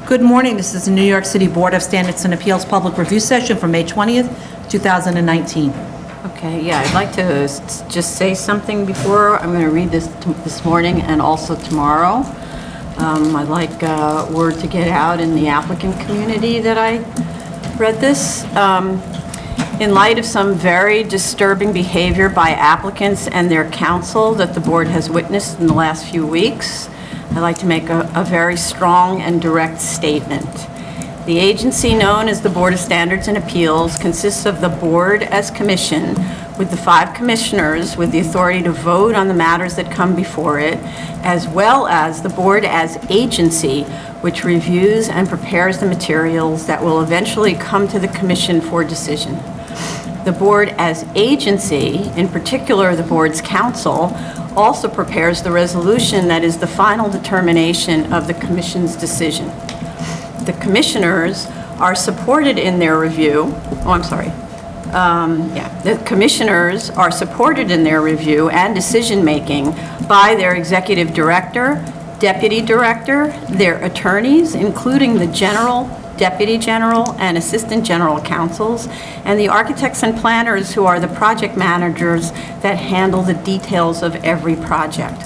Good morning. This is the New York City Board of Standards and Appeals Public Review Session for May 20th, 2019. Okay, yeah, I'd like to just say something before. I'm going to read this morning and also tomorrow. I'd like word to get out in the applicant community that I read this. In light of some very disturbing behavior by applicants and their counsel that the board has witnessed in the last few weeks, I'd like to make a very strong and direct statement. The agency known as the Board of Standards and Appeals consists of the board as commission, with the 5 commissioners with the authority to vote on the matters that come before it, as well as the board as agency, which reviews and prepares the materials that will eventually come to the commission for decision. The board as agency, in particular the board's counsel, also prepares the resolution that is the final determination of the commission's decision. The commissioners are supported in their review, the commissioners are supported in their review and decision-making by their executive director, deputy director, their attorneys, including the general, deputy general, and assistant general counsels, and the architects and planners who are the project managers that handle the details of every project.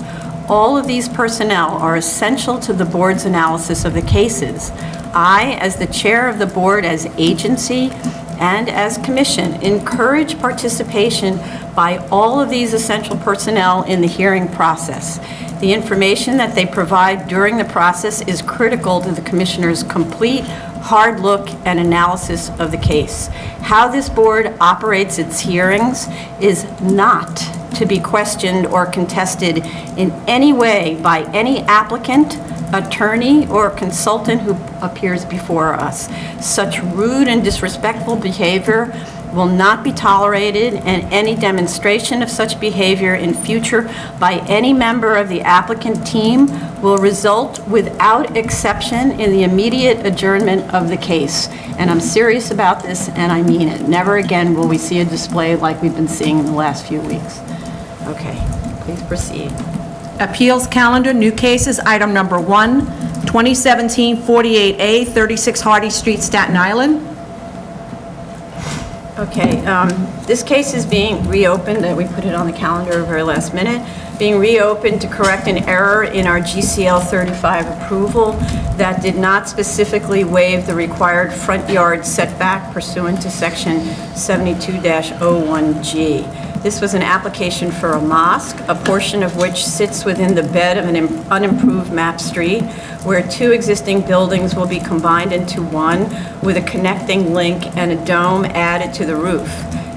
All of these personnel are essential to the board's analysis of the cases. I, as the chair of the board as agency and as commission, encourage participation by all of these essential personnel in the hearing process. The information that they provide during the process is critical to the commissioner's complete, hard look and analysis of the case. How this board operates its hearings is not to be questioned or contested in any way by any applicant, attorney, or consultant who appears before us. Such rude and disrespectful behavior will not be tolerated, and any demonstration of such behavior in future by any member of the applicant team will result without exception in the immediate adjournment of the case. And I'm serious about this, and I mean it. Never again will we see a display like we've been seeing in the last few weeks. Okay, please proceed. Appeals calendar, new cases, item number 1, 2017-48A, 36 Hardy Street, Staten Island. Okay, this case is being reopened. We put it on the calendar very last minute. Being reopened to correct an error in our GCL 35 approval that did not specifically waive the required front yard setback pursuant to section 72-01G. This was an application for a mosque, a portion of which sits within the bed of an unimproved map street, where 2 existing buildings will be combined into one with a connecting link and a dome added to the roof.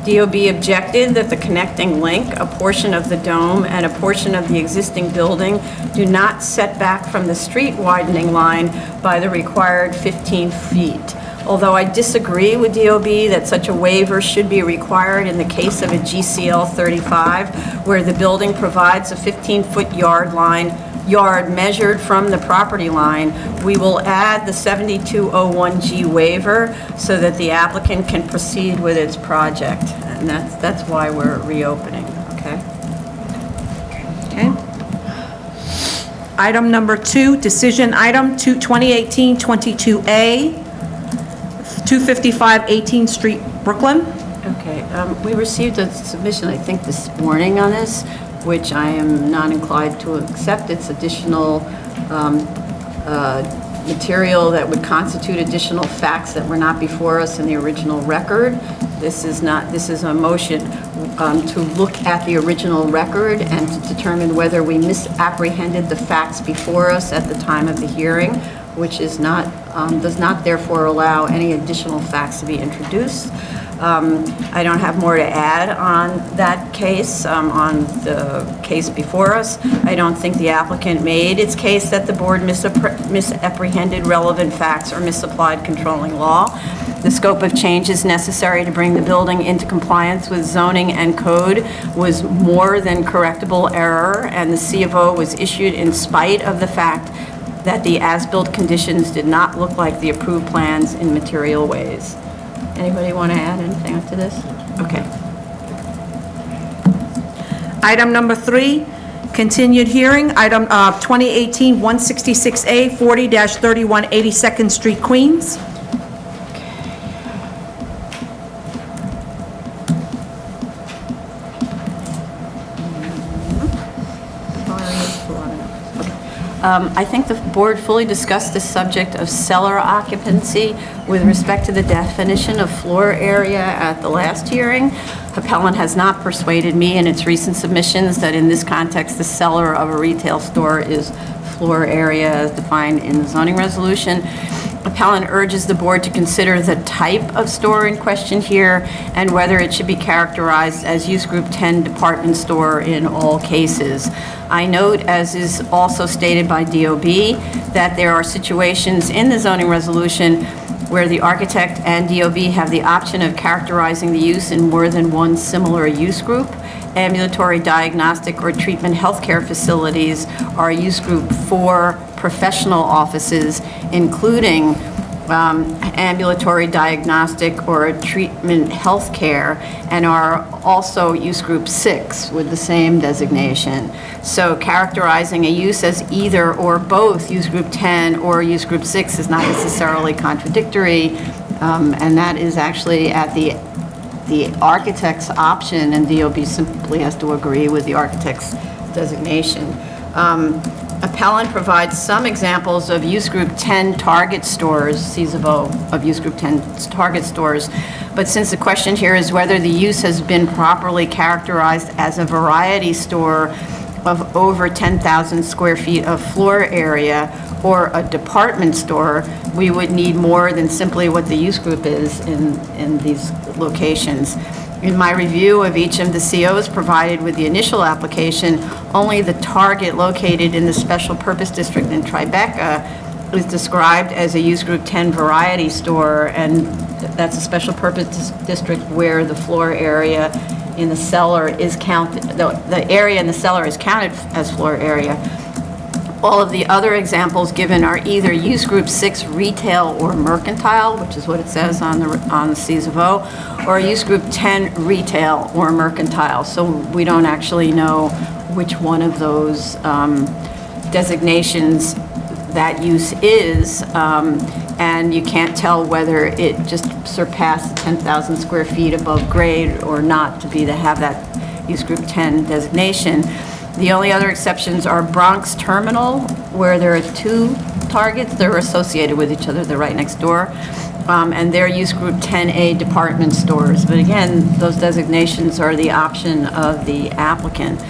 DOB objected that the connecting link, a portion of the dome, and a portion of the existing building do not set back from the street widening line by the required 15 feet. Although I disagree with DOB that such a waiver should be required in the case of a GCL 35, where the building provides a 15-foot yard measured from the property line, we will add the 7201G waiver so that the applicant can proceed with its project. And that's why we're reopening, okay? Okay. Item number 2, decision item 2018-22A, 255 18th Street, Brooklyn. Okay, we received a submission, I think, this morning on this, which I am not inclined to accept. It's additional material that would constitute additional facts that were not before us in the original record. This is a motion to look at the original record and to determine whether we misapprehended the facts before us at the time of the hearing, which is not, does not therefore allow any additional facts to be introduced. I don't have more to add on that case, on the case before us. I don't think the applicant made its case that the board misapprehended relevant facts or misapplied controlling law. The scope of changes necessary to bring the building into compliance with zoning and code was more than correctable error, and the C of O was issued in spite of the fact that the as-built conditions did not look like the approved plans in material ways. Anybody want to add anything to this? Okay. Item number 3, Continued hearing, item 2018-166A, 40-31 82nd Street, Queens. I think the board fully discussed the subject of cellar occupancy with respect to the definition of floor area at the last hearing. Appellant has not persuaded me in its recent submissions that in this context, the cellar of a retail store is floor area as defined in the zoning resolution. Appellant urges the board to consider the type of store in question here and whether it should be characterized as use group 10 department store in all cases. I note, as is also stated by DOB, that there are situations in the zoning resolution where the architect and DOB have the option of characterizing the use in more than one similar use group. Ambulatory diagnostic or treatment healthcare facilities are use group 4 professional offices, including ambulatory diagnostic or treatment healthcare, and are also use group 6 with the same designation. So characterizing a use as either or both use group 10 or use group 6 is not necessarily contradictory, and that is actually at the architect's option, and DOB simply has to agree with the architect's designation. Appellant provides some examples of use group 10 target stores, CZO of use group 10 target stores, but since the question here is whether the use has been properly characterized as a variety store of over 10,000 square feet of floor area or a department store, we would need more than simply what the use group is in these locations. In my review of each of the COs provided with the initial application, only the target located in the Special Purpose District in Tribeca is described as a use group 10 variety store, and that's a Special Purpose District where the floor area in the cellar is counted, the area in the cellar is counted as floor area. All of the other examples given are either use group 6 retail or mercantile, which is what it says on the CZO, or use group 10 retail or mercantile. So we don't actually know which one of those designations that use is, and you can't tell whether it just surpassed 10,000 square feet above grade or not to have that use group 10 designation. The only other exceptions are Bronx Terminal, where there are 2 targets. They're associated with each other. They're right next door. And they're use group 10A department stores. But again, those designations are the option of the applicant.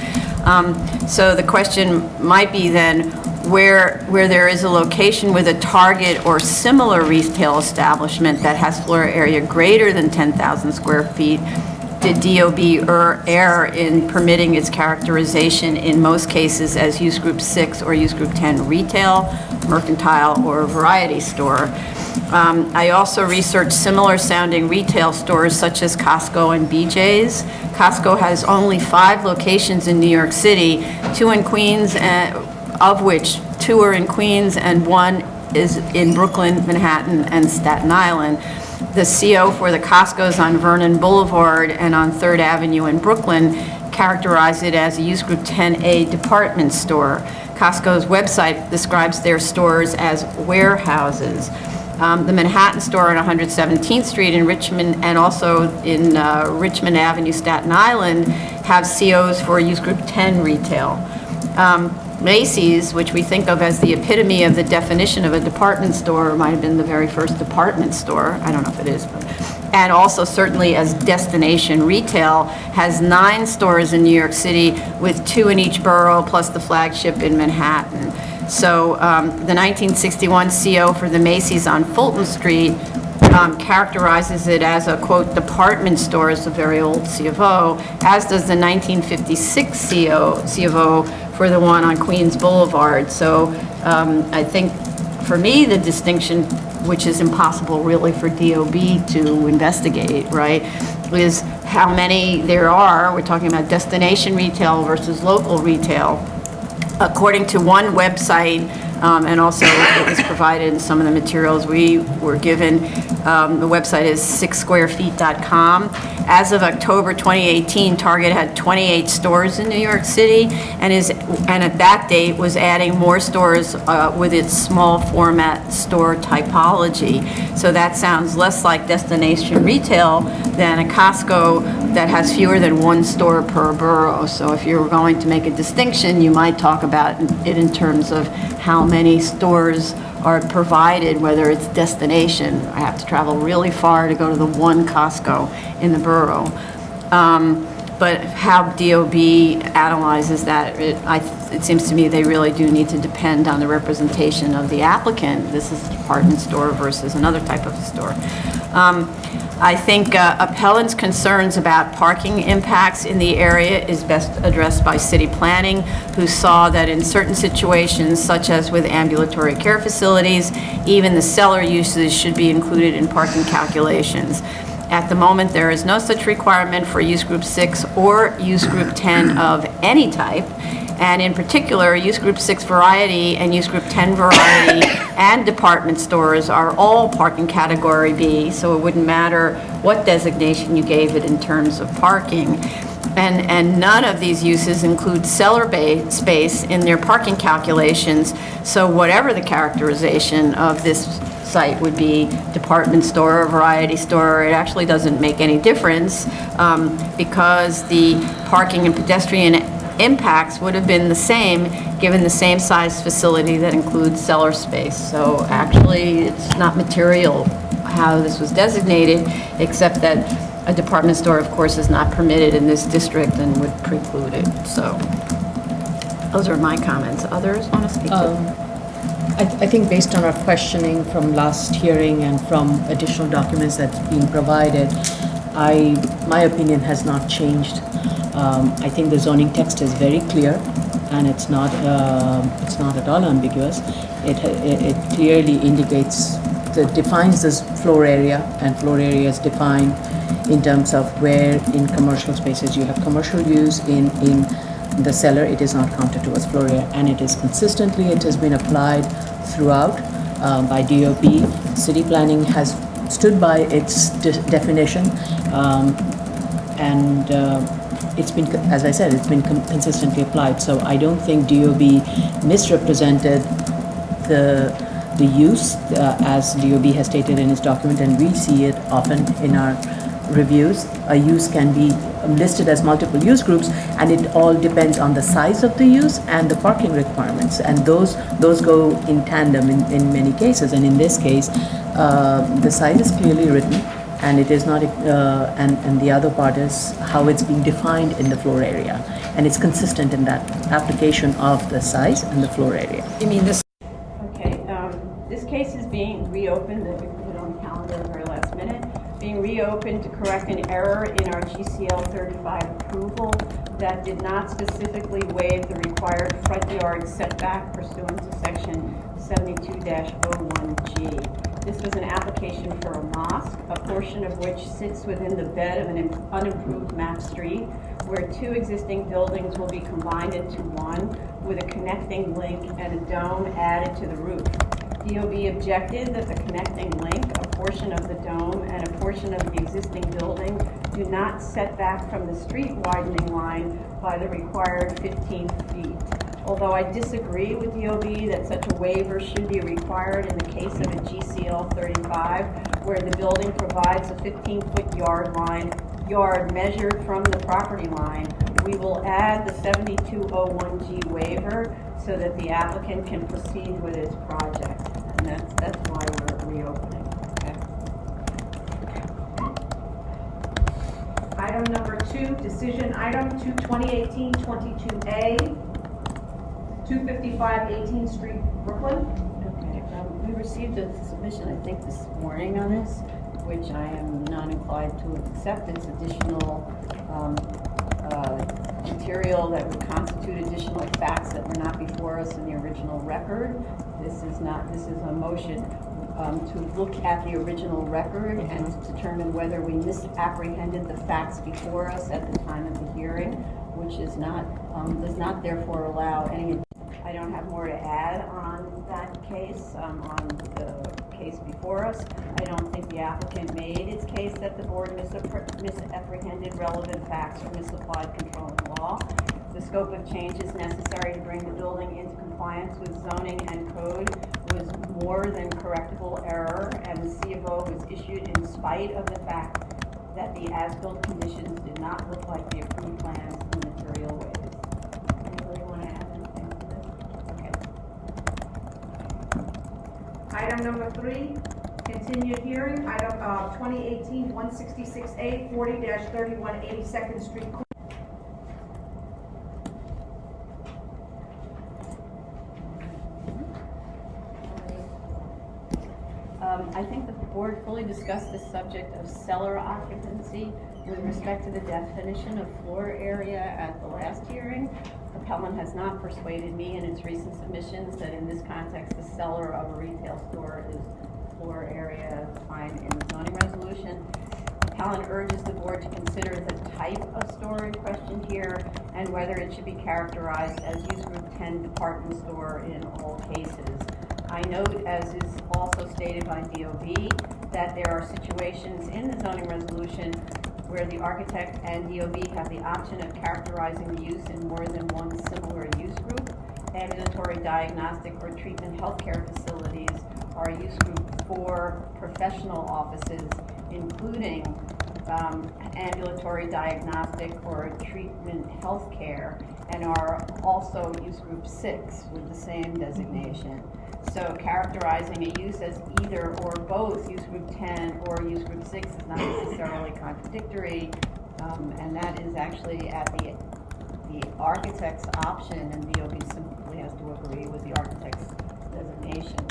So the question might be then, where there is a location with a target or similar retail establishment that has floor area greater than 10,000 square feet, did DOB err in permitting its characterization in most cases as use group 6 or use group 10 retail, mercantile, or variety store? I also researched similar sounding retail stores such as Costco and BJ's. Costco has only 5 locations in New York City, 2 in Queens, of which 2 are in Queens and 1 is in Brooklyn, Manhattan, and Staten Island. The CO for the Costco's on Vernon Boulevard and on 3rd Avenue in Brooklyn characterize it as a use group 10A department store. Costco's website describes their stores as warehouses. The Manhattan store on 117th Street in Richmond and also in Richmond Avenue, Staten Island, have COs for use group 10 retail. Macy's, which we think of as the epitome of the definition of a department store, might have been the very first department store, I don't know if it is, but, and also certainly as destination retail, has 9 stores in New York City with 2 in each borough plus the flagship in Manhattan. So the 1961 CO for the Macy's on Fulton Street characterizes it as a, quote, department store, is a very old C of O, as does the 1956 C of O for the one on Queens Boulevard. So I think for me, the distinction, which is impossible really for DOB to investigate, right, is how many there are. We're talking about destination retail versus local retail. According to one website, and also it was provided in some of the materials we were given. The website is 6squarefeet.com. As of October 2018, Target had 28 stores in New York City, and at that date was adding more stores with its small format store typology. So that sounds less like destination retail than a Costco that has fewer than one store per borough. So if you were going to make a distinction, you might talk about it in terms of how many stores are provided, whether it's destination. I have to travel really far to go to the one Costco in the borough. But how DOB analyzes that, it seems to me they really do need to depend on the representation of the applicant. This is a department store versus another type of store. I think appellant's concerns about parking impacts in the area is best addressed by city planning, who saw that in certain situations, such as with ambulatory care facilities, even the cellar uses should be included in parking calculations. At the moment, there is no such requirement for use group 6 or use group 10 of any type. And in particular, use group 6 variety and use group 10 variety and department stores are all parking category B, so it wouldn't matter what designation you gave it in terms of parking. And none of these uses include cellar space in their parking calculations, so whatever the characterization of this site would be, department store or variety store, it actually doesn't make any difference because the parking and pedestrian impacts would have been the same given the same size facility that includes cellar space. So actually, it's not material how this was designated, except that a department store, of course, is not permitted in this district and would preclude it. So those are my comments. Others want to speak to? I think based on our questioning from last hearing and from additional documents that's been provided, my opinion has not changed. I think the zoning text is very clear, and it's not at all ambiguous. It clearly indicates, defines this floor area, and floor area is defined in terms of where in commercial spaces you have commercial use. In the cellar, it is not counted towards floor area, and it has been applied throughout by DOB. City planning has stood by its definition, and it's been, as I said, it's been consistently applied. So I don't think DOB misrepresented the use as DOB has stated in its document, and we see it often in our reviews. A use can be listed as multiple use groups, and it all depends on the size of the use and the parking requirements, and those go in tandem in many cases. And in this case, the site is clearly written, and it is not, and the other part is how it's being defined in the floor area, and it's consistent in that application of the size and the floor area. You mean this? Okay, this case is being reopened, that we put on the calendar at the very last minute, being reopened to correct an error in our GCL 35 approval that did not specifically waive the required front yard setback pursuant to section 72-01G. This was an application for a mosque, a portion of which sits within the bed of an unimproved map street, where two existing buildings will be combined into one with a connecting link and a dome added to the roof. DOB objected that the connecting link, a portion of the dome, and a portion of the existing building do not set back from the street widening line by the required 15 feet. Although I disagree with DOB that such a waiver should be required in the case of a GCL 35, where the building provides a 15-foot yard measured from the property line, we will add the 7201G waiver so that the applicant can proceed with its project. And that's why we're reopening. Okay. Item number 2, decision item 2018-22A, 255 18th Street, Brooklyn. Okay, we received a submission, I think, this morning on this, which I am not inclined to accept. It's additional material that would constitute additional facts that were not before us in the original record. This is a motion to look at the original record and to determine whether we misapprehended the facts before us at the time of the hearing, which is not, does not therefore allow any. I don't have more to add on that case, on the case before us. I don't think the applicant made its case that the board misapprehended relevant facts or misapplied controlling law. The scope of changes necessary to bring the building into compliance with zoning and code was more than correctable error, and the C of O was issued in spite of the fact that the as-built conditions did not look like the approved plans in material ways. Anybody want to add anything to this? Okay. Item number 3, continued hearing, item 2018-166A, 40-31 82nd Street. I think the board fully discussed the subject of cellar occupancy with respect to the definition of floor area at the last hearing. Appellant has not persuaded me in its recent submissions that in this context, the cellar of a retail store is floor area defined in the zoning resolution. Appellant urges the board to consider the type of store in question here and whether it should be characterized as use group 10 department store in all cases. I note, as is also stated by DOB, that there are situations in the zoning resolution where the architect and DOB have the option of characterizing the use in more than one similar use group. Ambulatory diagnostic or treatment healthcare facilities are use group 4 professional offices, including ambulatory diagnostic or treatment healthcare, and are also use group 6 with the same designation. So characterizing a use as either or both use group 10 or use group 6 is not necessarily contradictory, and that is actually at the architect's option, and DOB simply has to agree with the architect's designation.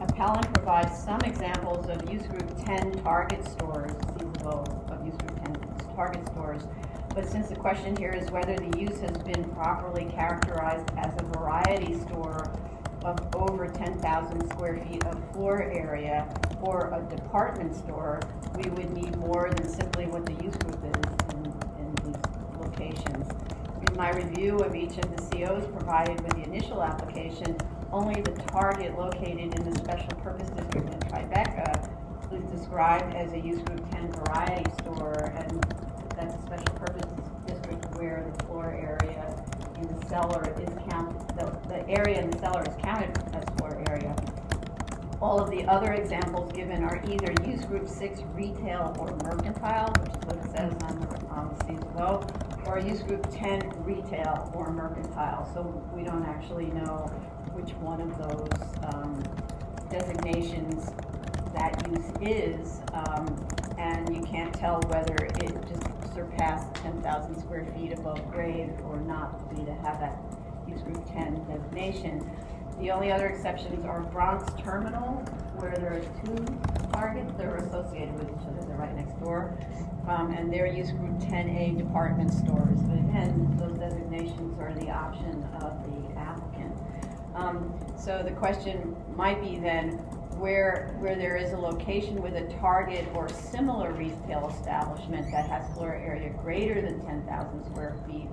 Appellant provides some examples of use group 10 target stores, of use group 10 target stores, but since the question here is whether the use has been properly characterized as a variety store of over 10,000 square feet of floor area or a department store, we would need more than simply what the use group is in these locations. In my review of each of the COs provided with the initial application, only the target located in the special purpose district in Tribeca was described as a use group 10 variety store, and that's a special purpose district where the floor area in the cellar is counted, the area in the cellar is counted as floor area. All of the other examples given are either use group 6 retail or mercantile, which is what it says on the CSO, or use group 10 retail or mercantile. So we don't actually know which one of those designations that use is, and you can't tell whether it just surpassed 10,000 square feet above grade or not to be to have that use group 10 designation. The only other exceptions are Bronx Terminal, where there are 2 targets. They're associated with each other. They're right next door. And they're use group 10A department stores. But again, those designations are the option of the applicant. So the question might be then, where there is a location with a target or similar retail establishment that has floor area greater than 10,000 square feet,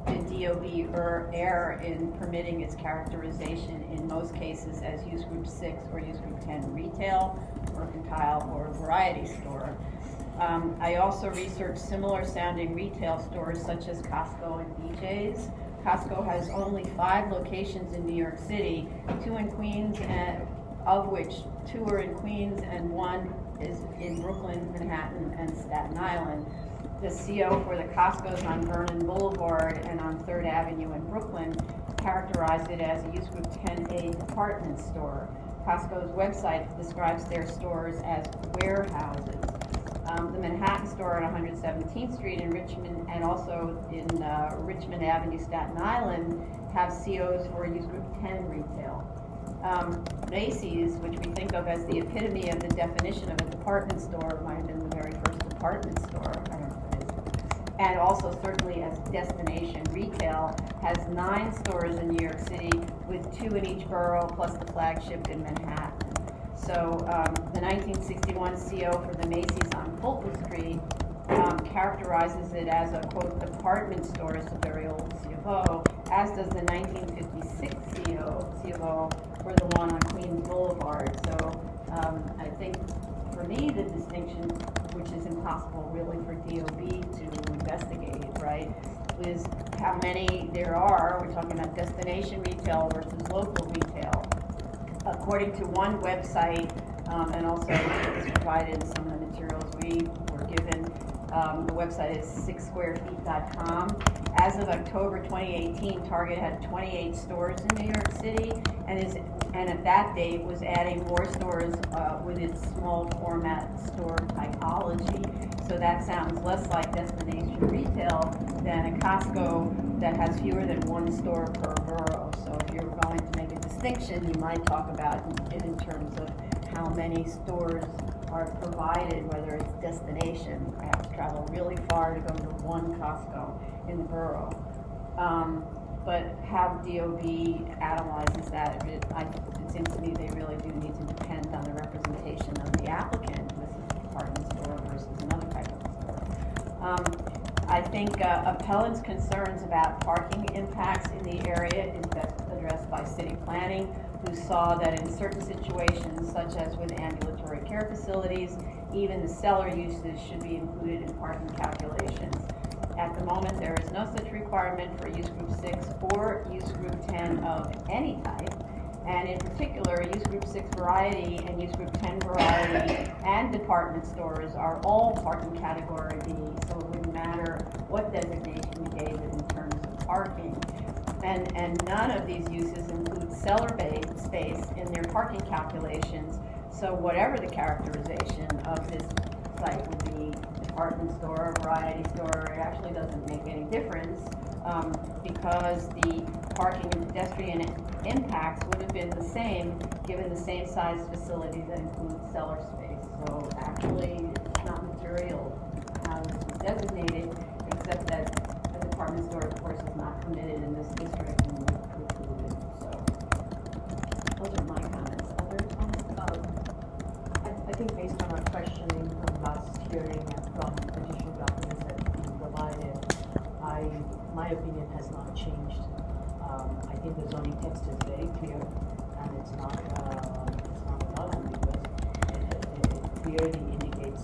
did DOB err in permitting its characterization in most cases as use group 6 or use group 10 retail, mercantile, or variety store? I also researched similar sounding retail stores such as Costco and BJ's. Costco has only 5 locations in New York City, 2 in Queens, and of which 2 are in Queens and 1 is in Brooklyn, Manhattan, and Staten Island. The CO for the Costco's on Vernon Boulevard and on 3rd Avenue in Brooklyn characterized it as a use group 10A department store. Costco's website describes their stores as warehouses. The Manhattan store on 117th Street in Richmond and also in Richmond Avenue, Staten Island, have COs for use group 10 retail. Macy's, which we think of as the epitome of the definition of a department store, might have been the very first department store, I don't know if it is, and also certainly as destination retail, has 9 stores in New York City with 2 in each borough plus the flagship in Manhattan. So the 1961 CO for the Macy's on Fulton Street characterizes it as a, quote, department store, it's a very old CFO, as does the 1956 CFO for the one on Queens Boulevard. So I think for me the distinction, which is impossible really for DOB to investigate, right, is how many there are. We're talking about destination retail versus local retail. According to one website, and also it's provided in some of the materials we were given, the website is 6squarefeet.com. As of October 2018, Target had 28 stores in New York City, and at that date was adding more stores with its small format store typology. So that sounds less like destination retail than a Costco that has fewer than one store per borough. So if you're going to make a distinction, you might talk about it in terms of how many stores are provided, whether it's destination. I have to travel really far to go to one Costco in the borough. But how DOB analyzes that, it seems to me they really do need to depend on the representation of the applicant. This is a department store versus another type of store. I think appellant's concerns about parking impacts in the area is best addressed by city planning, who saw that in certain situations, such as with ambulatory care facilities, even the cellar uses should be included in parking calculations. At the moment, there is no such requirement for use group 6 or use group 10 of any type. And in particular, use group 6 variety and use group 10 variety and department stores are all parking category B, so it wouldn't matter what designation you gave it in terms of parking. And none of these uses include cellar space in their parking calculations, so whatever the characterization of this site would be, department store, variety store, it actually doesn't make any difference because the parking and pedestrian impacts would have been the same given the same size facility that includes cellar space. So actually, it's not material how it's designated, except that a department store, of course, is not permitted in this district and would preclude it. So those are my comments. Other comments? I think based on our questioning from last hearing and from additional documents that have been provided, my opinion has not changed. I think the zoning text is very clear, and it's not at all ambiguous. It clearly indicates,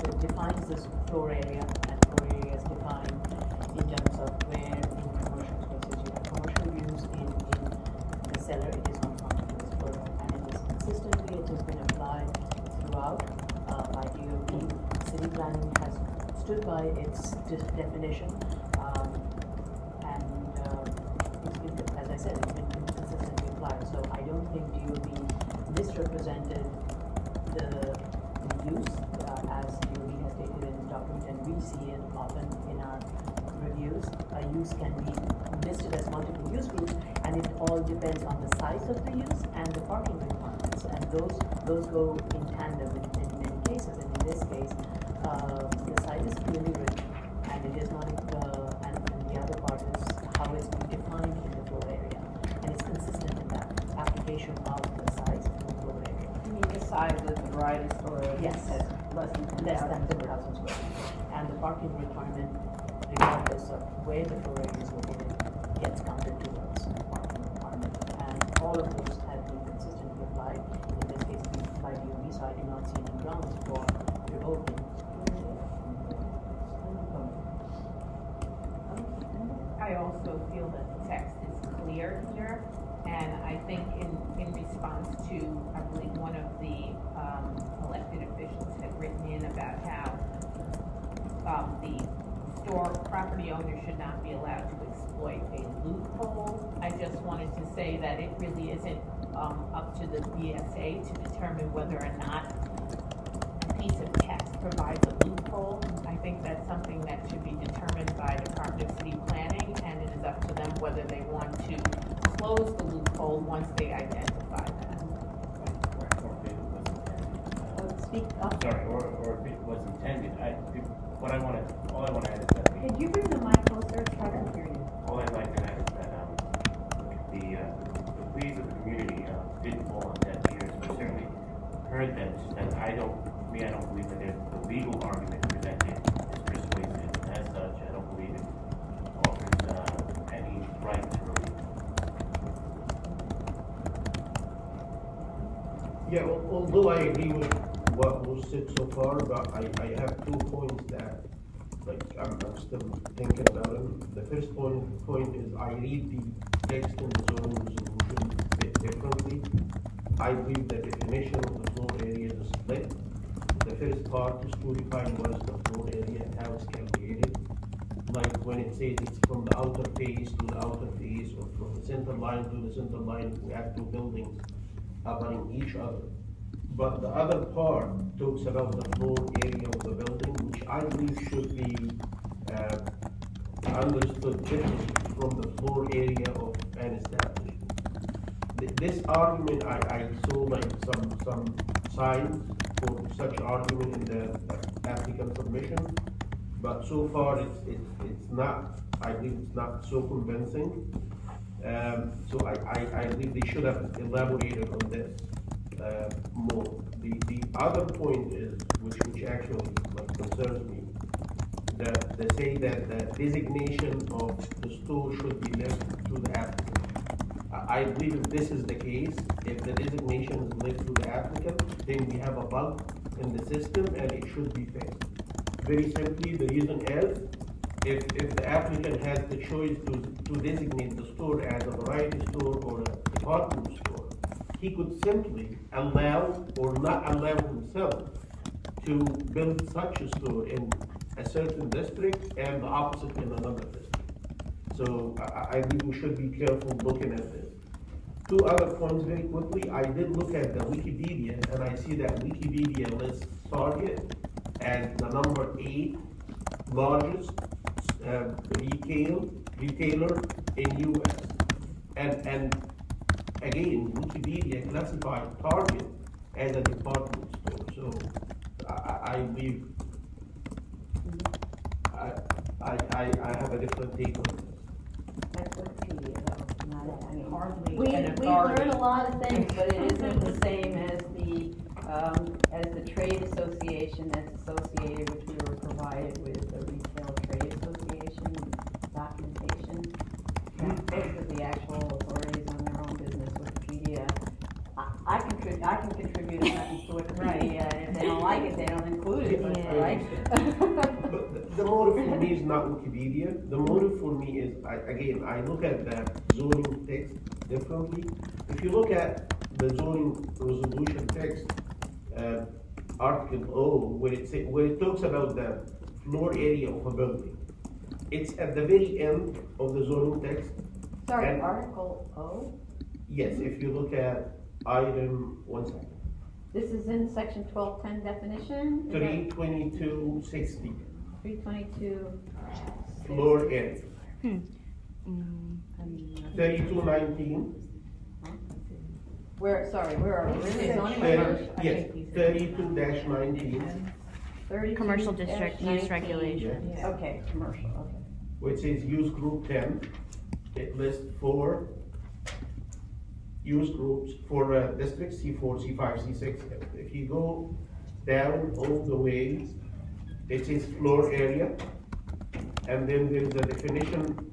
it defines this floor area, and floor area is defined in terms of where in commercial spaces you have commercial use, in the cellar it is not contiguous floor, and it is consistently, it has been applied throughout by DOB. City planning has stood by its definition, as I said, it's been consistently applied. So I don't think DOB misrepresented the use as DOB has stated in the document, and we see it often in our reviews. A use can be listed as multiple use groups, and it all depends on the size of the use and the parking requirements, and those go in tandem in many cases. And in this case, the site is clearly written, and it is not. And the other part is how it's been defined in the floor area, and it's consistent in that application of the size of the floor area. You mean the size of the variety store? Yes. Has less than 10,000 10,000 square feet. And the parking requirement, regardless of where the floor area is located, gets counted towards the parking requirement. And all of those have been consistently applied. In this case, we applied DOB, so I do not see any grounds for revoking. I also feel that the text is clear here, and I think in response to, I believe one of the elected officials had written in about how the store property owner should not be allowed to exploit a loophole. I just wanted to say that it really isn't up to the BSA to determine whether or not a piece of text provides a loophole. I think that's something that should be determined by Department of City Planning, and it is up to them whether they want to close the loophole once they identify that. Speak up. Sorry, or if it was intended, all I want to add is that Could you bring the mic closer? Try to hear you. all I'd like to add is that the pleas of the community didn't fall on deaf ears. We certainly heard them, and I don't believe that the legal argument presented is such, I don't believe it offers any right to relief. Yeah, although I agree with what was said so far, but I have 2 points that, like, I'm still thinking about them. The first point is I read the text in the zoning resolution a bit differently. I believe the definition of the floor area is split. The first part is to define what is the floor area and how it's calculated. Like when it says it's from the outer face to the outer face, or from the center line to the center line, we have 2 buildings abutting each other. But the other part talks about the floor area of the building, which I believe should be understood differently from the floor area of an establishment. This argument, I saw like some signs for such argument in the applicant submission, but so far it's not, I believe it's not so convincing. So I believe they should have elaborated on this more. The other point is, which actually like concerns me, that they say that the designation of the store should be left to the applicant. I believe if this is the case, if the designation is left to the applicant, then we have a bug in the system and it should be fixed. Very simply, the reason is, if the applicant has the choice to designate the store as a variety store or a department store, he could simply allow or not allow himself to build such a store in a certain district and the opposite in another district. So I think we should be careful looking at this. 2 other points very quickly. I did look at the Wikipedia and I see that Wikipedia lists Target as the number 8 largest retailer in US. And again, Wikipedia classified Target as a department store. So I believe I have a different take on this. That's Wikipedia, though, not any. Hardly We an learn authority. a lot of things, but it isn't the same as the trade association that's associated, which we were provided with the Retail Trade Association documentation. Most of the actual authorities on their own business, Wikipedia. I can contribute a sentence to Wikipedia, and if they don't like it, they don't include it, but I like it. But the motive for me is not Wikipedia. The motive for me is, I look at the zoning text differently. If you look at the zoning resolution text, Article O, where it talks about the floor area of a building, it's at the very end of the zoning text. Sorry, And- Article O? Yes, if you look at item, 1 second, This is in section 1210 definition? 32260, 322. floor area. 3219, Where are we? Really zoning? 32-19, 32 Commercial district use 19. regulations. Yeah. Okay, commercial, okay. which is use group 10. It lists 4 use groups for districts, C4, C5, C6. If you go down all the way, it says floor area, and then there's a definition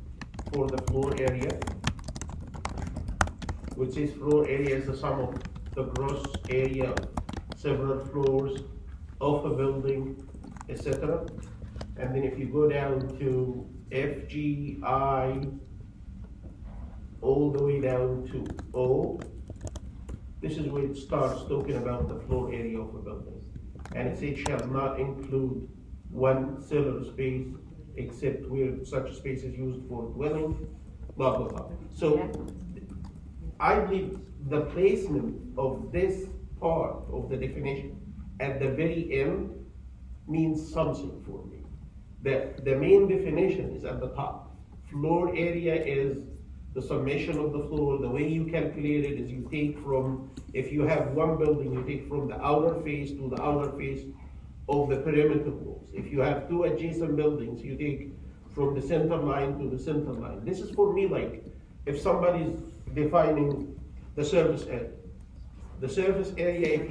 for the floor area, which says floor area is the sum of the gross area of several floors of a building, etc. And then if you go down to F, G, I, all the way down to O, this is where it starts talking about the floor area of a building. And it says shall not include 1 cellar space except where such space is used for dwelling, blah, blah, blah. So I believe the placement of this part of the definition at the very end means something for me. The main definition is at the top. Floor area is the summation of the floor. The way you calculate it is you take from, if you have one building, you take from the outer face to the outer face of the perimeter walls. If you have 2 adjacent buildings, you take from the center line to the center line. This is for me like, if somebody's defining the surface area. The surface area,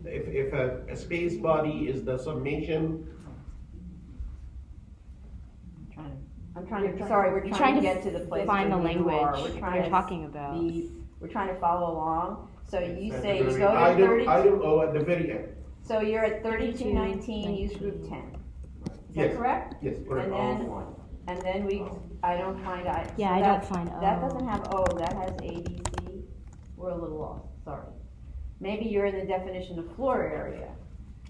if a space body is the summation I'm trying to, sorry, we're trying to get to the place find where the you are. language We're trying you're to talking about. We're trying to follow along. So you That's say you very- go to 32. At the very end. So you're at 3219, use group 10. Is that Yes. correct? Yes, correct. And then I don't find I. Yeah, so I that- don't find That O. doesn't have O, that has A, B, C. We're a little off, sorry. Maybe you're in the definition of floor area.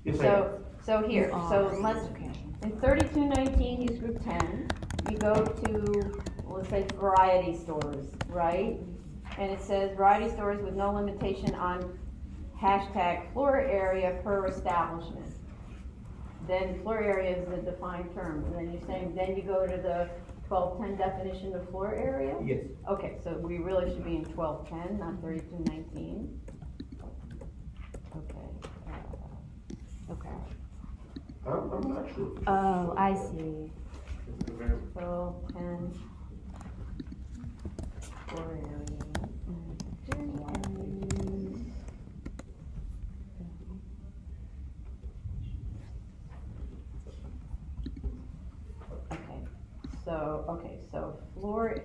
Yes, I am. So here, so let's, Okay. in 3219, use group 10, you go to, let's say, variety stores, right? And it says variety stores with no limitation on hashtag floor area per establishment. Then floor area is the defined term, and then you're saying, then you go to the 1210 definition of floor area? Yes. Okay, so we really should be in 1210, not 3219. Okay. Okay. I'm not sure. Oh, I see. This is a very, 1210 floor area. Okay, so floor,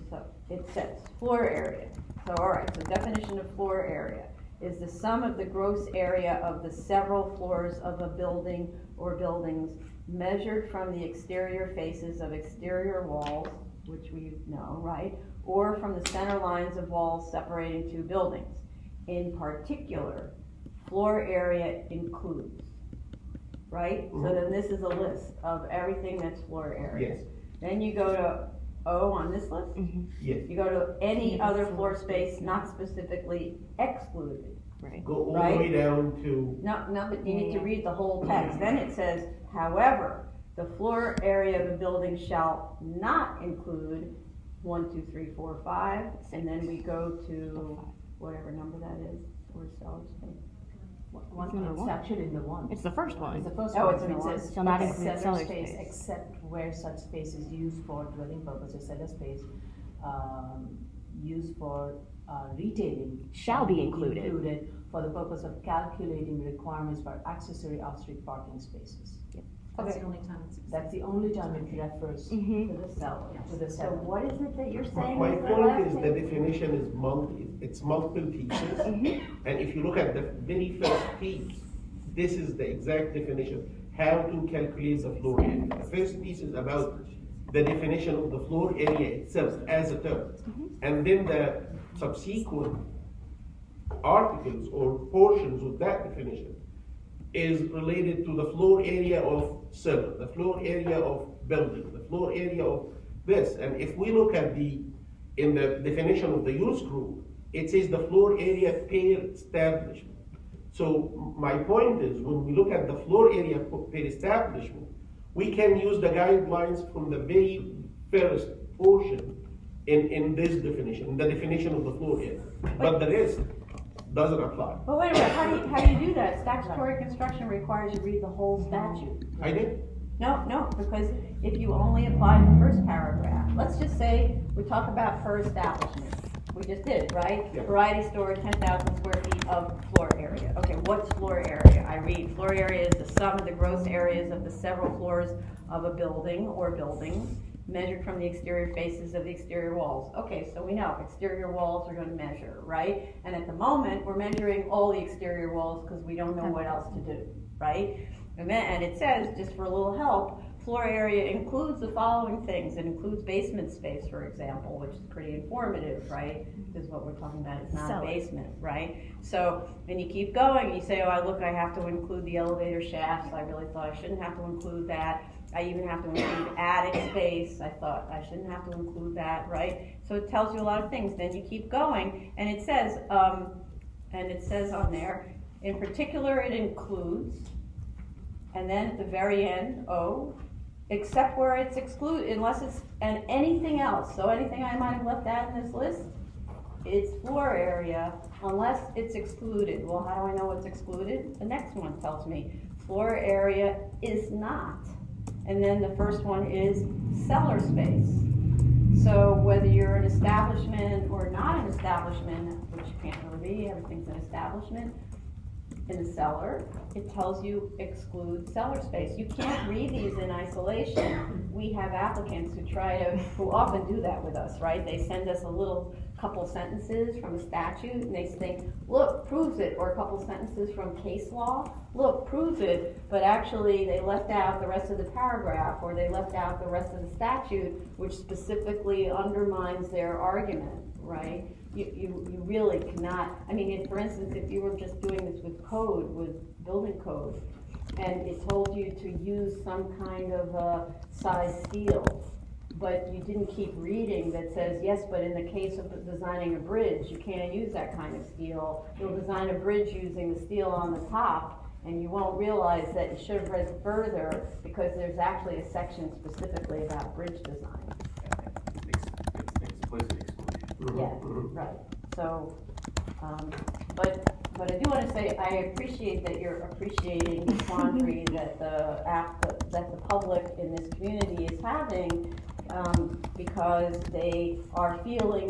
so it says floor area. So, all right, so definition of floor area is the sum of the gross area of the several floors of a building or buildings measured from the exterior faces of exterior walls, which we know, right? Or from the center lines of walls separating two buildings. In particular, floor area includes, right? So then this is a list of everything that's floor area. Yes, Then you go to O on this list. yes. You go to any other floor space not specifically excluded. Right. Go all the Right? way down to, No, but you need to read the whole text. Then it says, however, the floor area of a building shall not include 1, 2, 3, 4, 5, and then we go to whatever number that is, or cellar space. It's number It's one. actually in the one. It's the first It's one. the first Oh, one. it's in the It one. says, Shall not okay, include cellar space. except where such space is used for dwelling purposes, cellar space, used for retailing. Shall be included. For the purpose of calculating requirements for accessory off-street parking spaces. That's Okay. the only time it's. That's the only time it refers to To the cellar. the So cellar. what is it that you're saying? my is the point last is the thing? definition is it's multiple pieces. And if you look at the very first piece, this is the exact definition, how to calculate the floor area. The first piece is about the definition of the floor area itself as a term. And then the subsequent articles or portions of that definition is related to the floor area of cellar, the floor area of building, the floor area of this. And if we look at in the definition of the use group, it says the floor area per establishment. So my point is, when we look at the floor area per establishment, we can use the guidelines from the very first portion in this definition, the definition of the floor area. But the rest doesn't apply. But wait a minute, how do you do that? Statutory construction requires you read the whole statute. I did? No, because if you only apply the first paragraph, let's just say we talk about per establishment. We just did, right? Yeah. Variety store, 10,000 square feet of floor area. Okay, what's floor area? I read floor area is the sum of the gross areas of the several floors of a building or buildings measured from the exterior faces of the exterior walls. Okay, so we know exterior walls are going to measure, right? And at the moment, we're measuring all the exterior walls because we don't know what else to do, right? And it says, just for a little help, floor area includes the following things. It includes basement space, for example, which is pretty informative, right? Because what we're talking about is not a Cellar. basement, right? So, and you keep going, you say, oh, I have to include the elevator shafts. I really thought I shouldn't have to include that. I even have to include attic space. I thought I shouldn't have to include that, right? So it tells you a lot of things. Then you keep going, and it says on there, in particular, it includes, and then at the very end, except where it's excluded, unless it's, and anything else. So anything I might have left out in this list, it's floor area, unless it's excluded. Well, how do I know what's excluded? The next one tells me floor area is not. And then the first one is cellar space. So whether you're an establishment or not an establishment, which you can't really be, everything's an establishment, in the cellar, it tells you exclude cellar space. You can't read these in isolation. We have applicants who often do that with us, right? They send us a little couple sentences from a statute and they think, look, proves it, or a couple sentences from case law, look, proves it, but actually they left out the rest of the paragraph, or they left out the rest of the statute, which specifically undermines their argument, right? You really cannot, I mean, for instance, if you were just doing this with building code, and it told you to use some kind of a size steel, but you didn't keep reading that says, yes, but in the case of designing a bridge, you can't use that kind of steel. You'll design a bridge using the steel on the top, and you won't realize that you should have read further, because there's actually a section specifically about bridge design. Explicit exclusion. Yeah, right. So, but I do want to say, I appreciate that you're appreciating the quandary that the public in this community is having, because they are feeling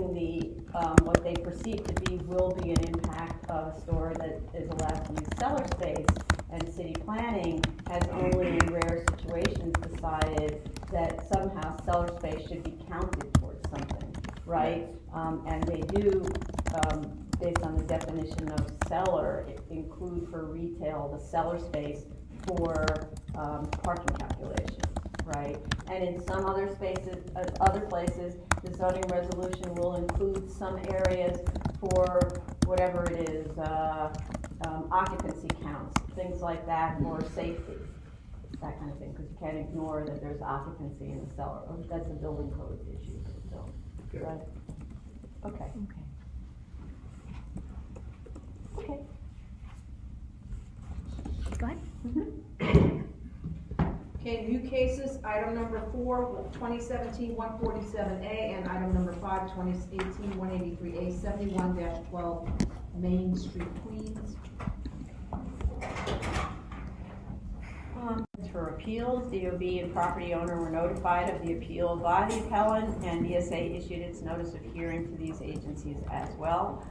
what they perceive to be will be an impact of a store that is allowed to use cellar space, and city planning has only in rare situations decided that somehow cellar space should be counted towards something, right? And they do, based on the definition of cellar, include for retail the cellar space for parking calculations, right? And in some other places, the zoning resolution will include some areas for whatever it is, occupancy counts, things like that, or safety, that kind of thing, because you can't ignore that there's occupancy in the cellar. That's a building code issue, so, right? Okay. Okay. Go ahead. Okay, new cases, item number 4, 2017-147A, and item number 5, 2018-183A, 71-12 Main Street, Queens. For appeals, DOB and property owner were notified of the appeal by the appellant, and ESA issued its notice of hearing to these agencies as well.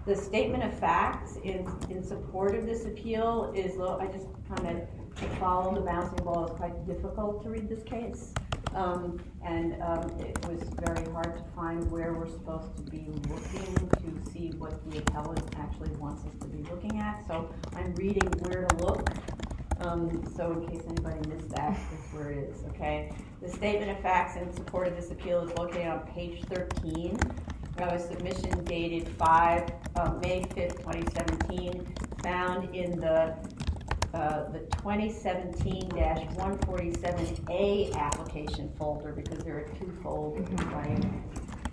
The statement of facts in support of this appeal is, I just kind of to follow the bouncing ball. It's quite difficult to read this case, and it was very hard to find where we're supposed to be looking to see what the appellant actually wants us to be looking at. So I'm reading where to look. So in case anybody missed that, this is where it is, okay? The statement of facts in support of this appeal is located on page 13 of a submission dated May 5th, 2017, found in the 2017-147A application folder, because there are 2 folders, right?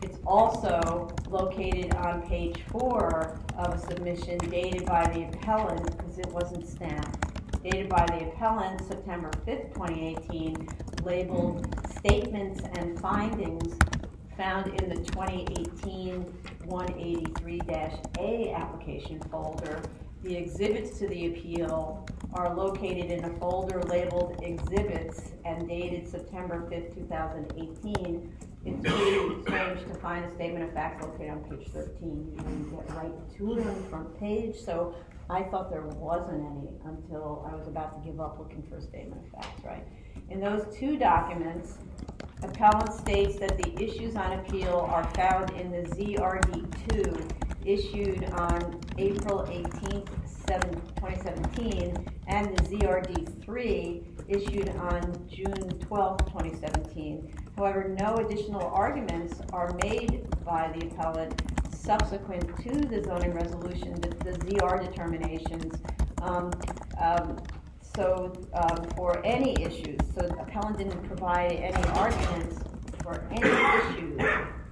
It's also located on page 4 of a submission dated by the appellant, because it wasn't stamped, dated by the appellant September 5th, 2018, labeled Statements and Findings, found in the 2018-183-A application folder. The exhibits to the appeal are located in a folder labeled Exhibits and dated September 5th, 2018. It's really strange to find a statement of facts located on page 13. Usually you get right to it on the front page, so I thought there wasn't any until I was about to give up looking for a statement of facts, right? In those 2 documents, appellant states that the issues on appeal are found in the ZRD2 issued on April 18th, 2017, and the ZRD3 issued on June 12th, 2017. However, no additional arguments are made by the appellant subsequent to the zoning resolution, the ZR determinations. For any issues, so the appellant didn't provide any arguments for any issues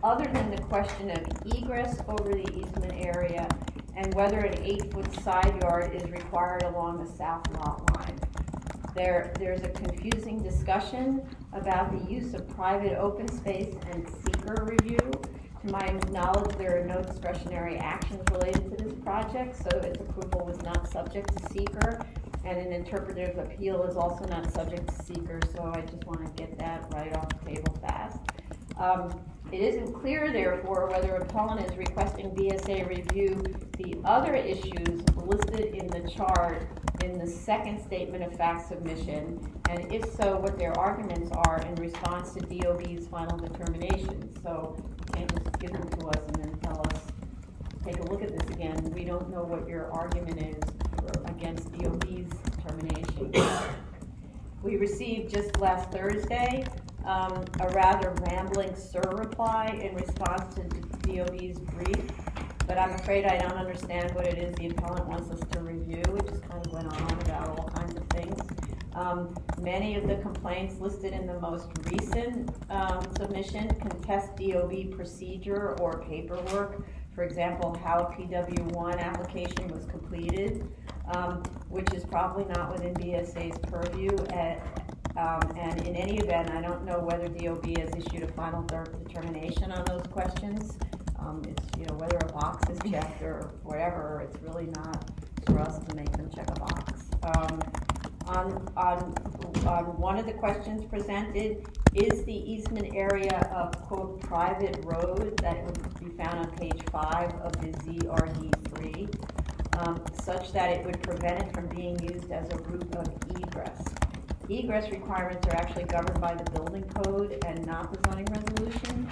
other than the question of egress over the easement area and whether an 8-foot side yard is required along the south lot line. There's a confusing discussion about the use of private open space and seeker review. To my knowledge, there are no discretionary actions related to this project, so its approval was not subject to seeker, and an interpretive appeal is also not subject to seeker, so I just want to get that right off the table fast. It isn't clear, therefore, whether appellant is requesting BSA review the other issues listed in the chart in the second statement of fact submission, and if so, what their arguments are in response to DOB's final determination. So you can't just give them to us and then tell us, take a look at this again. We don't know what your argument is against DOB's determination. We received just last Thursday a rather rambling reply in response to DOB's brief, but I'm afraid I don't understand what it is the appellant wants us to review. It just kind of went on about all kinds of things. Many of the complaints listed in the most recent submission contest DOB procedure or paperwork. For example, how a PW1 application was completed, which is probably not within BSA's purview. And in any event, I don't know whether DOB has issued a final determination on those questions. It's, whether a box is checked or whatever, it's really not for us to make them check a box. On one of the questions presented, is the easement area of, quote, private road that would be found on page 5 of the ZRD3, such that it would prevent it from being used as a route of egress. Egress requirements are actually governed by the building code and not the zoning resolution.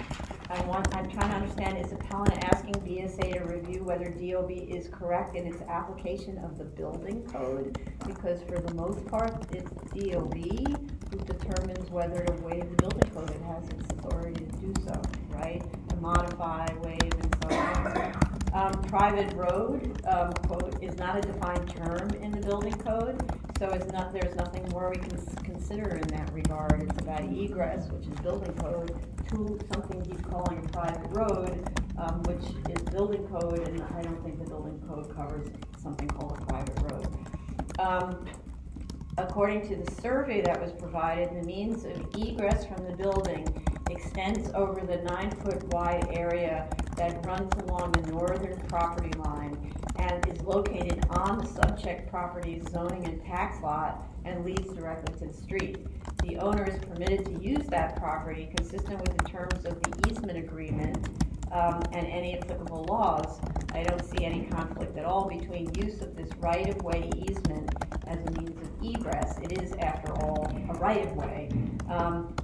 I'm trying to understand, is appellant asking BSA to review whether DOB is correct in its application of the building code? Because for the most part, it's DOB who determines whether to waive the building code. It has its authority to do so, right? To modify, waive, and so on. Private road, quote, is not a defined term in the building code, so there's nothing more we can consider in that regard. It's about egress, which is building code, to something he's calling a private road, which is building code, and I don't think the building code covers something called a private road. According to the survey that was provided, the means of egress from the building extends over the 9-foot wide area that runs along the northern property line and is located on the subject property's zoning and tax lot and leads directly to the street. The owner is permitted to use that property consistent with the terms of the easement agreement and any applicable laws. I don't see any conflict at all between use of this right-of-way easement as a means of egress. It is, after all, a right-of-way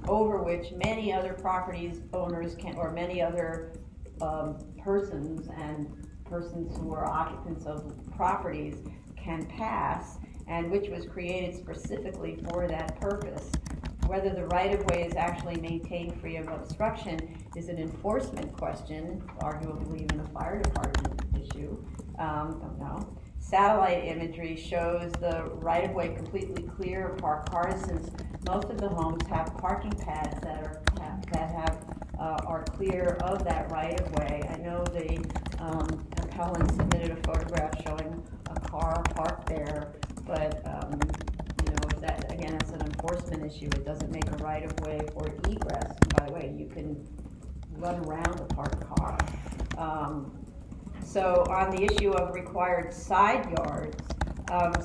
over which many other properties owners can, or many other persons who are occupants of properties can pass, and which was created specifically for that purpose. Whether the right-of-way is actually maintained free of obstruction is an enforcement question, arguably even a fire department issue. Don't know. Satellite imagery shows the right-of-way completely clear of parked cars, since most of the homes have parking pads that are clear of that right-of-way. I know the appellant submitted a photograph showing a car parked there, but if that, again, it's an enforcement issue. It doesn't make a right-of-way for egress. And by the way, you can run around a parked car. So on the issue of required side yards,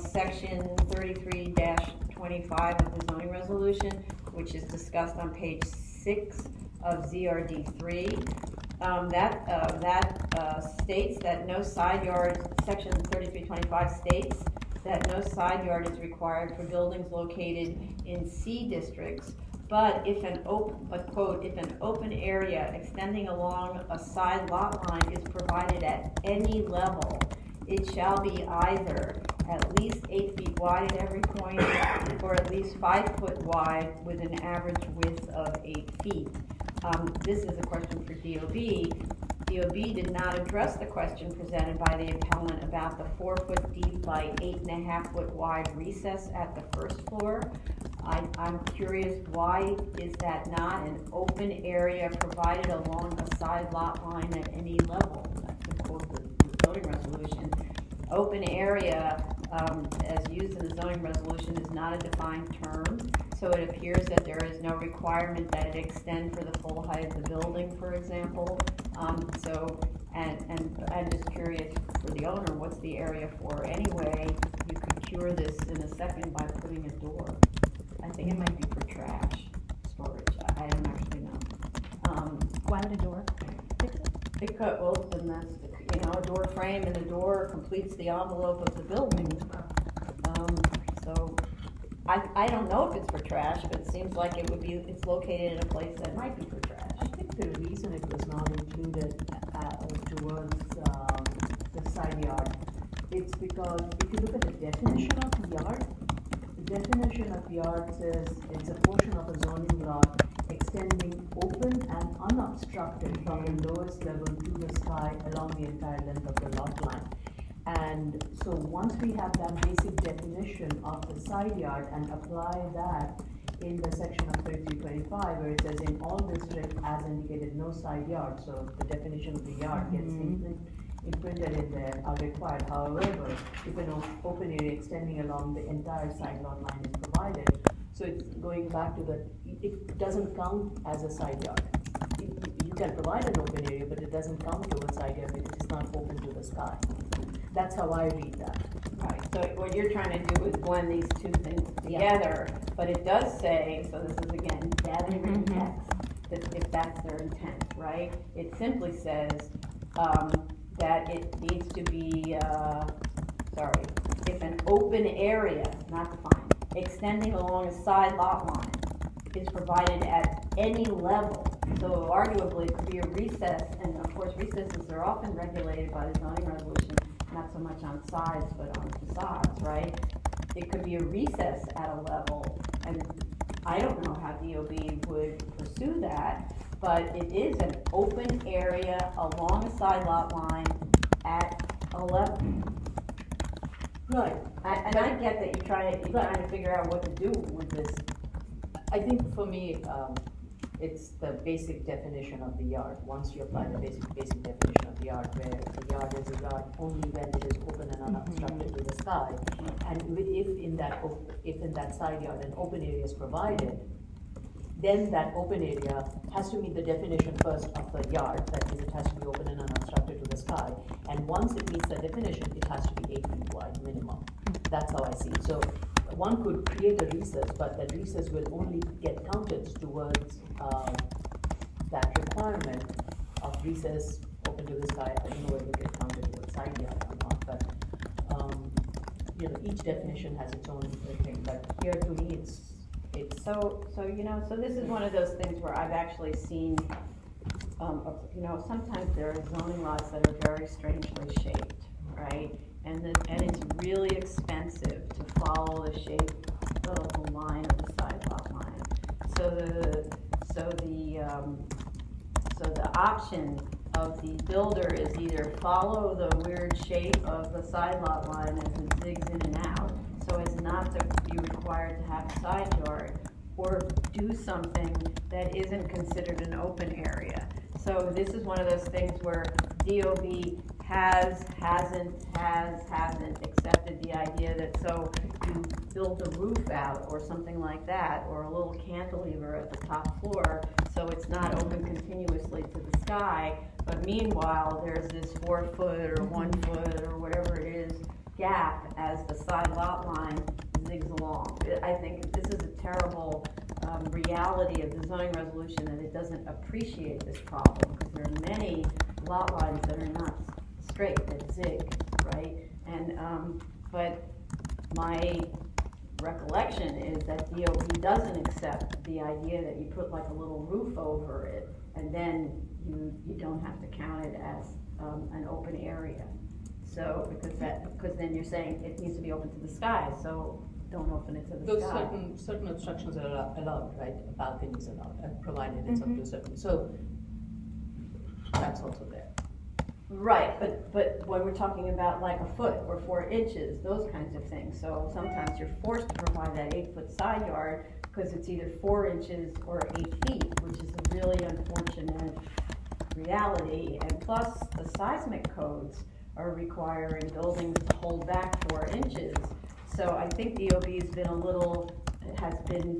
section 33-25 of the zoning resolution, which is discussed on page 6 of ZRD3, states that no side yard, section 3325 states that no side yard is required for buildings located in C districts, but if an open area extending along a side lot line is provided at any level, it shall be either at least 8 feet wide at every point or at least 5 foot wide with an average width of 8 feet. This is a question for DOB. DOB did not address the question presented by the appellant about the 4 foot deep by 8.5 foot wide recess at the first floor. I'm curious, why is that not an open area provided along a side lot line at any level? That's to quote the zoning resolution. Open area, as used in the zoning resolution, is not a defined term, so it appears that there is no requirement that it extend for the full height of the building, for example. And I'm just curious for the owner, what's the area for anyway? You could cure this in a second by putting a door. I think it might be for trash storage. I don't actually know. why would a door fix it? Because, well, then that's, a door frame and a door completes the envelope of the building. So, I don't know if it's for trash, but it seems like it's located in a place that might be for trash. I think the reason it was not included towards the side yard, it's because if you look at the definition of yard, the definition of yard says it's a portion of a zoning lot extending open and unobstructed from the lowest level to the sky along the entire length of the lot line. And so once we have that basic definition of the side yard and apply that in the section of 3325 where it says in all districts as indicated no side yard, so the definition of the yard gets imprinted in there are required. However, if an open area extending along the entire side lot line is provided, so it's going back to it doesn't count as a side yard. You can provide an open area, but it doesn't count towards side yard because it's not open to the sky. That's how I read that. Right, so what you're trying to do is blend these two things together, but it does say, so this is again, gathering written text, that if that's their intent, right? It simply says, that it needs to be, if an open area, not defined, extending along a side lot line is provided at any level. So arguably it could be a recess, and of course recesses are often regulated by the zoning resolution, not so much on sides, but on facades, right? It could be a recess at a level, and I don't know how DOB would pursue that, but it is an open area along a side lot line at a level. Right. And I get that you're trying to figure out what to do with this. I think for me, it's the basic definition of the yard. Once you apply the basic definition of the yard, where the yard is a yard only when it is open and unobstructed to the sky, and if in that side yard an open area is provided, then that open area has to meet the definition first of the yard, that is, it has to be open and unobstructed to the sky. And once it meets the definition, it has to be 8 feet wide minimum. That's how I see it. So one could create a recess, but that recess will only get counted towards that requirement of recess open to the sky. I don't know whether it get counted towards side yard or not, but each definition has its own thing. But here to me, it's So this is one of those things where I've actually seen, sometimes there are zoning laws that are very strangely shaped, right? And it's really expensive to follow the shape of the line of the side lot line. So the option of the builder is either follow the weird shape of the side lot line as it zigs in and out, so as not to be required to have a side yard, or do something that isn't considered an open area. So this is one of those things where DOB hasn't accepted the idea that so you built a roof out or something like that, or a little cantilever at the top floor, so it's not open continuously to the sky, but meanwhile there's this 4 foot or 1 foot or whatever it is gap as the side lot line zigs along. I think this is a terrible reality of the zoning resolution, that it doesn't appreciate this problem, because there are many lot lines that are not straight, that zig, right? And but my recollection is that DOB doesn't accept the idea that you put like a little roof over it, and then you don't have to count it as an open area. So because then you're saying it needs to be open to the sky, so don't open it to the those sky. certain obstructions are allowed, right? A balcony is allowed, provided it's up to a certain. So that's also there. Right, but when we're talking about like a foot or 4 inches, those kinds of things, so sometimes you're forced to provide that 8-foot side yard because it's either 4 inches or 8 feet, which is a really unfortunate reality. And plus, the seismic codes are requiring buildings to hold back 4 inches. So I think DOB has been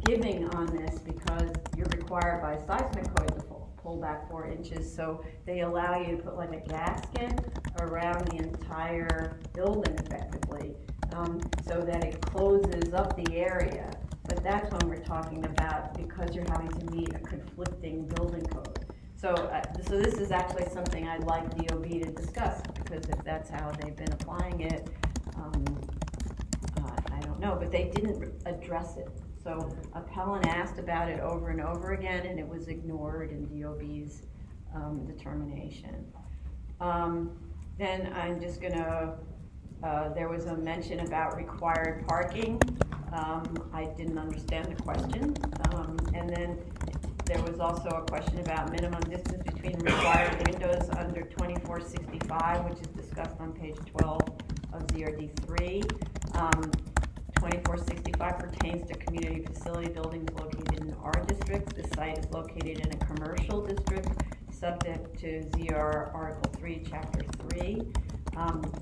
giving on this, because you're required by seismic code to pull back 4 inches. So they allow you to put like a gasket around the entire building effectively, so that it closes up the area. But that's when we're talking about, because you're having to meet a conflicting building code. So this is actually something I'd like DOB to discuss, because if that's how they've been applying it, I don't know, but they didn't address it. So appellant asked about it over and over again, and it was ignored in DOB's determination. Then I'm just gonna, there was a mention about required parking. I didn't understand the question. And then there was also a question about minimum distance between required windows under 2465, which is discussed on page 12 of ZRD 3. 2465 pertains to community facility buildings located in R districts. The site is located in a commercial district, subject to ZR Article 3, Chapter 3,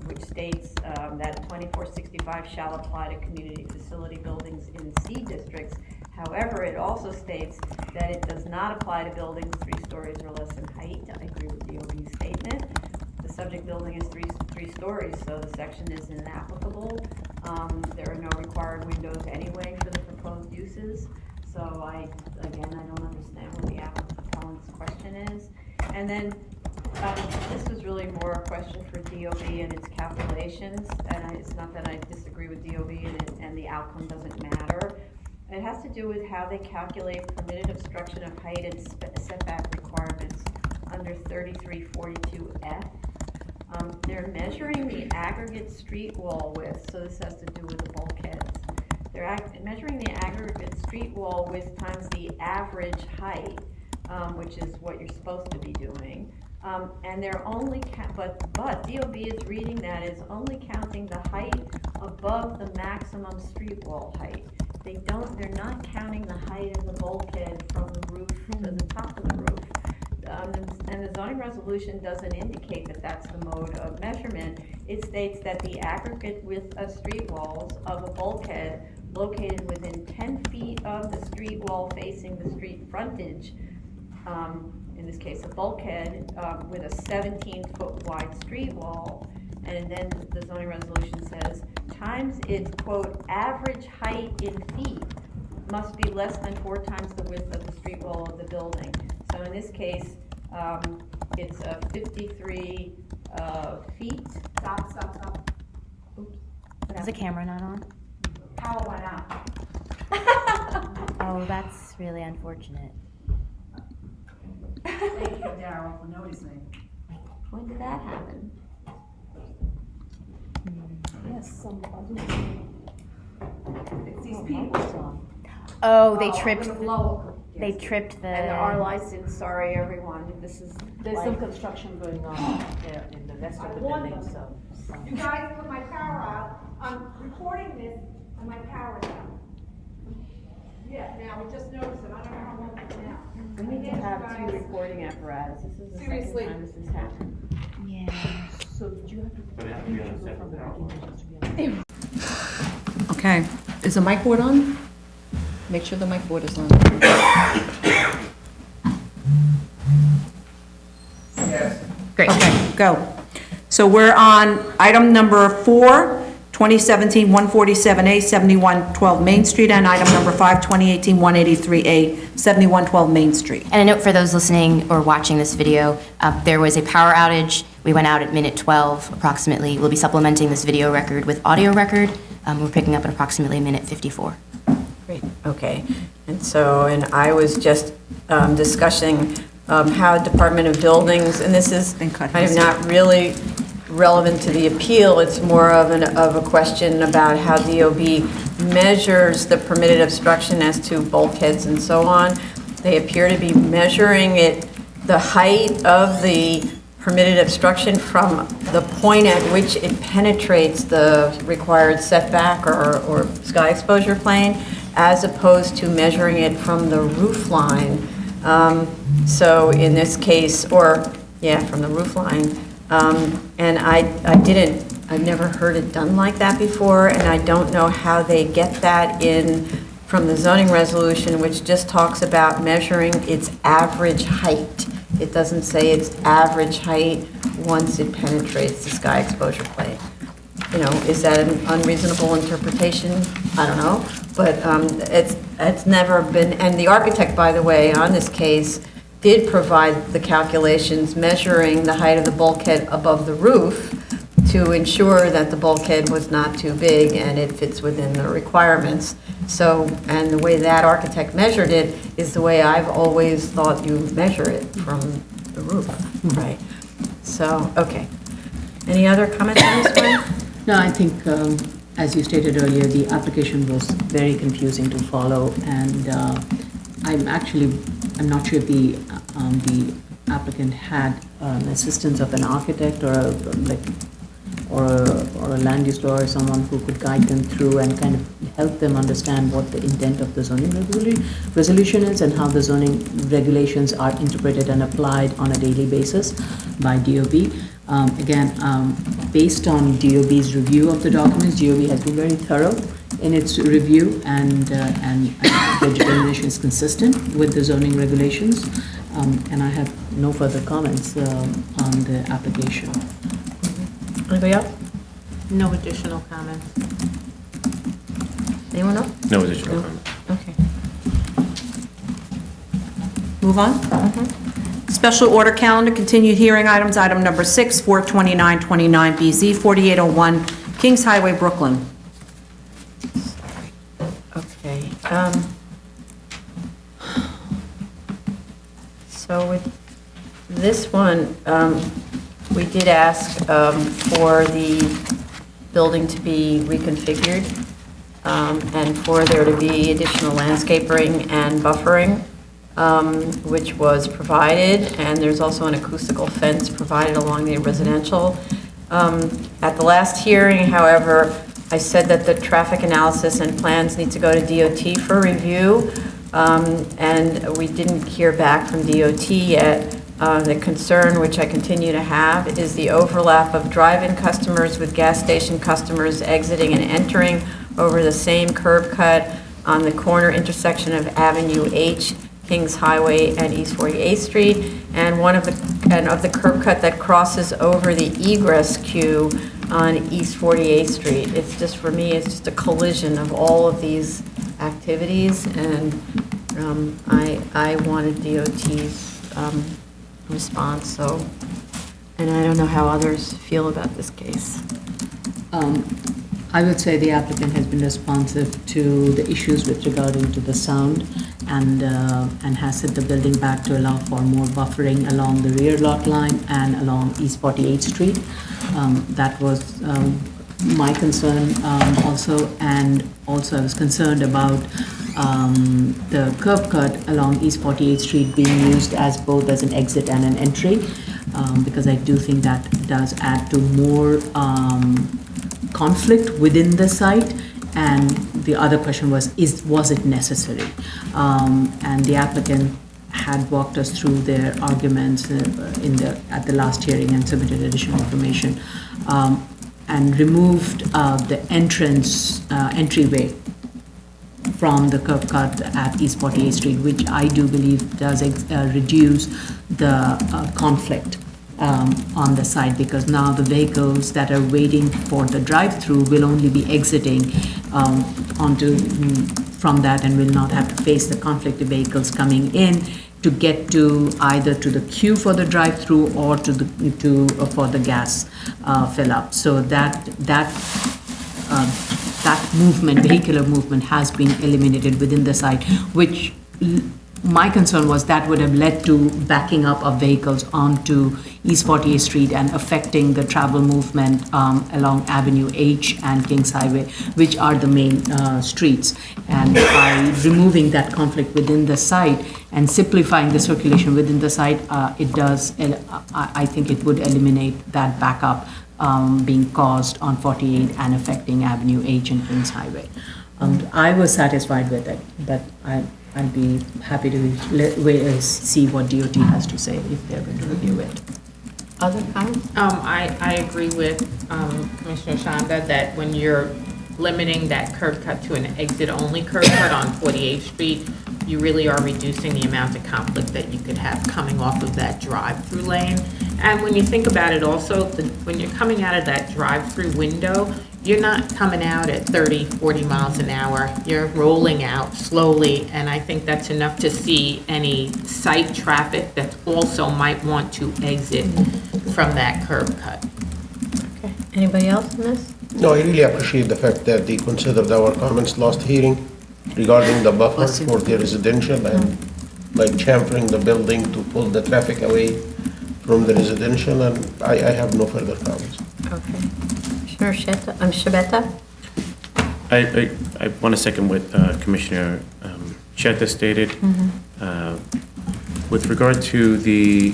which states that 2465 shall apply to community facility buildings in C districts. However, it also states that it does not apply to buildings 3 stories or less in height. I agree with DOB's statement. The subject building is three stories, so the section is inapplicable. There are no required windows anyway for the proposed uses. So again, I don't understand what the appellant's question is. And then this was really more a question for DOB and its calculations. And it's not that I disagree with DOB and the outcome doesn't matter. It has to do with how they calculate permitted obstruction of height and setback requirements under 3342F. They're measuring the aggregate street wall width, so this has to do with the bulkheads. They're measuring the aggregate street wall width times the average height, which is what you're supposed to be doing. And they're only, but DOB is reading that as only counting the height above the maximum street wall height. They're not counting the height of the bulkhead from the roof to the top of the roof. And the zoning resolution doesn't indicate that that's the mode of measurement. It states that the aggregate width of street walls of a bulkhead located within 10 feet of the street wall facing the street frontage, in this case a bulkhead, with a 17-foot wide street wall, and then the zoning resolution says, times its, quote, average height in feet must be less than 4 times the width of the street wall of the building. So in this case, it's 53 feet. Stop. Oops. Is the camera not on? Power went out. Oh, that's really unfortunate. Thank you, Daryl, for noticing. When did that happen? Yes, some It's these people. Oh, they I'm tripped. gonna blow. They tripped the. And our license, sorry everyone, this is. There's some construction going on there in the rest of the building, so. You guys put my power out. I'm recording this and my power's out. Yeah, now we just noticed it. I don't know how long it's now. We need to have 2 recording apparatus. This is the Seriously. second time this has happened. Yeah. So did you have to? But it has to be on a separate power. Okay, is the mic board on? Make sure the mic board is on. Yes. Great. Okay, go. So we're on item number 4, 2017-147A, 7112 Main Street, and item number 5, 2018-183A, 7112 Main Street. And a note for those listening or watching this video, there was a power outage. We went out at minute 12 approximately. We'll be supplementing this video record with audio record. We're picking up at approximately minute 54. Great, okay. And I was just discussing how Department of Buildings, and this is And cut kind of his. not really relevant to the appeal, it's more of a question about how DOB measures the permitted obstruction as to bulkheads and so on. They appear to be measuring the height of the permitted obstruction from the point at which it penetrates the required setback or sky exposure plane, as opposed to measuring it from the roof line. So in this case, from the roof line. And I've never heard it done like that before, and I don't know how they get that in from the zoning resolution, which just talks about measuring its average height. It doesn't say its average height once it penetrates the sky exposure plane. Is that an unreasonable interpretation? I don't know, but it's never been, and the architect, by the way, on this case, did provide the calculations measuring the height of the bulkhead above the roof to ensure that the bulkhead was not too big and it fits within the requirements. So, and the way that architect measured it is the way I've always thought you measure it from the roof, right? So, okay. Any other comments on this one? No, I think, as you stated earlier, the application was very confusing to follow, and I'm not sure if the applicant had assistance of an architect or a land use lawyer, someone who could guide them through and kind of help them understand what the intent of the zoning resolution is and how the zoning regulations are interpreted and applied on a daily basis by DOB. Based on DOB's review of the documents, DOB has been very thorough in its review, and the determination is consistent with the zoning regulations, and I have no further comments on the application. Anybody else? No additional comments. Anyone else? No additional comment. Okay. Move on? Special order calendar, continued hearing items, item number 6, 42929BZ, 4801 Kings Highway, Brooklyn. Okay. So with this one, we did ask for the building to be reconfigured and for there to be additional landscaping and buffering, which was provided, and there's also an acoustical fence provided along the residential. At the last hearing, however, I said that the traffic analysis and plans need to go to DOT for review, and we didn't hear back from DOT yet. The concern, which I continue to have, is the overlap of drive-in customers with gas station customers exiting and entering over the same curb cut on the corner intersection of Avenue H, Kings Highway, and East 48th Street, and of the curb cut that crosses over the egress queue on East 48th Street. It's just, for me, it's just a collision of all of these activities, and I wanted DOT's response, so, and I don't know how others feel about this case. I would say the applicant has been responsive to the issues with regarding to the sound, and has set the building back to allow for more buffering along the rear lot line and along East 48th Street. That was my concern also, and also I was concerned about the curb cut along East 48th Street being used as both as an exit and an entry, because I do think that does add to more conflict within the site. And the other question was it necessary? And the applicant had walked us through their arguments at the last hearing and submitted additional information, and removed the entryway from the curb cut at East 48th Street, which I do believe does reduce the conflict on the site, because now the vehicles that are waiting for the drive-through will only be exiting from that, and will not have to face the conflict of vehicles coming in to get to either to the queue for the drive-through or for the gas fill up. So that movement, vehicular movement, has been eliminated within the site, which my concern was that would have led to backing up of vehicles onto East 48th Street and affecting the travel movement along Avenue H and Kings Highway, which are the main streets. And by removing that conflict within the site and simplifying the circulation within the site, I think it would eliminate that backup being caused on 48 and affecting Avenue H and Kings Highway. I was satisfied with it, but I'd be happy to see what DOT has to say if they're going to review it. Other comments? I agree with Commissioner Shanda that when you're limiting that curb cut to an exit-only curb cut on 48th Street, you really are reducing the amount of conflict that you could have coming off of that drive-through lane. And when you think about it also, when you're coming out of that drive-through window, you're not coming out at 30, 40 miles an hour. You're rolling out slowly, and I think that's enough to see any site traffic that also might want to exit from that curb cut. Okay. Anybody else on this? No, I really appreciate the fact that they considered our comments last hearing regarding the buffer for the residential and like chamfering the building to pull the traffic away from the residential, and I have no further comments. Okay. Commissioner Shabeta? I want to second what Commissioner Sheta stated. With regard to the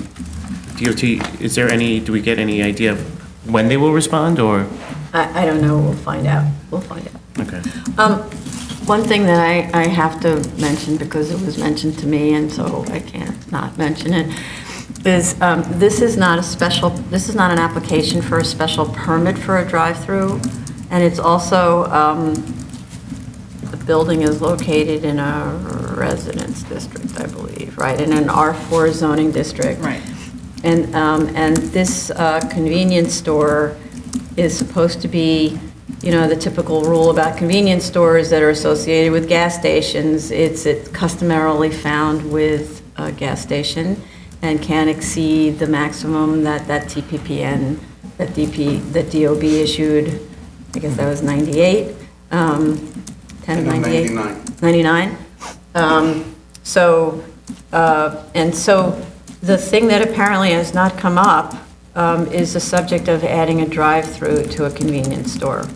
DOT, do we get any idea of when they will respond, or? I don't know, we'll find out. Okay. One thing that I have to mention, because it was mentioned to me, and so I can't not mention it, is this is not an application for a special permit for a drive-through, and it's also, the building is located in a residence district, I believe, right, in an R4 zoning district. Right. And this convenience store is supposed to be, you know, the typical rule about convenience stores that are associated with gas stations. It's customarily found with a gas station and can't exceed the maximum that TPPN, that DOB issued, I guess that was 98, 10 of 98? 99. So the thing that apparently has not come up is the subject of adding a drive-through to a convenience store.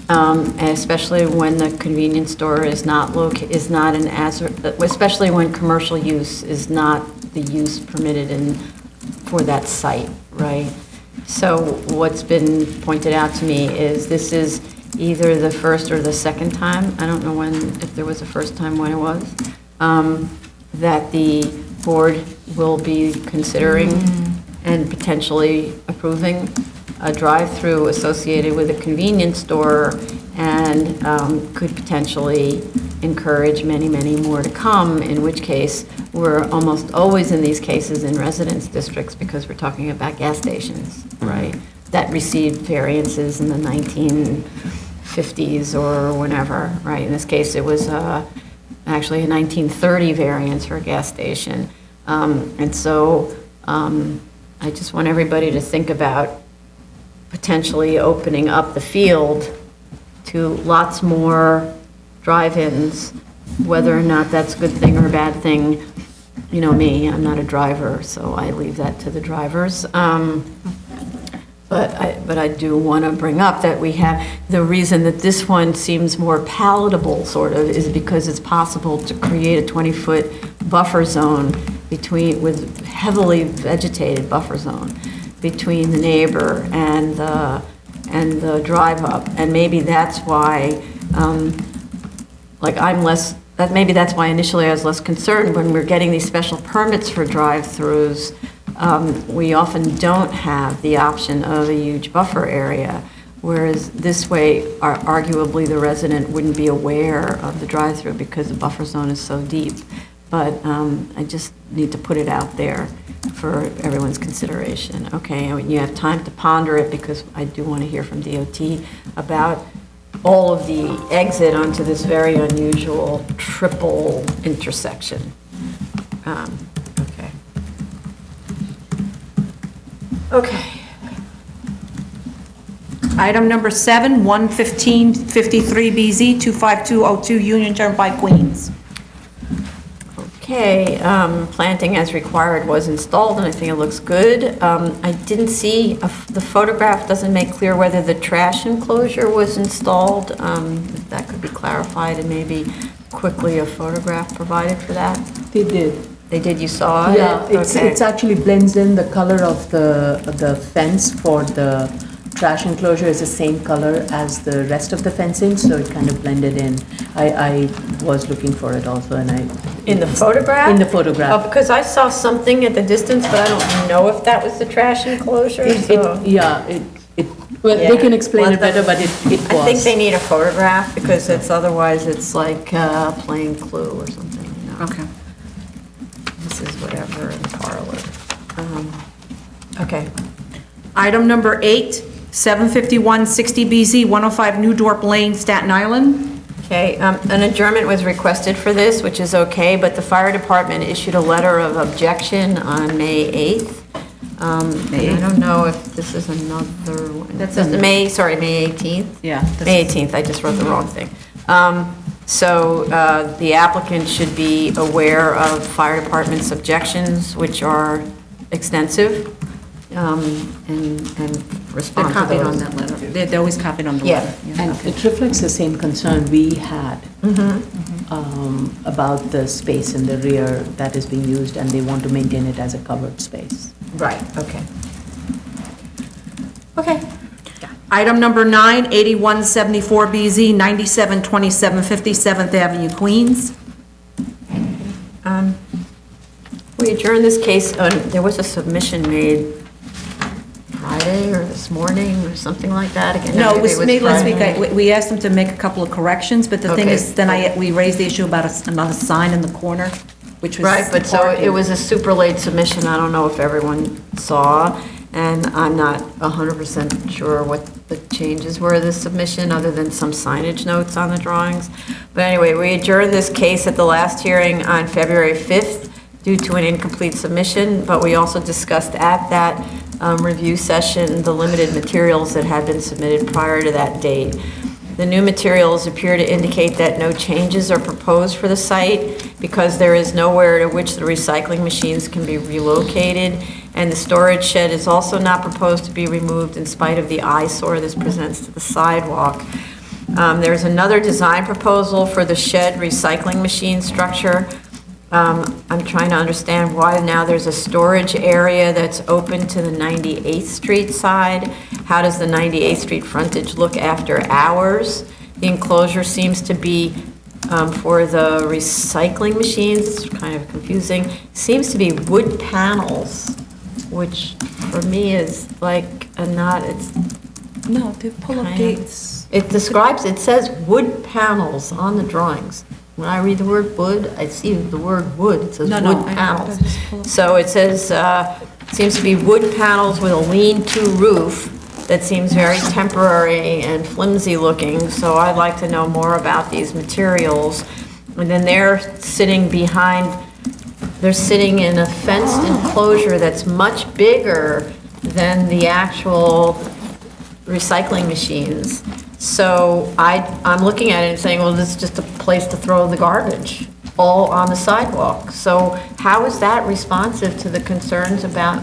And especially when the convenience store is not especially when commercial use is not the use permitted for that site, right? So what's been pointed out to me is this is either the first or the second time, I don't know if there was a first time when it was, that the board will be considering and potentially approving a drive-through associated with a convenience store, and could potentially encourage many, many more to come, in which case we're almost always in these cases in residence districts because we're talking about gas stations, right? That received variances in the 1950s or whenever, right? In this case, it was actually a 1930 variance for a gas station. And so I just want everybody to think about potentially opening up the field to lots more drive-ins, whether or not that's a good thing or a bad thing. You know me, I'm not a driver, so I leave that to the drivers. But I do want to bring up that we have, the reason that this one seems more palatable, sort of, is because it's possible to create a 20-foot buffer zone with heavily vegetated buffer zone between the neighbor and the drive-up. And maybe that's why, maybe that's why initially I was less concerned when we're getting these special permits for drive-throughs. We often don't have the option of a huge buffer area, whereas this way, arguably, the resident wouldn't be aware of the drive-through because the buffer zone is so deep. But I just need to put it out there for everyone's consideration. Okay, and you have time to ponder it, because I do want to hear from DOT about all of the exit onto this very unusual triple intersection. Okay. Item number 7, 11553BZ, 25202 Union Turnpike, Queens. Okay, planting as required was installed, and I think it looks good. I didn't see, the photograph doesn't make clear whether the trash enclosure was installed. If that could be clarified, and maybe quickly a photograph provided for that. They did. They did, you saw it? Yeah, it's actually blends in. The color of the fence for the trash enclosure is the same color as the rest of the fencing, so it kind of blended in. I was looking for it also, and In the photograph? In the photograph. Oh, because I saw something at the distance, but I don't know if that was the trash enclosure, so. Well, Yeah. they can explain Well, it better, but it was. I think they need a photograph, because otherwise it's like playing Clue or something, you know? Okay. This is whatever in the parlor. Okay. Item number 8, 75160BZ, 105 New Dorp Lane, Staten Island. Okay, an adjournment was requested for this, which is okay, but the fire department issued a letter of objection on May 8th. I don't know if this is another one. That's This is a- May 18th? Yeah. May 18th, I just wrote the wrong thing. So the applicant should be aware of fire department's objections, which are extensive, and They're respond to copied those. on that letter. They're always copied on the Yeah. letter. And okay. it reflects the same concern we had about the space in the rear that is being used, and they want to maintain it as a covered space. Right, okay. Okay. Item number 9, 8174BZ, 9727 57th Avenue, Queens. We adjourned this case, there was a submission made Friday or this morning or something like that again. No, it was made last week. Friday. We asked them to make a couple of corrections, but the thing Okay. is, then we raised the issue about another sign in the corner, which was. Right, but so parking. it was a super late submission, I don't know if everyone saw, and I'm not 100% sure what the changes were of this submission, other than some signage notes on the drawings. But anyway, we adjourned this case at the last hearing on February 5th due to an incomplete submission, but we also discussed at that review session the limited materials that had been submitted prior to that date. The new materials appear to indicate that no changes are proposed for the site because there is nowhere to which the recycling machines can be relocated, and the storage shed is also not proposed to be removed in spite of the eyesore this presents to the sidewalk. There's another design proposal for the shed recycling machine structure. I'm trying to understand why now there's a storage area that's open to the 98th Street side. How does the 98th Street frontage look after hours? The enclosure seems to be for the recycling machines, it's kind of confusing. Seems to be wood panels, which for me is like it's No, they pull up kind of- gates. It describes, it says wood panels on the drawings. When I read the word wood, I see the word wood, it says No, wood I- panels. I just pull up- So it says, seems to be wood panels with a lean-to roof that seems very temporary and flimsy looking, so I'd like to know more about these materials. And then they're sitting in a fenced enclosure that's much bigger than the actual recycling machines. So I'm looking at it and saying, well, this is just a place to throw the garbage, all on the sidewalk. So how is that responsive to the concerns about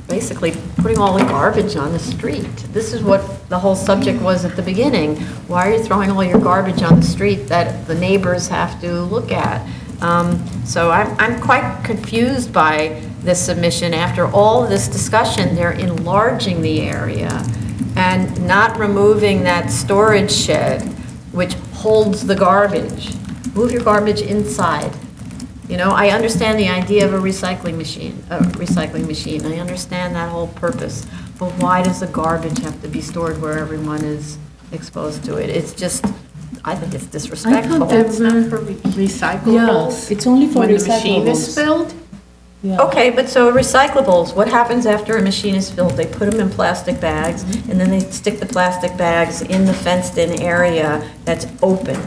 basically putting all the garbage on the street? This is what the whole subject was at the beginning. Why are you throwing all your garbage on the street that the neighbors have to look at? So I'm quite confused by this submission. After all this discussion, they're enlarging the area and not removing that storage shed, which holds the garbage. Move your garbage inside. You know, I understand the idea of a recycling machine. I understand that whole purpose. But why does the garbage have to be stored where everyone is exposed to it? It's just, I think it's disrespectful. That's not for recyclables? Yeah, it's only for When the machine is recyclables. spilled? Yeah. Okay, but so recyclables, what happens after a machine is filled? They put them in plastic bags, and then they stick the plastic bags in the fenced-in area that's open.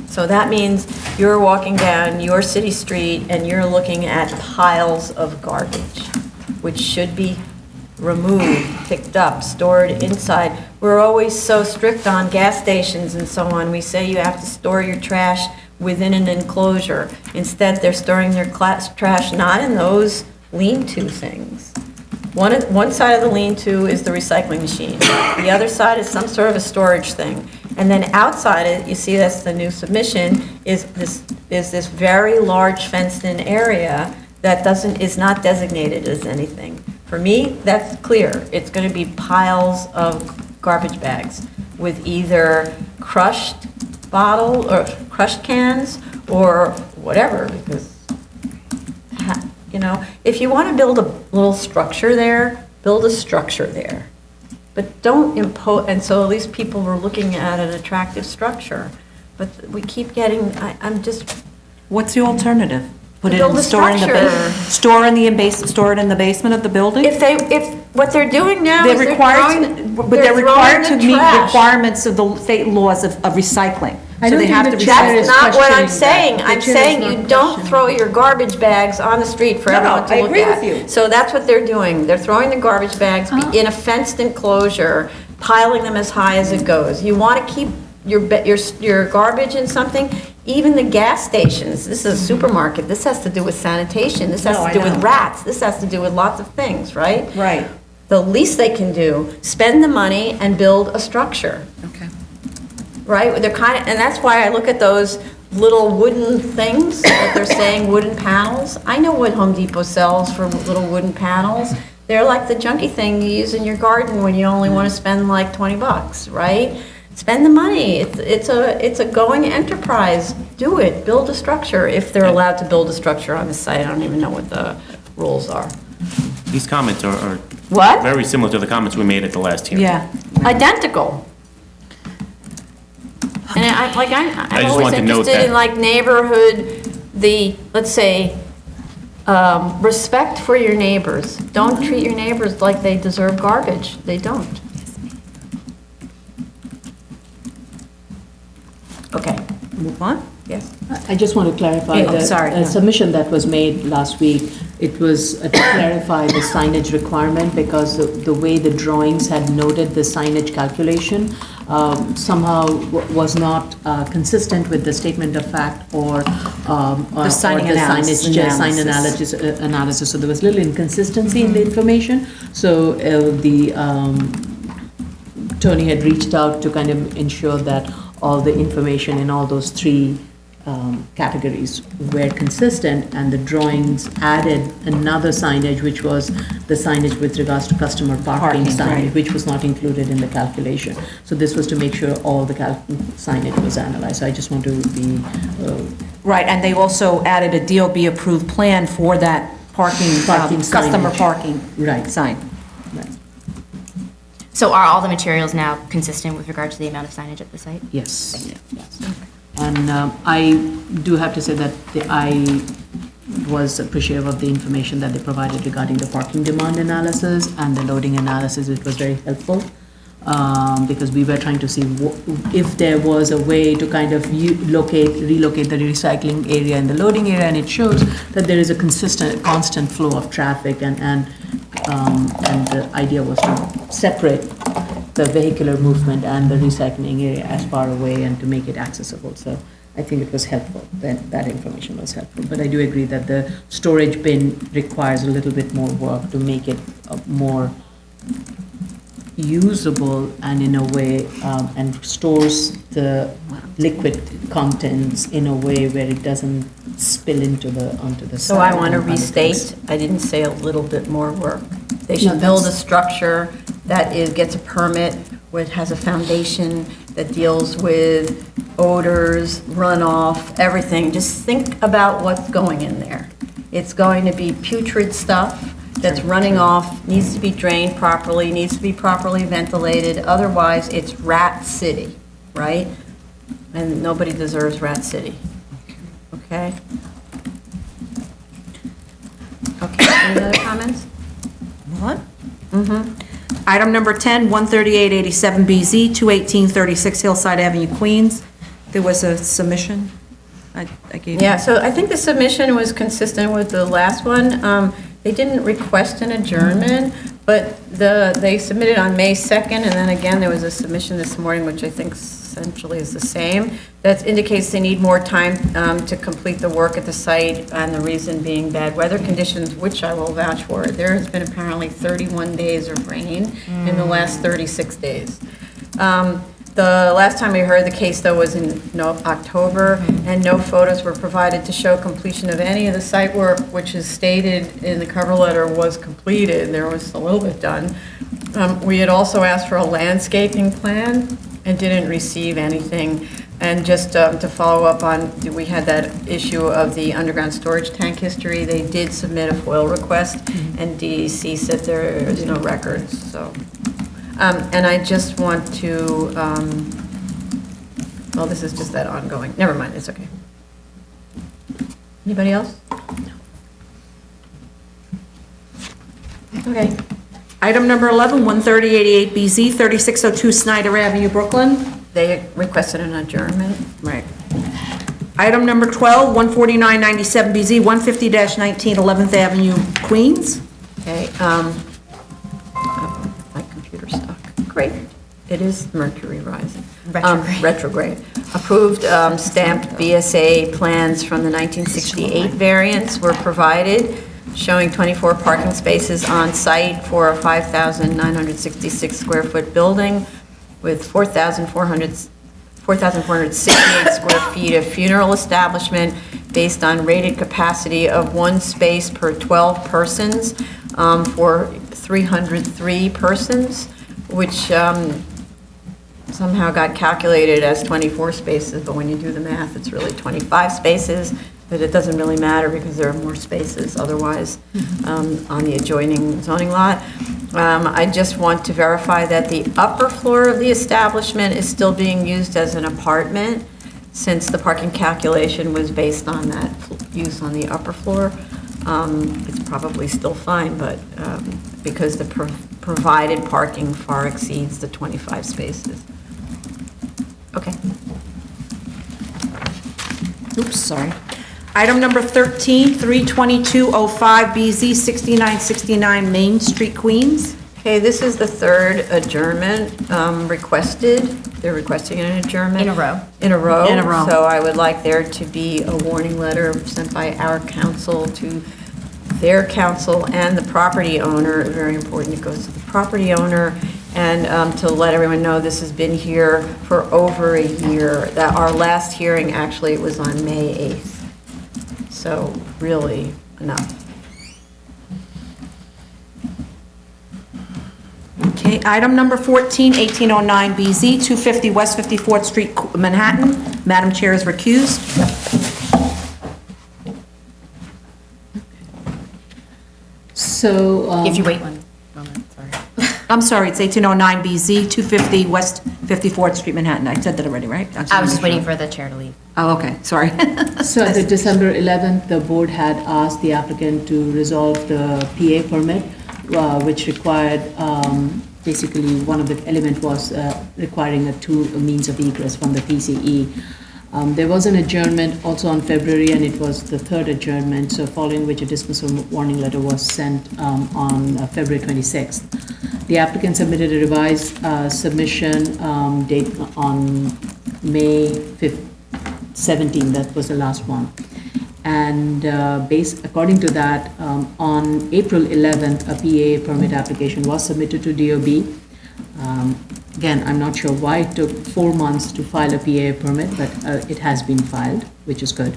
So that means you're walking down your city street and you're looking at piles of garbage, which should be removed, picked up, stored inside. We're always so strict on gas stations and so on. We say you have to store your trash within an enclosure. Instead, they're storing their trash not in those lean-to things. One side of the lean-to is the recycling machine. The other side is some sort of a storage thing. And then outside it, you see that's the new submission, is this very large fenced-in area that is not designated as anything. For me, that's clear. It's going to be piles of garbage bags with either crushed bottle or crushed cans or whatever, because, you know, if you want to build a little structure there, build a structure there. But don't impose, and so at least people were looking at an attractive structure. But we keep getting, I'm just, What's the alternative? Put it Build in, a store in the structure. store it in the basement of the building? If what they're doing now They're is required, but they're required to meet requirements of the state laws of recycling. I So don't they think have the to chair recycle. is That's not what I'm questioning saying. that. I'm The chair is saying not you don't questioning. throw your garbage bags on the street for No, no, everyone to I look agree at. with you. So that's what they're doing. They're throwing the garbage bags in a fenced enclosure, piling them as high as it goes. You want to keep your garbage in something, even the gas stations. This is a supermarket. This has to do with sanitation. This has No, to I do with know. rats. This has to do with lots of things, right? Right. The least they can do, spend the money and build a structure. Okay. Right? They're kind of, and that's why I look at those little wooden things that they're saying wooden panels. I know what Home Depot sells for little wooden panels. They're like the junky thing you use in your garden when you only want to spend like $20, right? Spend the money. It's a going enterprise. Do it. Build a structure if they're allowed to build a structure on the site. I don't even know what the rules are. These comments are What? very similar to the comments we made at the last hearing. Yeah. Identical. And I'm just always want to note interested in that. like neighborhood, let's say, respect for your neighbors. Don't treat your neighbors like they deserve garbage. They don't. Okay, Move on? yes. I just want to clarify Yeah, the sorry, yeah. submission that was made last week. It was to clarify the signage requirement because the way the drawings had noted the signage calculation somehow was not consistent with the statement of fact or The signing or the analysis. sign analysis. So there was little inconsistency in the information. So Tony had reached out to kind of ensure that all the information in all those three categories were consistent, and the drawings added another signage, which was the signage with regards to customer parking Parking, signage, right. which was not included in the calculation. So this was to make sure all the signage was analyzed. So I just want to be, Right, and they also added a DOB-approved plan for that parking, Parking customer signage. parking Right. sign. right. So are all the materials now consistent with regard to the amount of signage at the site? Yes. Yes. And I do have to say that I was appreciative of the information that they provided regarding the parking demand analysis and the loading analysis. It was very helpful because we were trying to see if there was a way to kind of relocate the recycling area and the loading area, and it shows that there is a constant flow of traffic, and the idea was to separate the vehicular movement and the recycling area as far away and to make it accessible. So I think it was helpful, that information was helpful. But I do agree that the storage bin requires a little bit more work to make it more usable and in a way, and stores the liquid contents in a way where it doesn't spill onto the So side I want to and other things. restate, I didn't say a little bit more work. They No, should build a that's- structure that gets a permit, which has a foundation that deals with odors, runoff, everything. Just think about what's going in there. It's going to be putrid stuff that's running off, needs to be drained properly, needs to be properly ventilated, otherwise it's rat city, right? And nobody deserves rat city. Okay? Okay, any other comments? What? Item number 10, 13887BZ, 21836 Hillside Avenue, Queens. There was a submission. I gave. Yeah, so I think the submission was consistent with the last one. They didn't request an adjournment, but they submitted on May 2nd, and then again, there was a submission this morning, which I think essentially is the same, that indicates they need more time to complete the work at the site, and the reason being bad weather conditions, which I will vouch for. There has been apparently 31 days of rain in the last 36 days. The last time we heard the case, though, was in October, and no photos were provided to show completion of any of the site work, which is stated in the cover letter was completed. There was a little bit done. We had also asked for a landscaping plan and didn't receive anything. And just to follow up on, we had that issue of the underground storage tank history. They did submit a FOIL request, and DEC said there is no records, so. And I just want to, well, this is just that ongoing, never mind, it's okay. Anybody else? Okay. Item number 11, 13088BZ, 3602 Snyder Avenue, Brooklyn. They requested an adjournment. Right. Item number 12, 14997BZ, 150-19 11th Avenue, Queens. Okay, my computer's stuck. Great. It is Mercury rising. Retrograde. Retrograde. Approved stamped BSA plans from the 1968 variants were provided, showing 24 parking spaces on site for a 5,966 square foot building with 4,468 square feet of funeral establishment based on rated capacity of one space per 12 persons for 303 persons, which somehow got calculated as 24 spaces, but when you do the math, it's really 25 spaces, but it doesn't really matter because there are more spaces otherwise on the adjoining zoning lot. I just want to verify that the upper floor of the establishment is still being used as an apartment, since the parking calculation was based on that use on the upper floor. It's probably still fine, but because the provided parking far exceeds the 25 spaces. Okay. Oops, sorry. Item number 13, 32205BZ, 6969 Main Street, Queens. Okay, this is the third adjournment requested. They're requesting an adjournment. In a row. In a row. In a row. So I would like there to be a warning letter sent by our council to their council and the property owner. Very important, it goes to the property owner. And to let everyone know, this has been here for over a year. That our last hearing, actually, was on May 8th. So really, enough. Okay, item number 14, 1809BZ, 250 West 54th Street, Manhattan. Madam Chair is recused. So. If you wait one moment, sorry. I'm sorry, it's 1809BZ, 250 West 54th Street, Manhattan. I said that already, right? I was just waiting for the chair to leave. Oh, okay, sorry. So at the December 11th, the board had asked the applicant to resolve the PA permit, which required, basically, one of the element was requiring a means of egress from the PCE. There was an adjournment also on February, and it was the third adjournment, so following which a dismissal warning letter was sent on February 26th. The applicant submitted a revised submission date on May 17, that was the last one. And according to that, on April 11th, a PA permit application was submitted to DOB. Again, I'm not sure why it took 4 months to file a PA permit, but it has been filed, which is good.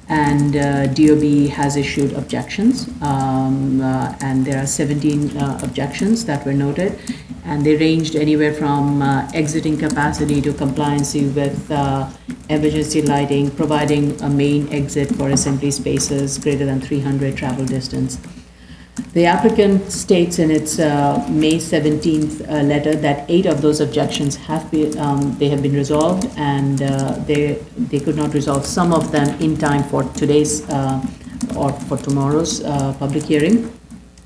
And DOB has issued objections, and there are 17 objections that were noted, and they ranged anywhere from exiting capacity to compliancy with emergency lighting, providing a main exit for assembly spaces greater than 300 travel distance. The applicant states in its May 17th letter that 8 of those objections have been resolved, and they could not resolve some of them in time for today's or for tomorrow's public hearing.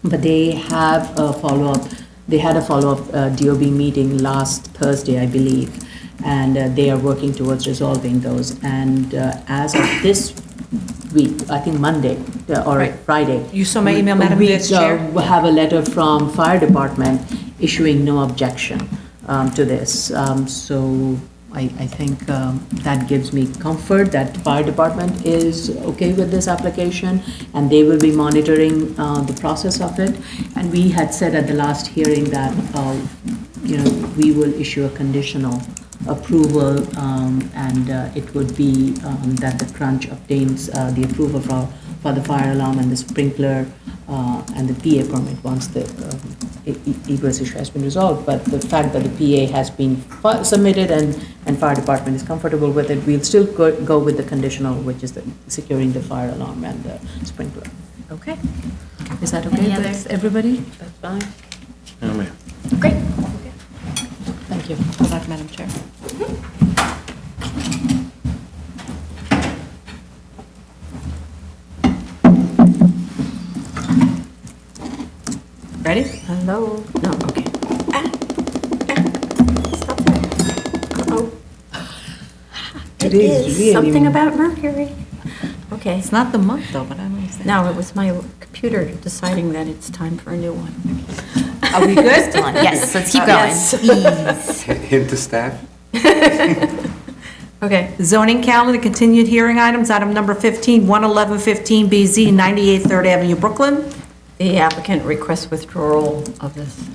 But they have a follow-up. They had a follow-up DOB meeting last Thursday, I believe, and they are working towards resolving those. And as of this week, I think Monday or Right. Friday. You saw my email, Madam Vice Chair? We have a letter from fire department issuing no objection to this. So I think that gives me comfort that fire department is okay with this application, and they will be monitoring the process of it. And we had said at the last hearing that, we will issue a conditional approval, and it would be that the crunch obtains the approval for the fire alarm and the sprinkler and the PA permit once the egress issue has been resolved. But the fact that the PA has been submitted and fire department is comfortable with it, we'll still go with the conditional, which is securing the fire alarm and the sprinkler. Okay, Is that okay Any with everybody? That's fine. Oh, man. great. Thank you. Good luck, Madam Chair. Ready? Hello? No, okay. Stop it. Uh-oh. It is something about Mercury. Okay. It's not the month though, but I don't know. No, it was my computer deciding that it's time for a new one. Are we good? Still on. Yes, let's keep going. Yes. Ease. Hint to staff. Okay. Zoning calendar, continued hearing items, item number 15, 11115BZ, 98 Third Avenue, Brooklyn. The applicant requests withdrawal of this.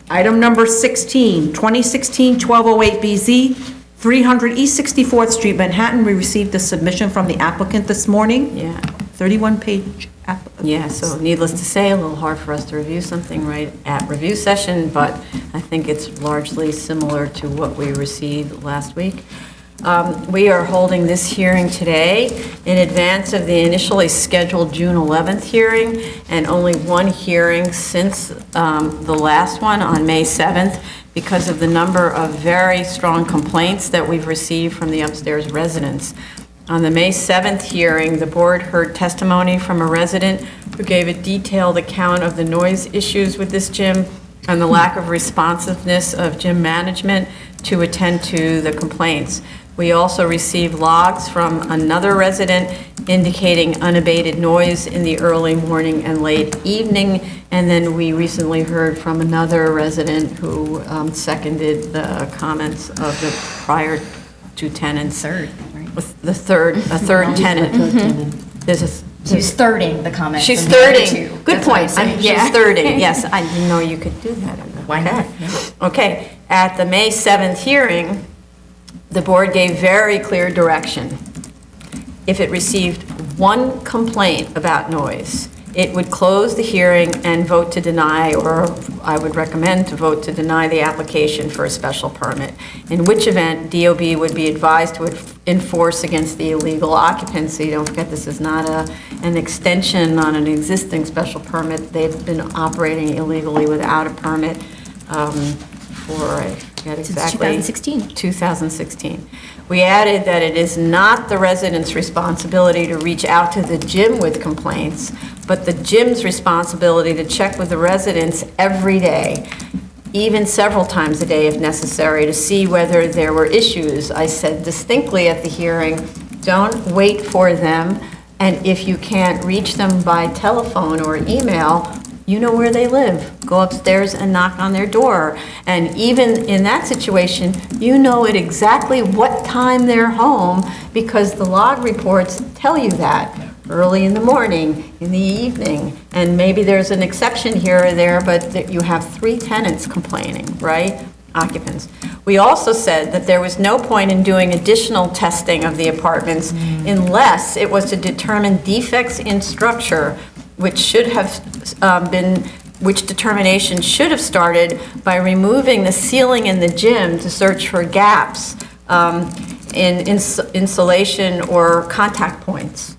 Item number 16, 2016-1208BZ, 300 East 64th Street, Manhattan. We received a submission from the applicant this morning. Yeah. 31-page application. Yeah, so needless to say, a little hard for us to review something right at review session, but I think it's largely similar to what we received last week. We are holding this hearing today in advance of the initially scheduled June 11th hearing, and only one hearing since the last one on May 7th, because of the number of very strong complaints that we've received from the upstairs residents. On the May 7th hearing, the board heard testimony from a resident who gave a detailed account of the noise issues with this gym and the lack of responsiveness of gym management to attend to the complaints. We also received logs from another resident indicating unabated noise in the early morning and late evening. And then we recently heard from another resident who seconded the comments of the prior two tenants. Third, right? With the third, a third tenant. There's a, She's thirding the comments. she's from the other two. thirding. Good That's what I'm point. saying. She's Yeah. thirding, yes. I didn't know you could do that. Why not? Okay. Okay, at the May 7th hearing, the board gave very clear direction. If it received one complaint about noise, it would close the hearing and vote to deny, or I would recommend to vote to deny the application for a special permit, in which event DOB would be advised to enforce against the illegal occupancy. Don't forget, this is not an extension on an existing special permit. They've been operating illegally without a permit for, I forget Since exactly. 2016. 2016. We added that it is not the resident's responsibility to reach out to the gym with complaints, but the gym's responsibility to check with the residents every day, even several times a day if necessary, to see whether there were issues. I said distinctly at the hearing, don't wait for them, and if you can't reach them by telephone or email, you know where they live. Go upstairs and knock on their door. And even in that situation, you know at exactly what time they're home because the log reports tell you that. Early in the morning, in the evening, and maybe there's an exception here or there, but you have 3 tenants complaining, right? Occupants. We also said that there was no point in doing additional testing of the apartments unless it was to determine defects in structure, which should have which determination should have started by removing the ceiling in the gym to search for gaps in insulation or contact points.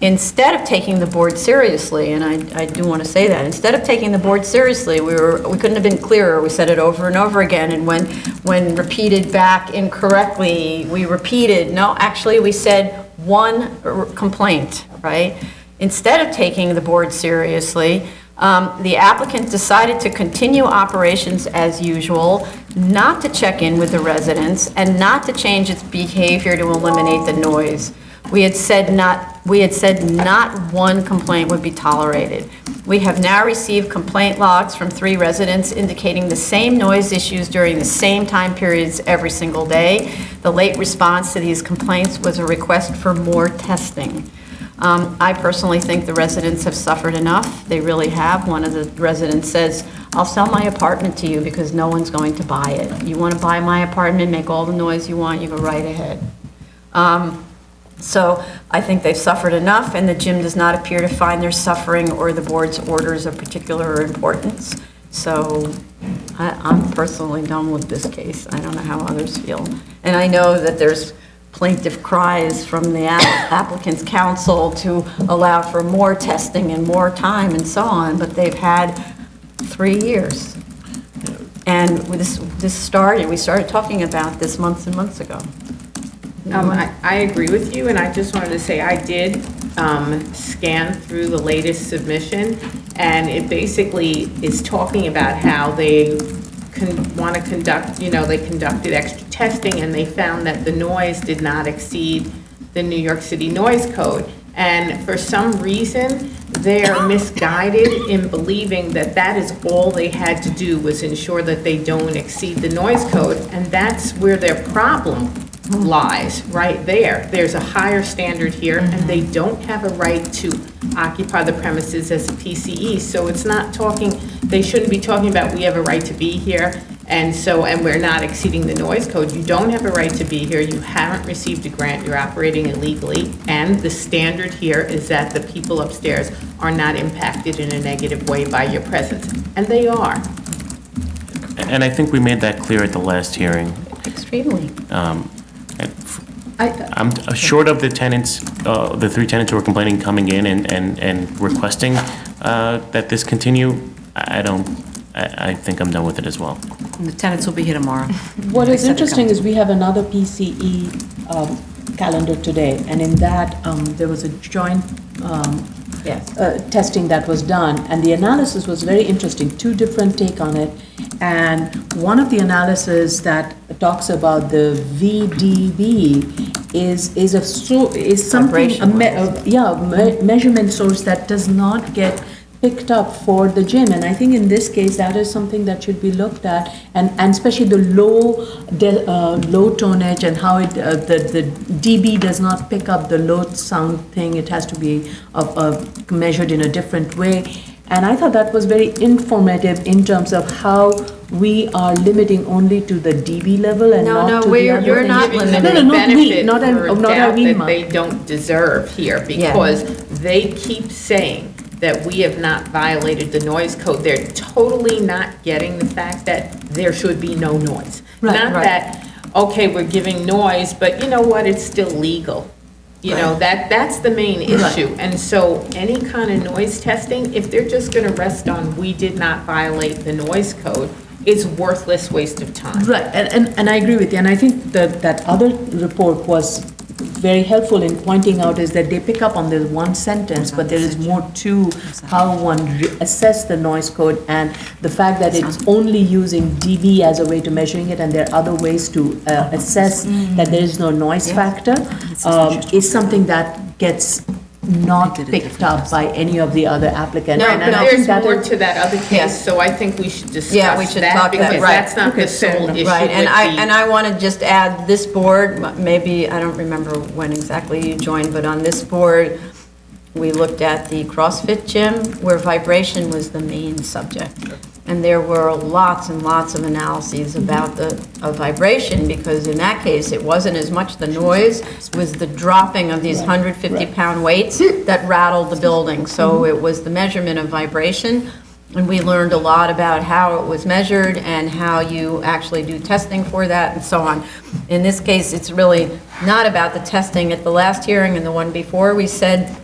Instead of taking the board seriously, and I do want to say that, instead of taking the board seriously, we couldn't have been clearer. We said it over and over again, and when repeated back incorrectly, we repeated, no, actually we said one complaint, right? Instead of taking the board seriously, the applicant decided to continue operations as usual, not to check in with the residents, and not to change its behavior to eliminate the noise. We had said not one complaint would be tolerated. We have now received complaint logs from 3 residents indicating the same noise issues during the same time periods every single day. The late response to these complaints was a request for more testing. I personally think the residents have suffered enough. They really have. One of the residents says, I'll sell my apartment to you because no one's going to buy it. You want to buy my apartment, make all the noise you want, you go right ahead. So I think they've suffered enough, and the gym does not appear to find their suffering or the board's orders of particular importance. So I'm personally done with this case. I don't know how others feel. And I know that there's plaintiff cries from the applicant's counsel to allow for more testing and more time and so on, but they've had 3 years. And we started talking about this months and months ago. I agree with you, and I just wanted to say I did scanned through the latest submission, and it basically is talking about how they want to conduct, they conducted extra testing, and they found that the noise did not exceed the New York City noise code. And for some reason, they're misguided in believing that that is all they had to do, was ensure that they don't exceed the noise code, and that's where their problem lies, right there. There's a higher standard here, and they don't have a right to occupy the premises as a PCE, so it's not talking, they shouldn't be talking about we have a right to be here, and we're not exceeding the noise code. You don't have a right to be here, you haven't received a grant, you're operating illegally, and the standard here is that the people upstairs are not impacted in a negative way by your presence, and they are. And I think we made that clear at the last hearing. Extremely. I'm short of the tenants, the 3 tenants who are complaining coming in and requesting that this continue. I think I'm done with it as well. And the tenants will be here tomorrow. What They is said they're interesting coming. is we have another PCE calendar today, and in that, there was a joint testing that was done, and the analysis was very interesting, 2 different take on it. And one of the analysis that talks about the VDB is something, measurement source that does not get picked up for the gym. And I think in this case, that is something that should be looked at, and especially the low tonnage and how the dB does not pick up the low sound thing. It has to be measured in a different way. And I thought that was very informative in terms of how we are limiting only to the dB level and not to the other you're not things. limiting. No, not we, Benefit not or doubt that Arima. they don't deserve here, because they keep saying that we have not violated the noise code. They're totally not getting the fact that there should be no noise. Right, Not right. that, okay, we're giving noise, but you know what, it's still legal. That's the main issue. And so any kind of noise testing, if they're just gonna rest on, we did not violate the noise code, is worthless waste of time. Right, and I agree with you, and I think that other report was very helpful in pointing out is that they pick up on the one sentence, but there is more to how one assess the noise code, and the fact that it's only using dB as a way to measuring it, and there are other ways to assess that there is no noise factor, is something that gets not picked up by any of the other applicants. No, And but I think There's that more is- to that other case, Yes. so I think we should discuss Yeah, we should that, talk about- because right. that's not the sole issue Right, with and I want to just add, this board, maybe, I don't remember when exactly you joined, but on this board, we looked at the CrossFit gym where vibration was the main subject. And there were lots and lots of analyses about the vibration, because in that case, it wasn't as much the noise, it was the dropping of these 150-pound weights that rattled the building. So it was the measurement of vibration, and we learned a lot about how it was measured and how you actually do testing for that and so on. In this case, it's really not about the testing. At the last hearing and the one before, we said,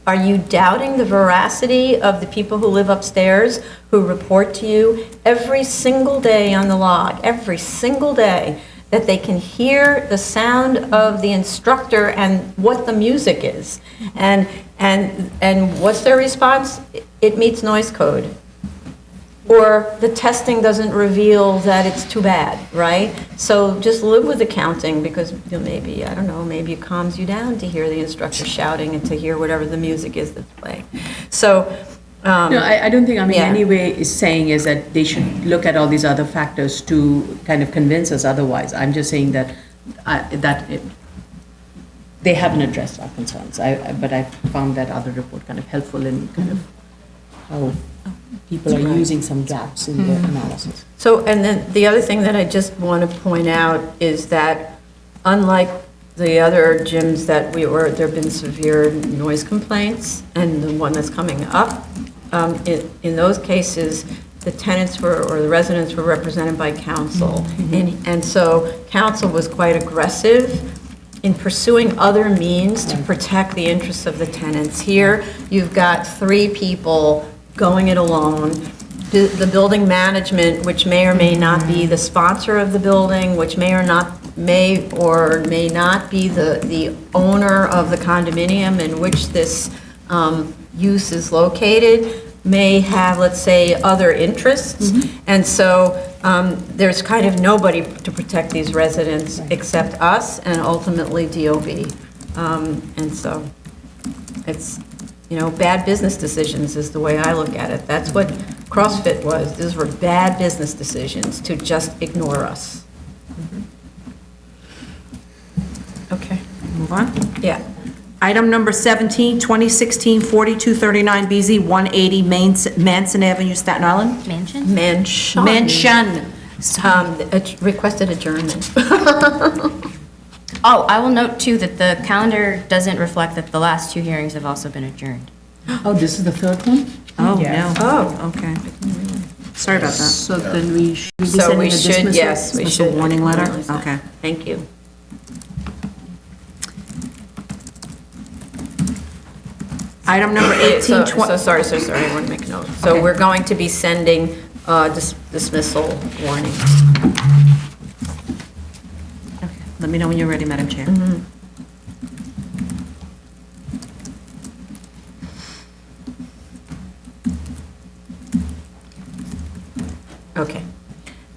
are you doubting the veracity of the people who live upstairs, who report to you every single day on the log, every single day, that they can hear the sound of the instructor and what the music is? And what's their response? It meets noise code. Or the testing doesn't reveal that it's too bad, right? So just live with the counting, because maybe, I don't know, maybe it calms you down to hear the instructor shouting and to hear whatever the music is that's playing. So, No, I don't think, Yeah. any way is saying is that they should look at all these other factors to kind of convince us otherwise. I'm just saying that, they haven't addressed our concerns. But I found that other report kind of helpful in kind of how people are using some gaps in their analysis. So, and then the other thing that I just want to point out is that unlike the other gyms that there have been severe noise complaints, and the one that's coming up, in those cases, the tenants or the residents were represented by council. And so council was quite aggressive in pursuing other means to protect the interests of the tenants. Here, you've got 3 people going it alone. The building management, which may or may not be the sponsor of the building, which may or may or may not be the owner of the condominium in which this use is located, may have, let's say, other interests. And so there's kind of nobody to protect these residents except us and ultimately DOB. And so it's, bad business decisions is the way I look at it. That's what CrossFit was. These were bad business decisions to just ignore us. Okay. Move on. Yeah. Item number 17, 2016-4239 BZ, 180 Manson Avenue, Staten Island. Mansion? Mention. Requested adjournment. Oh, I will note too that the calendar doesn't reflect that the last 2 hearings have also been adjourned. Oh, this is the third one? Oh, Yeah. no. Oh. Okay. Sorry about that. So then we should be So sending we a should, dismissal? yes, we Dismissal should. warning letter? Okay. Thank you. Item number 18, So sorry, I want to make a note. So Okay. we're going to be sending dismissal warnings. Let me know when you're ready, Madam Chair. Okay.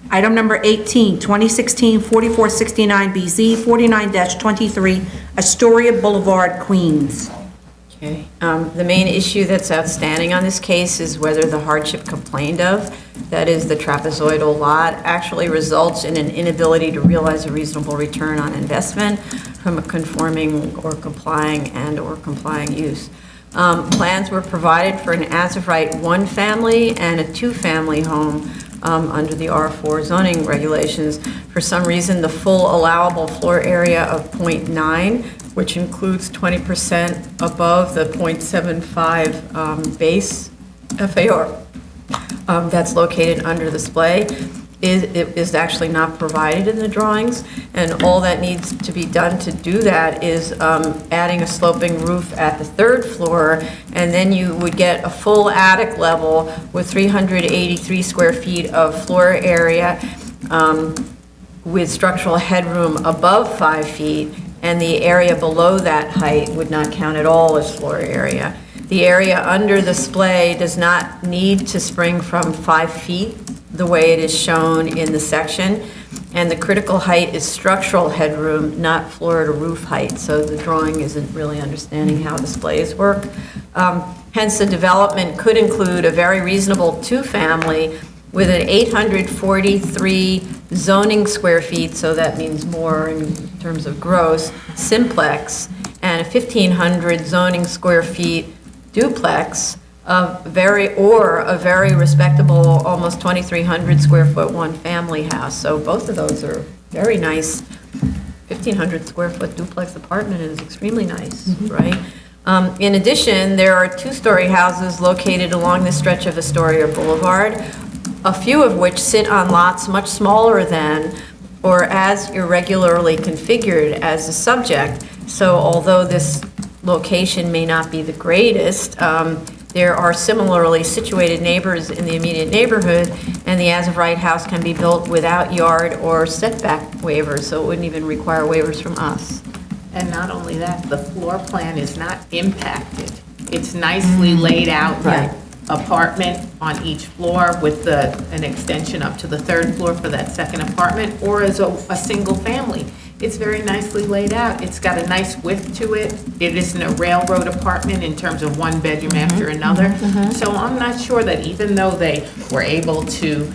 Item number 18, 2016-4469 BZ, 49-23 Astoria Boulevard, Queens. Okay. The main issue that's outstanding on this case is whether the hardship complained of, that is the trapezoidal lot, actually results in an inability to realize a reasonable return on investment from a conforming or complying use. Plans were provided for an as-of-right 1-family and a 2-family home under the R4 zoning regulations. For some reason, the full allowable floor area of .9, which includes 20% above the .75 base FAR that's located under the display, is actually not provided in the drawings. And all that needs to be done to do that is adding a sloping roof at the 3rd floor, and then you would get a full attic level with 383 square feet of floor area with structural headroom above 5 feet, and the area below that height would not count at all as floor area. The area under the display does not need to spring from 5 feet, the way it is shown in the section, and the critical height is structural headroom, not floor to roof height, so the drawing isn't really understanding how displays work. Hence, the development could include a very reasonable 2-family with an 843 zoning square feet, so that means more in terms of gross, simplex, and a 1,500 zoning square feet duplex, a very respectable, almost 2,300 square foot 1-family house. So both of those are very nice. 1,500 square foot duplex apartment is extremely nice, right? In addition, there are 2-story houses located along this stretch of Astoria Boulevard, a few of which sit on lots much smaller than or as irregularly configured as the subject. So although this location may not be the greatest, there are similarly situated neighbors in the immediate neighborhood, and the as-of-right house can be built without yard or setback waivers, so it wouldn't even require waivers from us. And not only that, the floor plan is not impacted. It's nicely laid out. Right. Apartment on each floor with an extension up to the 3rd floor for that second apartment, or as a single family. It's very nicely laid out. It's got a nice width to it. It isn't a railroad apartment in terms of one bedroom after another. So I'm not sure that even though they were able to,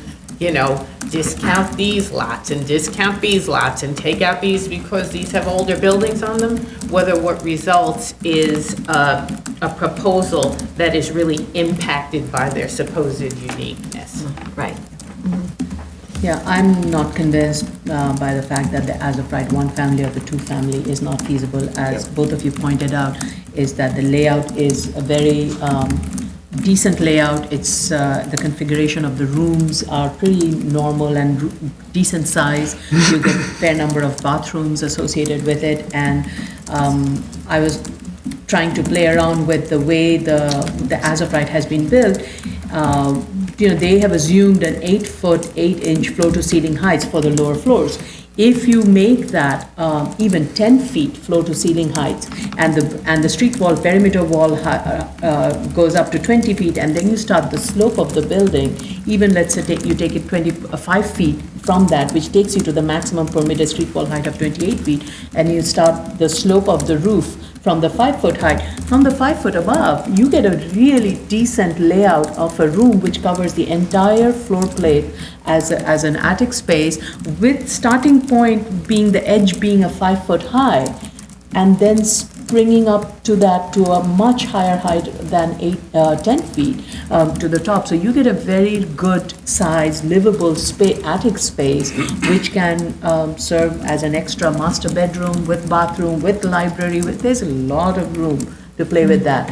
discount these lots and discount these lots and take out these because these have older buildings on them, whether what results is a proposal that is really impacted by their supposed uniqueness. Right. Yeah, I'm not convinced by the fact that the as-of-right 1-family or the 2-family is not feasible, as both of you pointed out, is that the layout is a very decent layout. It's the configuration of the rooms are pretty normal and decent size. You get a fair number of bathrooms associated with it, and I was trying to play around with the way the as-of-right has been built. They have assumed an 8-foot, 8-inch floor-to-ceiling heights for the lower floors. If you make that even 10 feet floor to ceiling height, and the street wall, perimeter wall goes up to 20 feet, and then you start the slope of the building, even let's say you take it 25 feet from that, which takes you to the maximum permitted street wall height of 28 feet, and you start the slope of the roof from the 5-foot height. From the 5 foot above, you get a really decent layout of a room which covers the entire floor plate as an attic space, with starting point being the edge being a 5-foot high, and then springing up to that to a much higher height than 10 feet to the top. So you get a very good size, livable attic space, which can serve as an extra master bedroom with bathroom, with library. There's a lot of room to play with that.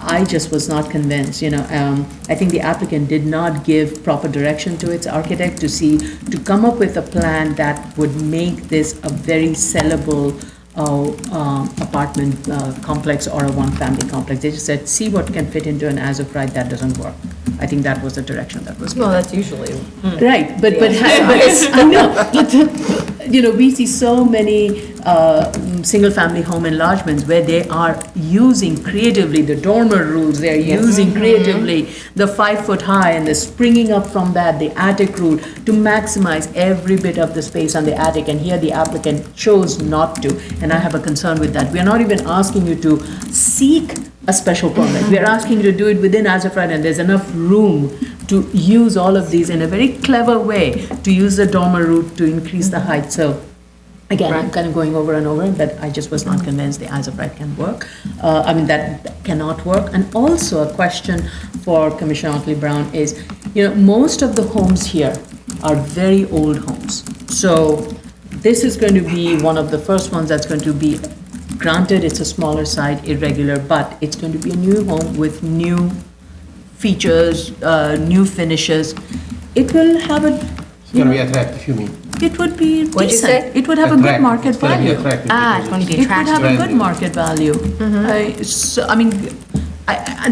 I just was not convinced, I think the applicant did not give proper direction to its architect to come up with a plan that would make this a very sellable apartment complex or a one-family complex. They just said, see what can fit into an as-of-right, that doesn't work. I think that was the direction that was given. Well, that's usually. Right, but I know, we see so many single-family home enlargements where they are using creatively the dormer rules, they're using creatively the 5-foot high and the springing up from that, the attic route, to maximize every bit of the space on the attic, and here the applicant chose not to, and I have a concern with that. We're not even asking you to seek a special permit. We're asking you to do it within as-of-right, and there's enough room to use all of these in a very clever way, to use the dormer route to increase the height. So again, I'm kind of going over and over, but I just was not convinced the as-of-right can work. That cannot work. And also a question for Commissioner Otley-Brown is, most of the homes here are very old homes. So this is going to be one of the first ones that's going to be, granted, it's a smaller site, irregular, but it's going to be a new home with new features, new finishes. It will have a, It's going to be attractive, you mean? it would be decent. What'd you say? It would have a good market It's gonna be value. attractive It's because going to be It would attractive. have a good Brand new. market value.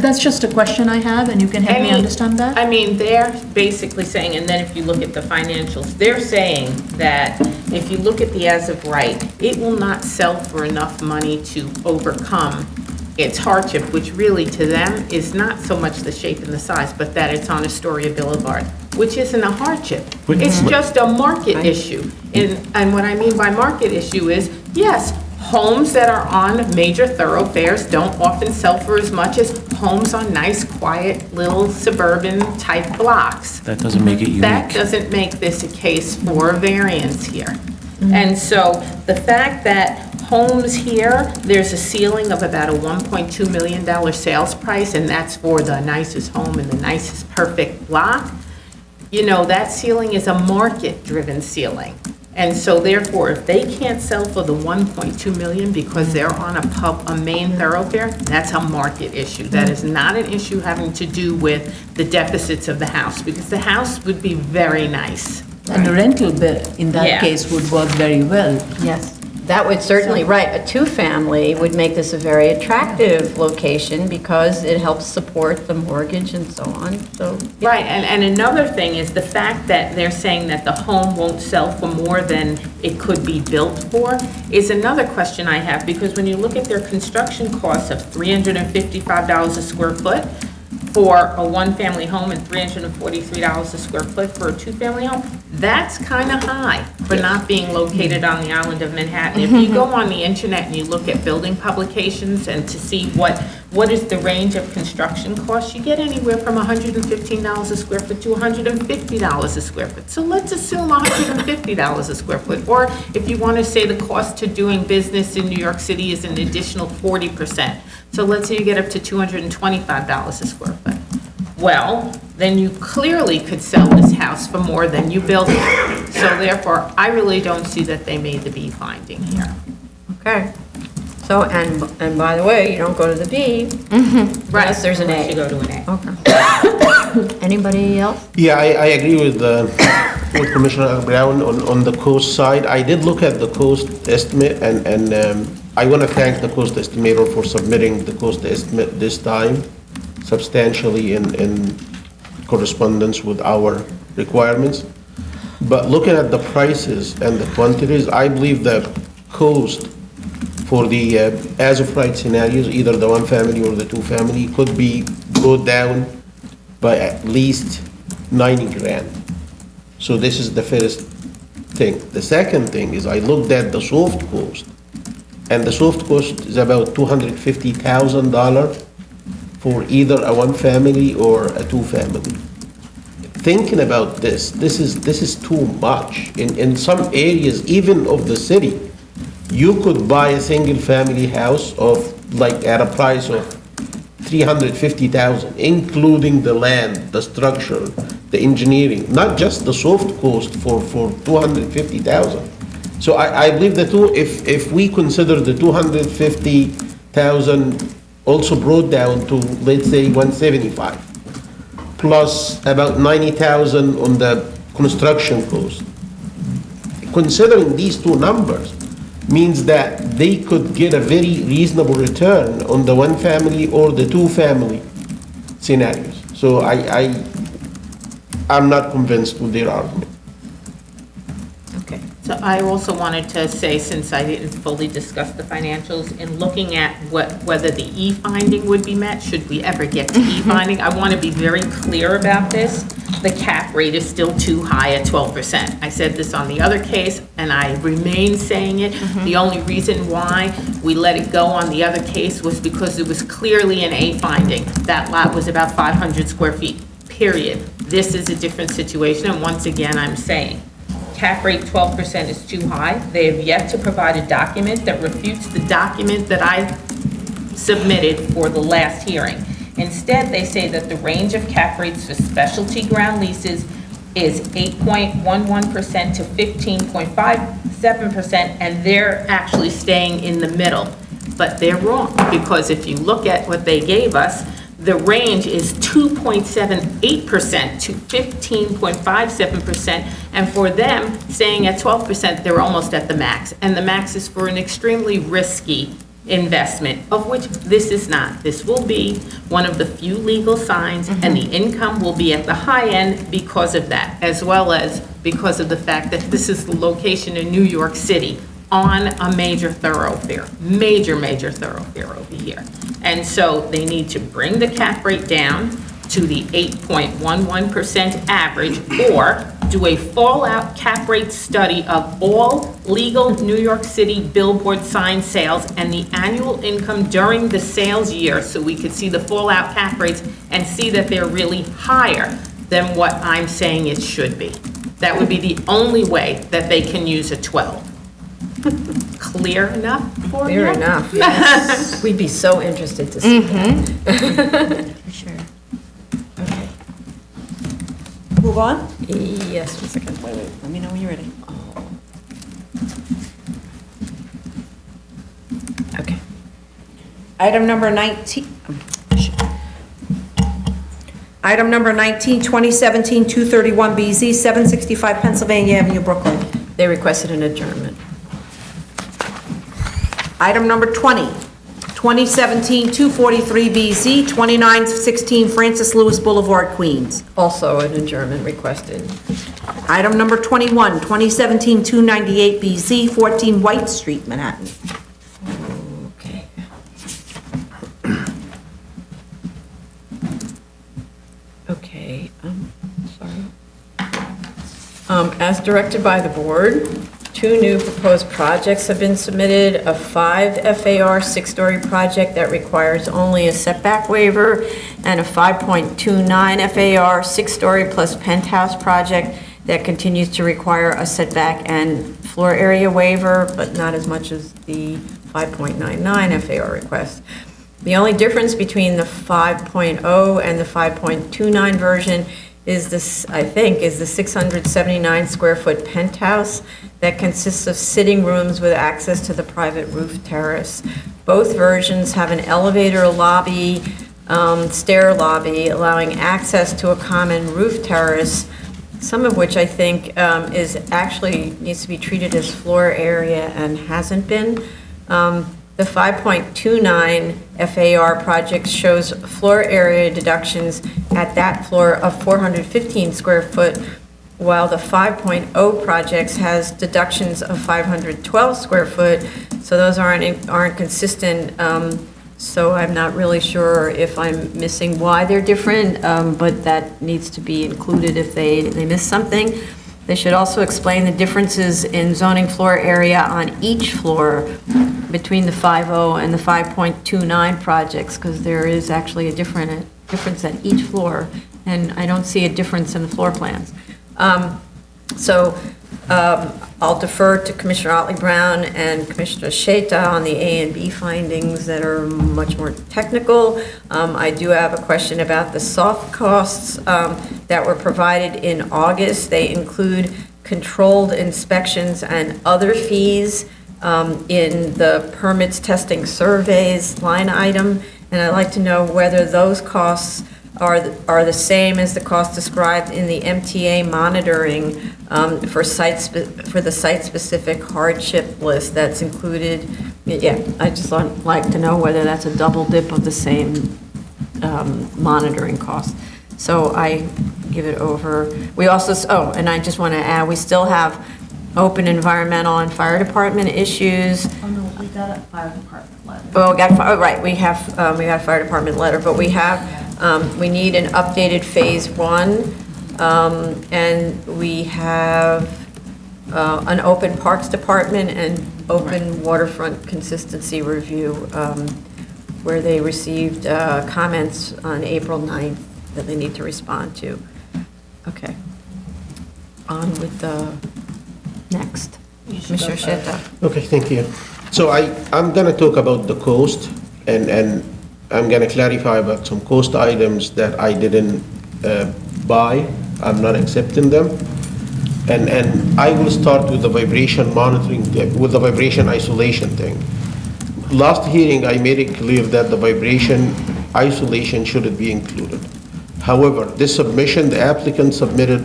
That's just a question I have, and you can help me understand that? I mean, they're basically saying, and then if you look at the financials, they're saying that if you look at the as-of-right, it will not sell for enough money to overcome its hardship, which really to them is not so much the shape and the size, but that it's on Astoria Boulevard, which isn't a hardship. It's just a market issue. And what I mean by market issue is, yes, homes that are on major thoroughfares don't often sell for as much as homes on nice, quiet, little suburban type blocks. That doesn't make it That unique. doesn't make this a case for a variance here. And so the fact that homes here, there's a ceiling of about a $1.2 million sales price, and that's for the nicest home in the nicest perfect block, that ceiling is a market-driven ceiling. And so therefore, if they can't sell for the 1.2 million because they're on a main thoroughfare, that's a market issue. That is not an issue having to do with the deficits of the house, because the house would be very nice. And the rental bill, in that Yeah. case, would work very well. Yes, that would certainly, right, a two-family would make this a very attractive location because it helps support the mortgage and so on, so. Right, and another thing is the fact that they're saying that the home won't sell for more than it could be built for is another question I have, because when you look at their construction costs of $355 a square foot for a one-family home and $343 a square foot for a two-family home, that's kind of high for not being located on the island of Manhattan. If you go on the internet and you look at building publications and to see what is the range of construction costs, you get anywhere from $115 a square foot to $150 a square foot. So let's assume $150 a square foot. Or if you want to say the cost to doing business in New York City is an additional 40%. So let's say you get up to $225 a square foot. Well, then you clearly could sell this house for more than you built it. So therefore, I really don't see that they made the B finding here. Okay. So, and by the way, you don't go to the B unless there's an Unless you A. go to an A. Okay. Anybody else? Yeah, I agree with Commissioner Brown on the cost side. I did look at the cost estimate, and I want to thank the cost estimator for submitting the cost estimate this time substantially in correspondence with our requirements. But looking at the prices and the quantities, I believe the cost for the as-of-right scenarios, either the one family or the two family, could be brought down by at least 90 grand. So this is the first thing. The second thing is I looked at the soft cost, and the soft cost is about $250,000 for either a one family or a two family. Thinking about this is too much. In some areas, even of the city, you could buy a single family house of like at a price of $350,000, including the land, the structure, the engineering, not just the soft cost for $250,000. So I believe if we consider the $250,000 also brought down to, let's say, 175, plus about 90,000 on the construction cost. Considering these two numbers means that they could get a very reasonable return on the one family or the two family scenarios. So I'm not convinced with their argument. Okay, so I also wanted to say, since I didn't fully discuss the financials, in looking at whether the E finding would be met, should we ever get to E finding, I want to be very clear about this. The cap rate is still too high at 12%. I said this on the other case, and I remain saying it. The only reason why we let it go on the other case was because it was clearly an A finding. That lot was about 500 square feet, period. This is a different situation, and once again, I'm saying, cap rate 12% is too high. They have yet to provide a document that refutes the document that I submitted for the last hearing. Instead, they say that the range of cap rates for specialty ground leases is 8.11% to 15.57%, and they're actually staying in the middle. But they're wrong, because if you look at what they gave us, the range is 2.78% to 15.57%, and for them, staying at 12%, they're almost at the max. And the max is for an extremely risky investment, of which this is not. This will be one of the few legal signs, and the income will be at the high end because of that, as well as because of the fact that this is the location in New York City on a major thoroughfare over here. And so they need to bring the cap rate down to the 8.11% average, or do a fallout cap rate study of all legal New York City billboard sign sales and the annual income during the sales year, so we could see the fallout cap rates and see that they're really higher than what I'm saying it should be. That would be the only way that they can use a 12. Clear enough for you? Clear enough, yes. We'd be so interested to see that. For sure. Okay. Move on? Yes, one second. Wait, let me know when you're ready. Okay. Item number 19. Item number 19, 2017-231BZ, 765 Pennsylvania Avenue, Brooklyn. They requested an adjournment. Item number 20, 2017-243BZ, 2916 Francis Lewis Boulevard, Queens. Also an adjournment requested. Item number 21, 2017-298BZ, 14 White Street, Manhattan. Okay. Okay, sorry. As directed by the board, 2 new proposed projects have been submitted, a 5 FAR 6-story project that requires only a setback waiver, and a 5.29 FAR 6-story plus penthouse project that continues to require a setback and floor area waiver, but not as much as the 5.99 FAR request. The only difference between the 5.0 and the 5.29 version is this, I think, is the 679 square foot penthouse that consists of sitting rooms with access to the private roof terrace. Both versions have an elevator lobby, stair lobby, allowing access to a common roof terrace, some of which I think is actually needs to be treated as floor area and hasn't been. The 5.29 FAR project shows floor area deductions at that floor of 415 square foot while the 5.0 projects has deductions of 512 square foot, so those aren't consistent. So I'm not really sure if I'm missing why they're different, but that needs to be included if they miss something. They should also explain the differences in zoning floor area on each floor between the 5.0 and the 5.29 projects, because there is actually a difference at each floor, and I don't see a difference in the floor plans. I'll defer to Commissioner Otley Brown and Commissioner Sheta on the A and B findings that are much more technical. I do have a question about the soft costs that were provided in August. They include controlled inspections and other fees in the permits, testing, surveys line item, and I'd like to know whether those costs are the same as the cost described in the MTA monitoring for the site-specific hardship list that's included. Yeah, I just like to know whether that's a double dip of the same monitoring cost. So I give it over. We also, and I just want to add, we still have open environmental and fire department issues. Oh, no, we got a fire department letter. Well, we got a fire department letter, but we need an updated Phase 1, and we have an open parks department and open waterfront consistency review, where they received comments on April 9th that they need to respond to. Okay. On with the next. Commissioner Sheta. Okay, thank you. So I'm gonna talk about the cost, and I'm gonna clarify about some cost items that I didn't buy. I'm not accepting them. And I will start with the vibration monitoring, with the vibration isolation thing. Last hearing, I made it clear that the vibration isolation shouldn't be included. However, this submission, the applicant submitted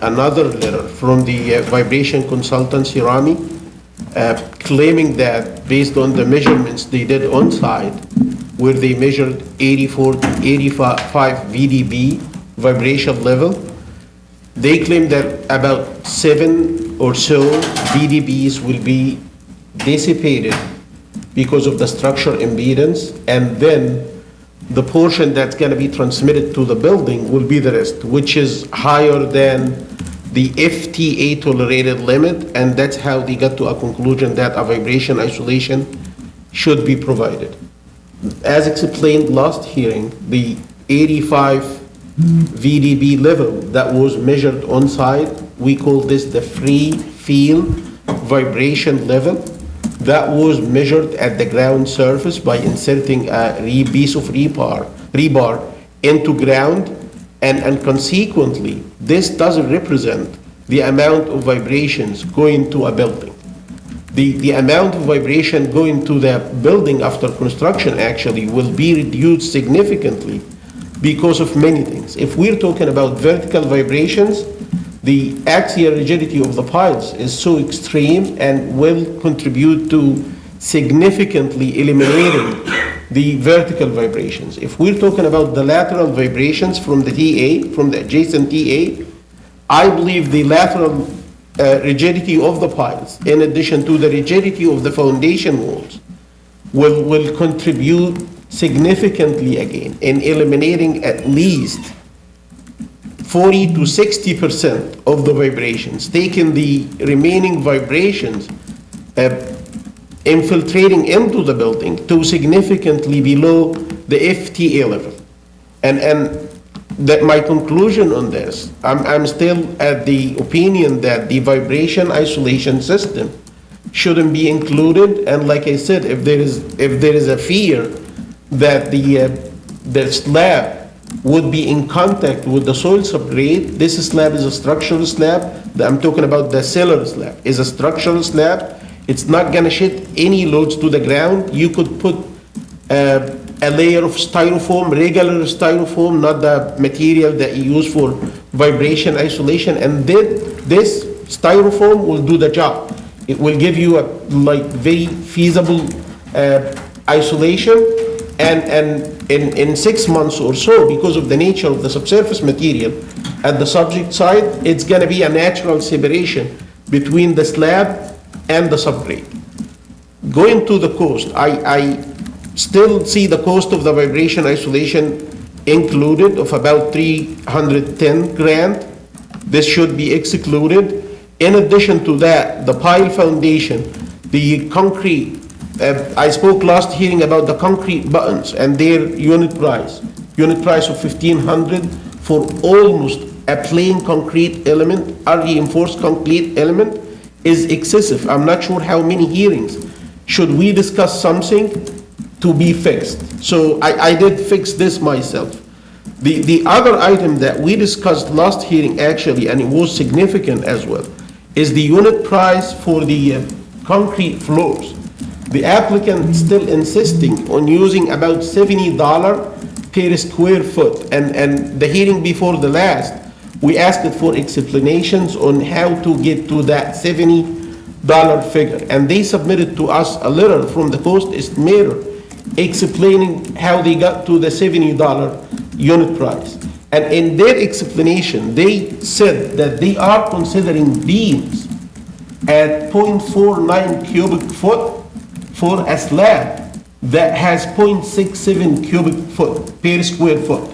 another letter from the vibration consultancy, Rami, claiming that based on the measurements they did on site, where they measured 84 to 85 VDB vibration level, they claim that about 7 or so VDBs will be dissipated because of the structural impedance, and then the portion that's going to be transmitted to the building will be the rest, which is higher than the FTA tolerated limit, and that's how they got to a conclusion that a vibration isolation should be provided. As explained last hearing, the 85 VDB level that was measured on site, we call this the free field vibration level. That was measured at the ground surface by inserting a piece of rebar into ground, and consequently, this doesn't represent the amount of vibrations going to a building. The amount of vibration going to the building after construction actually will be reduced significantly because of many things. If we're talking about vertical vibrations, the axial rigidity of the piles is so extreme and will contribute to significantly eliminating the vertical vibrations. If we're talking about the lateral vibrations from the TA, from the adjacent TA, I believe the lateral rigidity of the piles, in addition to the rigidity of the foundation walls, will contribute significantly again in eliminating at least 40 to 60% of the vibrations, taking the remaining vibrations, infiltrating into the building to significantly below the FTA level. And that my conclusion on this, I'm still at the opinion that the vibration isolation system shouldn't be included. And like I said, if there is a fear that the slab would be in contact with the soil subgrade, this slab is a structural slab. I'm talking about the cellar slab. Is a structural slab. It's not gonna shed any loads to the ground. You could put a layer of styrofoam, regular styrofoam, not the material that you use for vibration isolation, and then this styrofoam will do the job. It will give you a very feasible isolation, and in 6 months or so, because of the nature of the subsurface material at the subject site, it's gonna be a natural separation between the slab and the subgrade. Going to the cost, I still see the cost of the vibration isolation included of about 310 grand. This should be excluded. In addition to that, the pile foundation, the concrete, I spoke last hearing about the concrete buttons and their unit price of 1,500 for almost a plain concrete element, a reinforced concrete element is excessive. I'm not sure how many hearings should we discuss something to be fixed. So I did fix this myself. The other item that we discussed last hearing actually, and it was significant as well, is the unit price for the concrete floors. The applicant still insisting on using about $70 per square foot. And the hearing before the last, we asked for explanations on how to get to that $70 figure. And they submitted to us a letter from the cost estimator explaining how they got to the $70 unit price. And in their explanation, they said that they are considering beams at 0.49 cubic foot for a slab that has 0.67 cubic foot per square foot.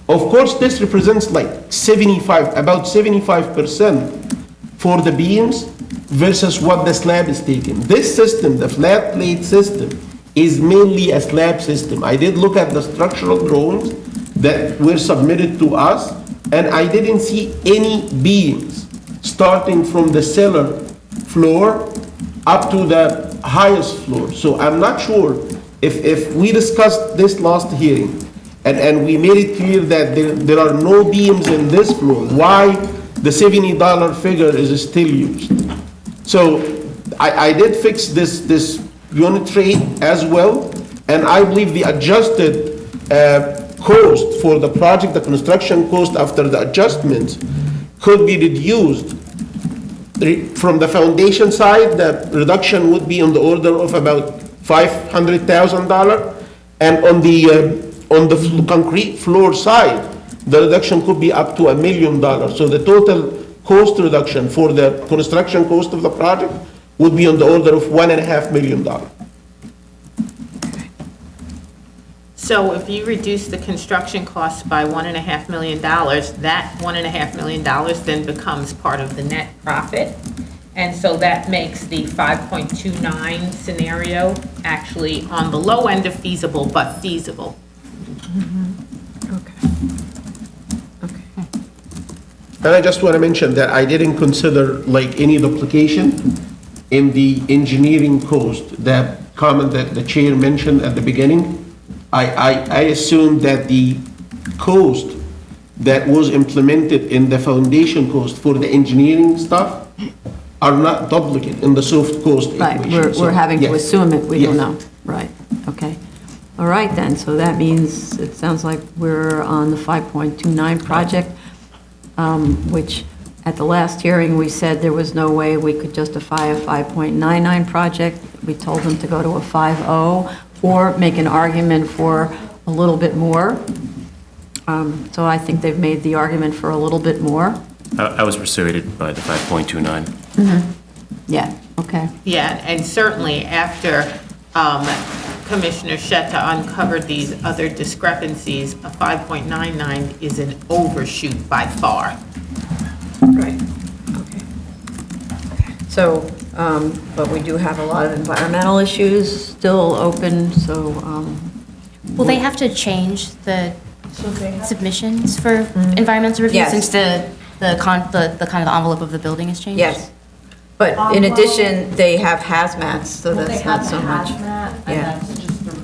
Of course, this represents like about 75% for the beams versus what the slab is taking. This system, the flat plate system, is mainly a slab system. I did look at the structural drawings that were submitted to us, and I didn't see any beams starting from the cellar floor up to the highest floor. So I'm not sure if we discussed this last hearing and we made it clear that there are no beams in this floor, why the $70 figure is still used. So I did fix this unit rate as well, and I believe the adjusted cost for the project, the construction cost after the adjustments, could be reduced. From the foundation side, the reduction would be on the order of about $500,000, and on the concrete floor side, the reduction could be up to $1 million. So the total cost reduction for the construction cost of the project would be on the order of $1.5 million. So if you reduce the construction costs by $1.5 million, that $1.5 million then becomes part of the net profit. And so that makes the 5.29 scenario actually on the low end of feasible, but feasible. And I just want to mention that I didn't consider like any duplication in the engineering cost, that comment that the chair mentioned at the beginning. I assumed that the cost that was implemented in the foundation cost for the engineering stuff are not duplicate in the soft cost equation. Right, we're having to Yes. assume it, we don't Yes. know. Right, okay. All right then, so that means, it sounds like we're on the 5.29 project, which at the last hearing, we said there was no way we could justify a 5.99 project. We told them to go to a 5.0 or make an argument for a little bit more. So I think they've made the argument for a little bit more. I was persuaded by the 5.29. Yeah, okay. Yeah, and certainly after Commissioner Shetta uncovered these other discrepancies, a 5.99 is an overshoot by far. Right, okay. So, but we do have a lot of environmental issues Still open, so, Will they have to change the submissions for environmental review Yes. since the kind of the envelope of the building has changed? yes. But in addition, they have hazmats, so Well, that's they not have so the much. hazmat, Yeah. and that's just the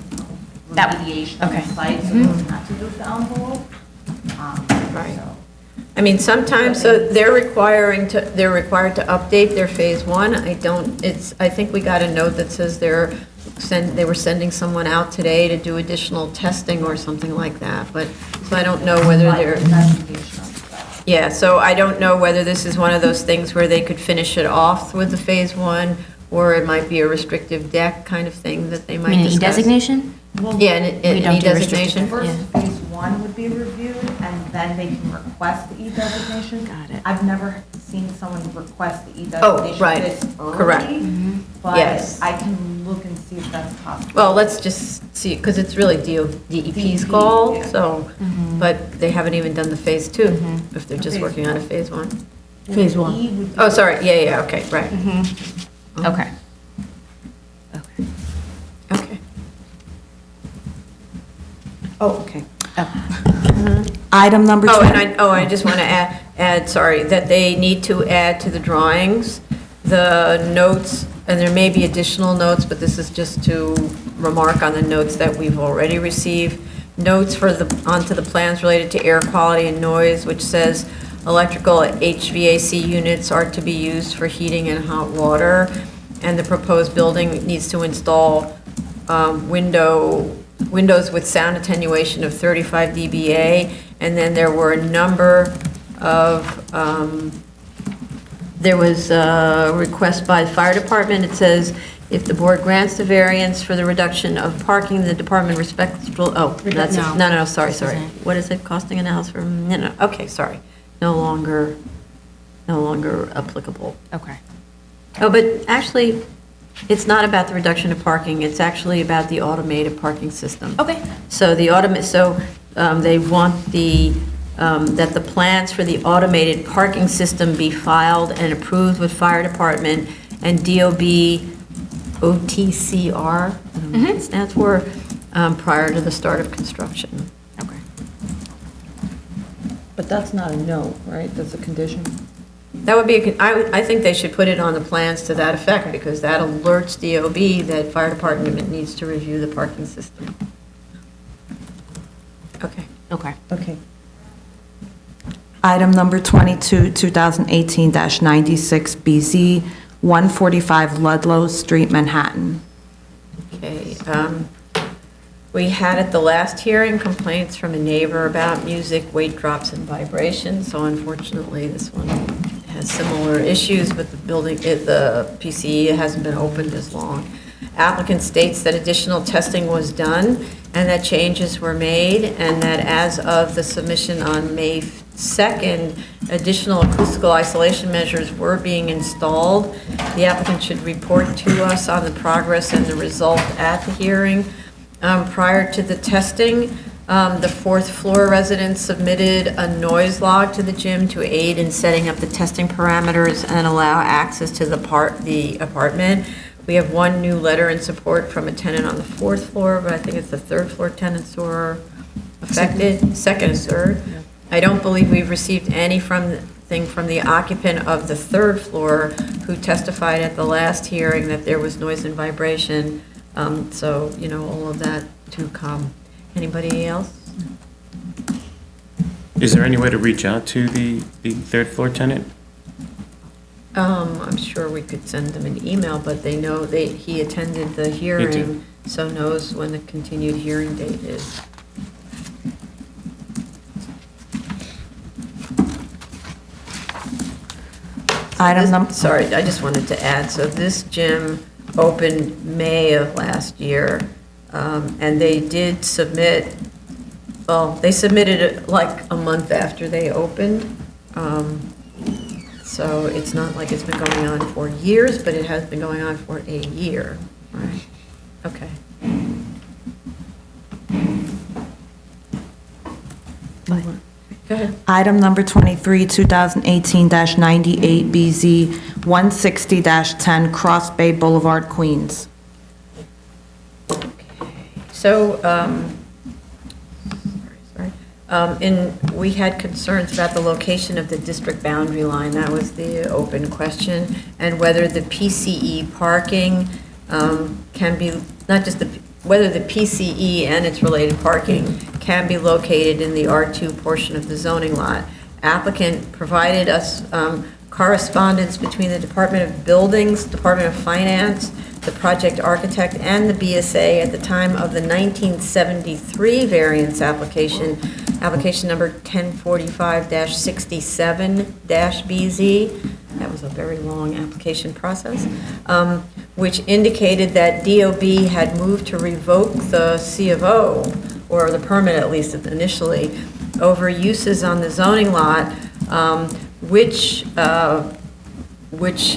That- remediation of okay. the site, so those have to do with the envelope. Right. So- I mean, sometimes, so they're required to update their phase one. I think we got a note that says they were sending someone out today to do additional testing or something like that, but, so I don't know whether Like they're, investigation of that. yeah, so I don't know whether this is one of those things where they could finish it off with the phase one, or it might be a restrictive deck kind of thing that they I might mean, an discuss. e-designation? Yeah, and We don't any do restricted. designation? First, Yeah. phase one would be reviewed, and then they can request the E-designation. Got it. I've never seen someone request the Oh, E-designation right. this early. Correct. But Yes. I can look and see if that's possible. Well, let's just see, because it's really DEP's DEP, call, yeah. so, but they haven't even done the phase two, if they're just Phase working on a one. phase one. Phase one. E would be- Oh, sorry, yeah, okay, right, Okay. okay. Oh, okay. Item number Oh, 20. and I just want to add, sorry, that they need to add to the drawings the notes, and there may be additional notes, but this is just to remark on the notes that we've already received. Notes onto the plans related to air quality and noise, which says electrical HVAC units are to be used for heating and hot water, and the proposed building needs to install windows with sound attenuation of 35 dBA, and then there were a number of, there was a request by the fire department. It says, if the board grants the variance for the reduction of parking, the department respectful, no, sorry. What is it, costing analysis for, no, okay, sorry. No longer applicable. Okay. Oh, but actually, it's not about the reduction of parking, it's actually about the automated parking system. Okay. So they want that the plans for the automated parking system be filed and approved with fire department and DOB OTCR, I don't know what it stands for, prior to the start of construction. Okay. But that's not a no, right? That's a condition? That would be, I think they should put it on the plans to that effect, because that alerts DOB that fire department needs to review the parking system. Okay. Okay. Okay. Item number 22, 2018-96BZ, 145 Ludlow Street, Manhattan. Okay, we had at the last hearing complaints from a neighbor about music, weight drops, and vibrations, so unfortunately, this one has similar issues, but the PCE hasn't been opened as long. Applicant states that additional testing was done, and that changes were made, and that as of the submission on May 2nd, additional acoustical isolation measures were being installed. The applicant should report to us on the progress and the result at the hearing. Prior to the testing, the fourth floor residents submitted a noise log to the gym to aid in setting up the testing parameters and allow access to the apartment. We have one new letter in support from a tenant on the fourth floor, but I think it's the third floor tenants who are affected, second and third. I don't believe we've received anything from the occupant of the third floor who testified at the last hearing that there was noise and vibration. So, all of that to come. Anybody else? Is there any way to reach out to the third floor tenant? I'm sure we could send them an email, but they know he attended the hearing, so knows when the continued hearing date is. Sorry, I just wanted to add, so this gym opened May of last year, and they did submit, they submitted it like a month after they opened. So it's not like it's been going on for years, but it has been going on for a year. Right. Okay. Go ahead. Item number 23, 2018-98BZ, 160-10 Cross Bay Boulevard, Queens. So, we had concerns about the location of the district boundary line. That was the open question, and whether the PCE parking can be, not just whether the PCE and its related parking can be located in the R2 portion of the zoning lot. Applicant provided us correspondence between the Department of Buildings, Department of Finance, the project architect, and the BSA at the time of the 1973 variance application, application number 1045-67-BZ. That was a very long application process. which indicated that DOB had moved to revoke the C of O, or the permit at least initially, over uses on the zoning lot, which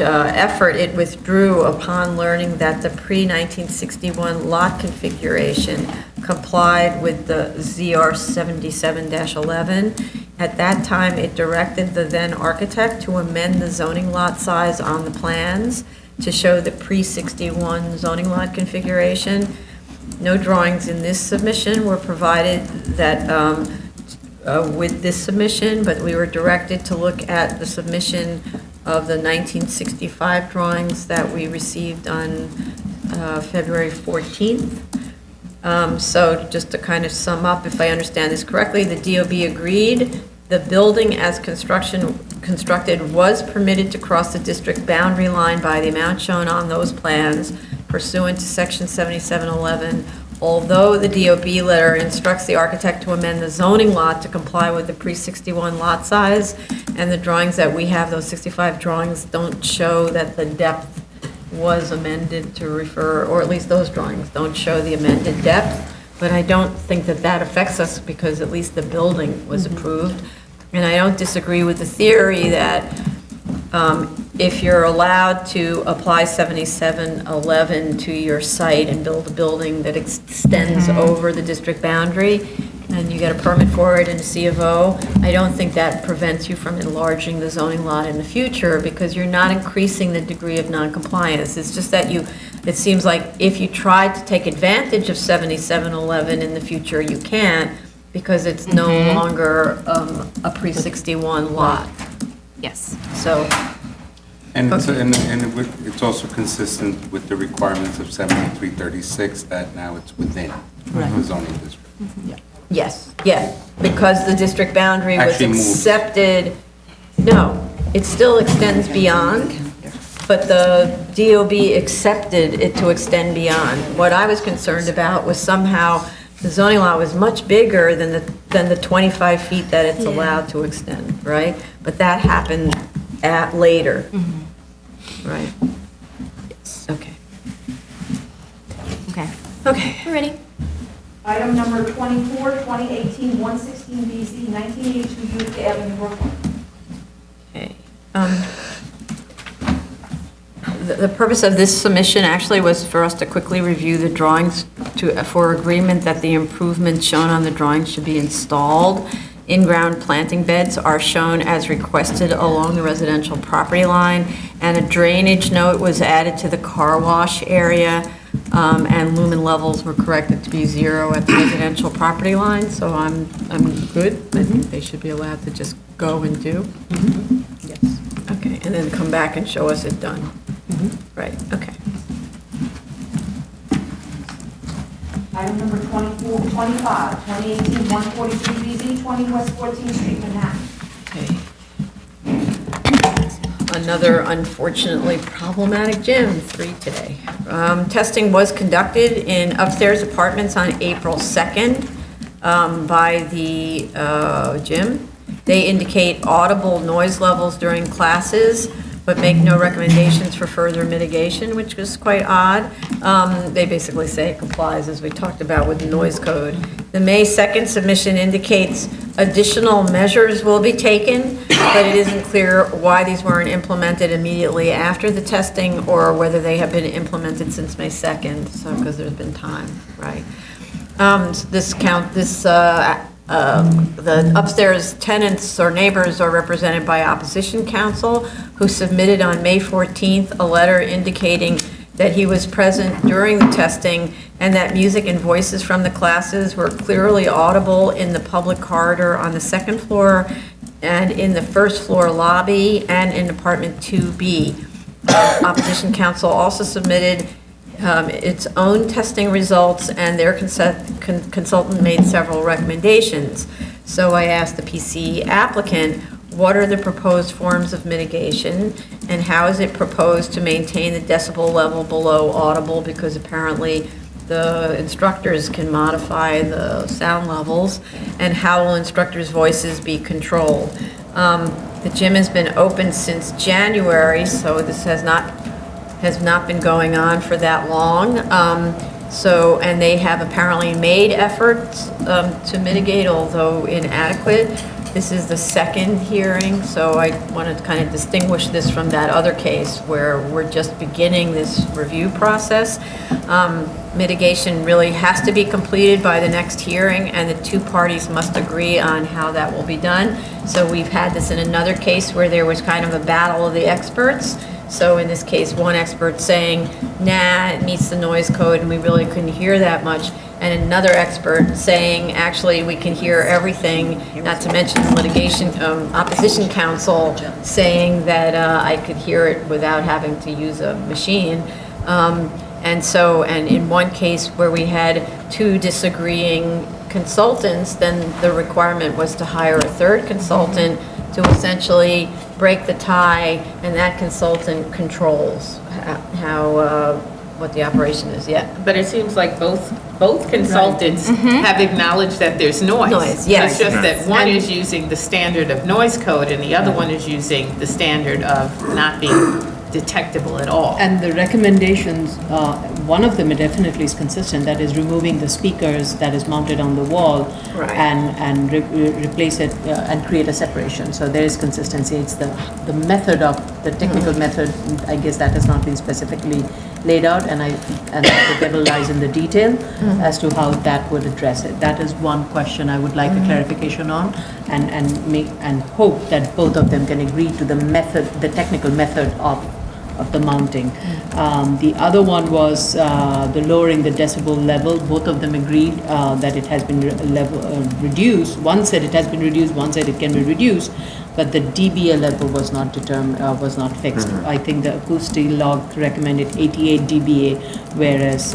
effort it withdrew upon learning that the pre-1961 lot configuration complied with the ZR 77-11. At that time, it directed the then architect to amend the zoning lot size on the plans to show the pre-61 zoning lot configuration. No drawings in this submission were provided that with this submission, but we were directed to look at the submission of the 1965 drawings that we received on February 14th. So just to kind of sum up, if I understand this correctly, the DOB agreed the building as constructed was permitted to cross the district boundary line by the amount shown on those plans pursuant to section 7711, although the DOB letter instructs the architect to amend the zoning lot to comply with the pre-61 lot size, and the drawings that we have, those 65 drawings, don't show that the depth was amended to refer, or at least those drawings don't show the amended depth, but I don't think that that affects us because at least the building was approved. And I don't disagree with the theory that if you're allowed to apply 7711 to your site and build a building that extends over the district boundary, and you get a permit for it in a C of O, I don't think that prevents you from enlarging the zoning lot in the future because you're not increasing the degree of noncompliance. It's just that it seems like if you tried to take advantage of 7711 in the future, you can't because it's no longer a pre-61 lot. Yes. So, And it's also consistent with the requirements of 7336 that now it's within the zoning district. yes, yeah, because the district boundary was Actually moved. accepted. No, it still extends beyond, but the DOB accepted it to extend beyond. What I was concerned about was somehow the zoning law was much bigger than the 25 feet that it's allowed to extend, right? But that happened later, right? Yes. Okay. Okay. Okay. We're ready. Item number 24, 2018-116 BZ, 1982 Utica Avenue, Brooklyn. Okay. The purpose of this submission actually was for us to quickly review the drawings for agreement that the improvements shown on the drawings should be installed. In-ground planting beds are shown as requested along the residential property line, and a drainage note was added to the car wash area, and lumen levels were corrected to be 0 at the residential property line, so I'm good. I think they should be allowed to just go and do. Yes. Okay, and then come back and show us it done. Right, okay. Item number 25, 2018-143 BZ, 20 West 14th Street, Manhattan. Okay. Another unfortunately problematic gym, 3 today. Testing was conducted in upstairs apartments on April 2nd by the gym. They indicate audible noise levels during classes, but make no recommendations for further mitigation, which was quite odd. They basically say it complies, as we talked about, with the noise code. The May 2nd submission indicates additional measures will be taken, but it isn't clear why these weren't implemented immediately after the testing or whether they have been implemented since May 2nd, so because there's been time, right? The upstairs tenants or neighbors are represented by opposition counsel, who submitted on May 14th a letter indicating that he was present during the testing and that music and voices from the classes were clearly audible in the public corridor on the 2nd floor and in the 1st floor lobby and in apartment 2B. Opposition counsel also submitted its own testing results, and their consultant made several recommendations. So I asked the PC applicant, what are the proposed forms of mitigation, and how is it proposed to maintain the decibel level below audible, because apparently the instructors can modify the sound levels, and how will instructors' voices be controlled? The gym has been open since January, so this has not has not been going on for that long. So, and they have apparently made efforts to mitigate, although inadequate. This is the second hearing, so I want to kind of distinguish this from that other case where we're just beginning this review process. Mitigation really has to be completed by the next hearing, and the two parties must agree on how that will be done. So we've had this in another case where there was kind of a battle of the experts. So in this case, one expert saying, nah, it meets the noise code, and we really couldn't hear that much. And another expert saying, actually, we can hear everything, not to mention the litigation, opposition counsel saying that I could hear it without having to use a machine. And in one case where we had two disagreeing consultants, then the requirement was to hire a third consultant to essentially break the tie, and that consultant controls what the operation is, But it seems like both consultants have acknowledged that there's noise. Noise, yes. It's just that one is using the standard of noise code and the other one is using the standard of not being detectable at all. And the recommendations, one of them definitely is consistent, that is removing the speakers that is mounted on the wall Right. and replace it and create a separation. So there is consistency. It's the method of, the technical method, I guess that has not been specifically laid out, and the devil lies in the detail as to how that would address it. That is one question I would like a clarification on, and hope that both of them can agree to the method, the technical method of the mounting. The other one was the lowering the decibel level. Both of them agreed that it has been reduced. One said it has been reduced, one said it can be reduced, but the dBA level was not was not fixed. I think the acoustic log recommended 88 dBA, whereas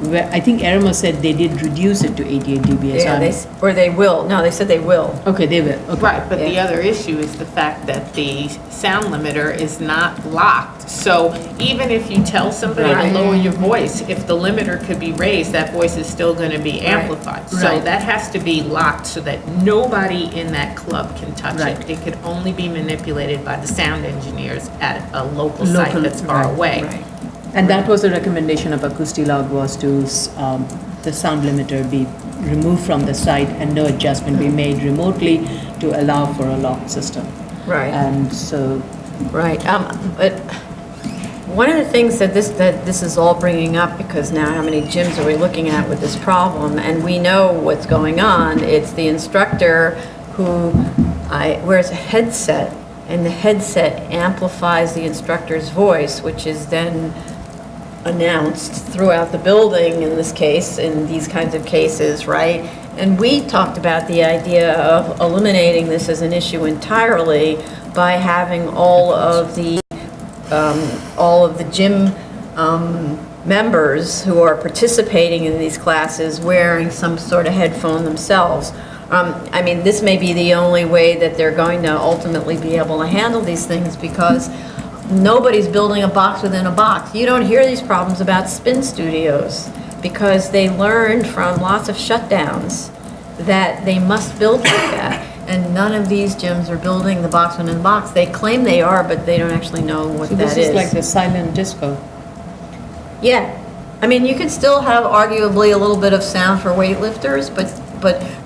I think Irma said they did reduce it to 88 dBA. So they will. No, they said they will. okay, they will. Okay. Right, but the other issue is the fact that the sound limiter is not locked. So even if you tell somebody Right. to lower your voice, if the limiter could be raised, that voice is still going to be amplified. So Right. that has to be locked so that nobody in that club can touch Right. it. It could only be manipulated by the sound engineers at a local site that's far right, away. Right. And that was the recommendation of Acoustilog, was to the sound limiter be removed from the site and no adjustment be made remotely to allow for a locked system. Right. And so, Right, but one of the things that this is all bringing up, because now how many gyms are we looking at with this problem, and we know what's going on, it's the instructor who wears a headset, and the headset amplifies the instructor's voice, which is then announced throughout the building in this case, in these kinds of cases, right? And we talked about the idea of eliminating this as an issue entirely by having all of the gym members who are participating in these classes wearing some sort of headphone themselves. I mean, this may be the only way that they're going to ultimately be able to handle these things, because nobody's building a box within a box. You don't hear these problems about spin studios because they learned from lots of shutdowns that they must build like that. And none of these gyms are building the box within a box. They claim they are, but they don't actually know what so that this is like the silent disco. Yeah. I mean, you could still have arguably a little bit of sound for weightlifters, but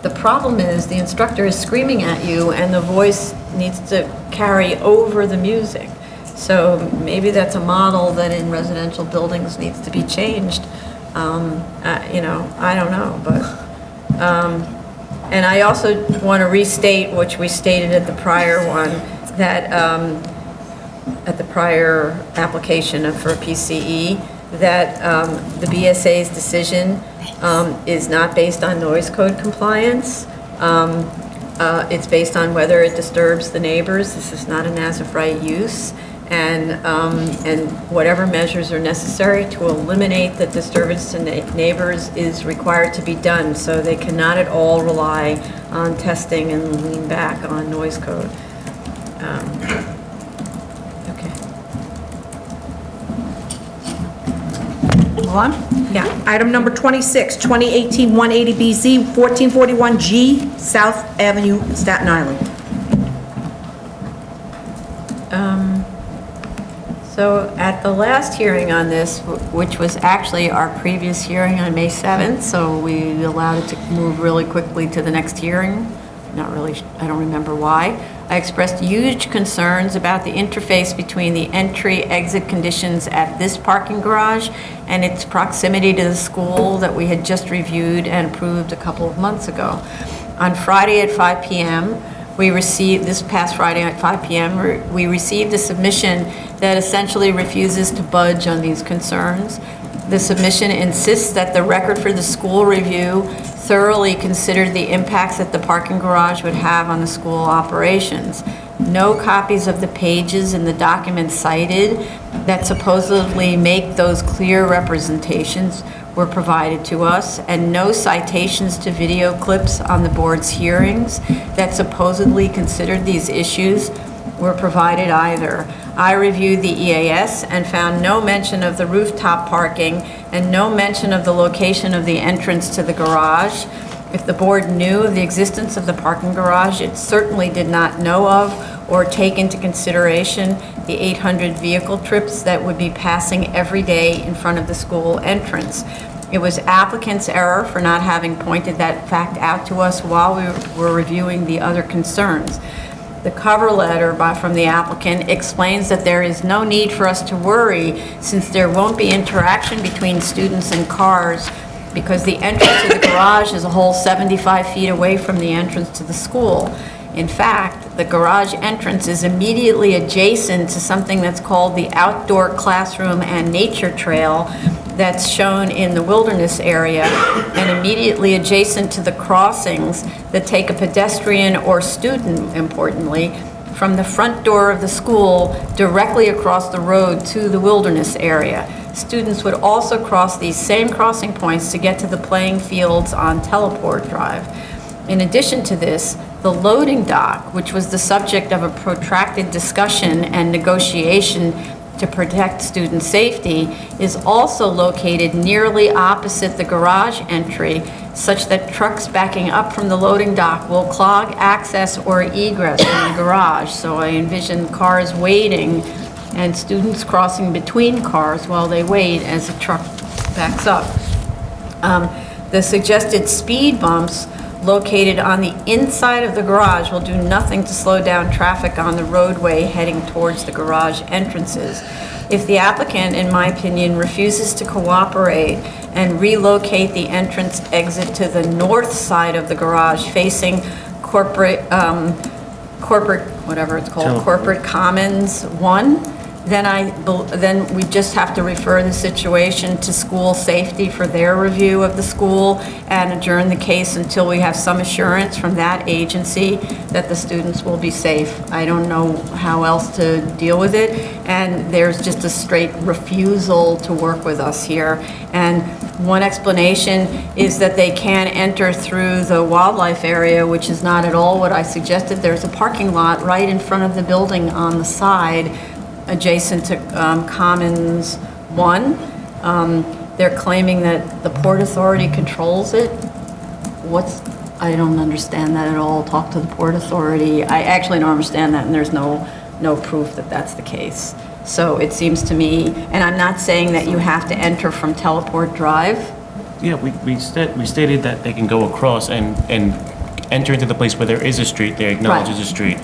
the problem is the instructor is screaming at you and the voice needs to carry over the music. So maybe that's a model that in residential buildings needs to be changed. I don't know, but, and I also want to restate, which we stated at the prior one, that, at the prior application for a PCE, that the BSA's decision is not based on noise code compliance. It's based on whether it disturbs the neighbors. This is not an as-of-right use. And whatever measures are necessary to eliminate the disturbance to neighbors is required to be done. So they cannot at all rely on testing and lean back on noise code. Okay. Move on? Yeah. Item number 26, 2018-180BZ, 1441G, South Avenue, Staten Island. So at the last hearing on this, which was actually our previous hearing on May 7th, so we allowed it to move really quickly to the next hearing, not really, I don't remember why, I expressed huge concerns about the interface between the entry-exit conditions at this parking garage and its proximity to the school that we had just reviewed and approved a couple of months ago. On Friday at 5 p.m., this past Friday at 5 p.m., we received a submission that essentially refuses to budge on these concerns. The submission insists that the record for the school review thoroughly considered the impacts that the parking garage would have on the school operations. No copies of the pages in the document cited that supposedly make those clear representations were provided to us, and no citations to video clips on the board's hearings that supposedly considered these issues were provided either. I reviewed the EAS and found no mention of the rooftop parking and no mention of the location of the entrance to the garage. If the board knew of the existence of the parking garage, it certainly did not know of or take into consideration the 800 vehicle trips that would be passing every day in front of the school entrance. It was applicant's error for not having pointed that fact out to us while we were reviewing the other concerns. The cover letter from the applicant explains that there is no need for us to worry since there won't be interaction between students and cars because the entrance to the garage is a whole 75 feet away from the entrance to the school. In fact, the garage entrance is immediately adjacent to something that's called the outdoor classroom and nature trail that's shown in the wilderness area and immediately adjacent to the crossings that take a pedestrian or student, importantly, from the front door of the school directly across the road to the wilderness area. Students would also cross these same crossing points to get to the playing fields on Teleport Drive. In addition to this, the loading dock, which was the subject of a protracted discussion and negotiation to protect student safety, is also located nearly opposite the garage entry, such that trucks backing up from the loading dock will clog access or egress from the garage. So I envision cars waiting and students crossing between cars while they wait as the truck backs up. The suggested speed bumps located on the inside of the garage will do nothing to slow down traffic on the roadway heading towards the garage entrances. If the applicant, in my opinion, refuses to cooperate and relocate the entrance exit to the north side of the garage facing corporate, whatever it's called, Corporate Commons 1, then we just have to refer the situation to school safety for their review of the school and adjourn the case until we have some assurance from that agency that the students will be safe. I don't know how else to deal with it, and there's just a straight refusal to work with us here. And one explanation is that they can't enter through the wildlife area, which is not at all what I suggested. There's a parking lot right in front of the building on the side adjacent to Commons 1. They're claiming that the Port Authority controls it. I don't understand that at all. Talk to the Port Authority. I actually don't understand that, and there's no proof that that's the case. So it seems to me, and I'm not saying that you have to enter from Teleport Drive. Yeah, we stated that they can go across and enter into the place where there is a street, they acknowledge there's a street.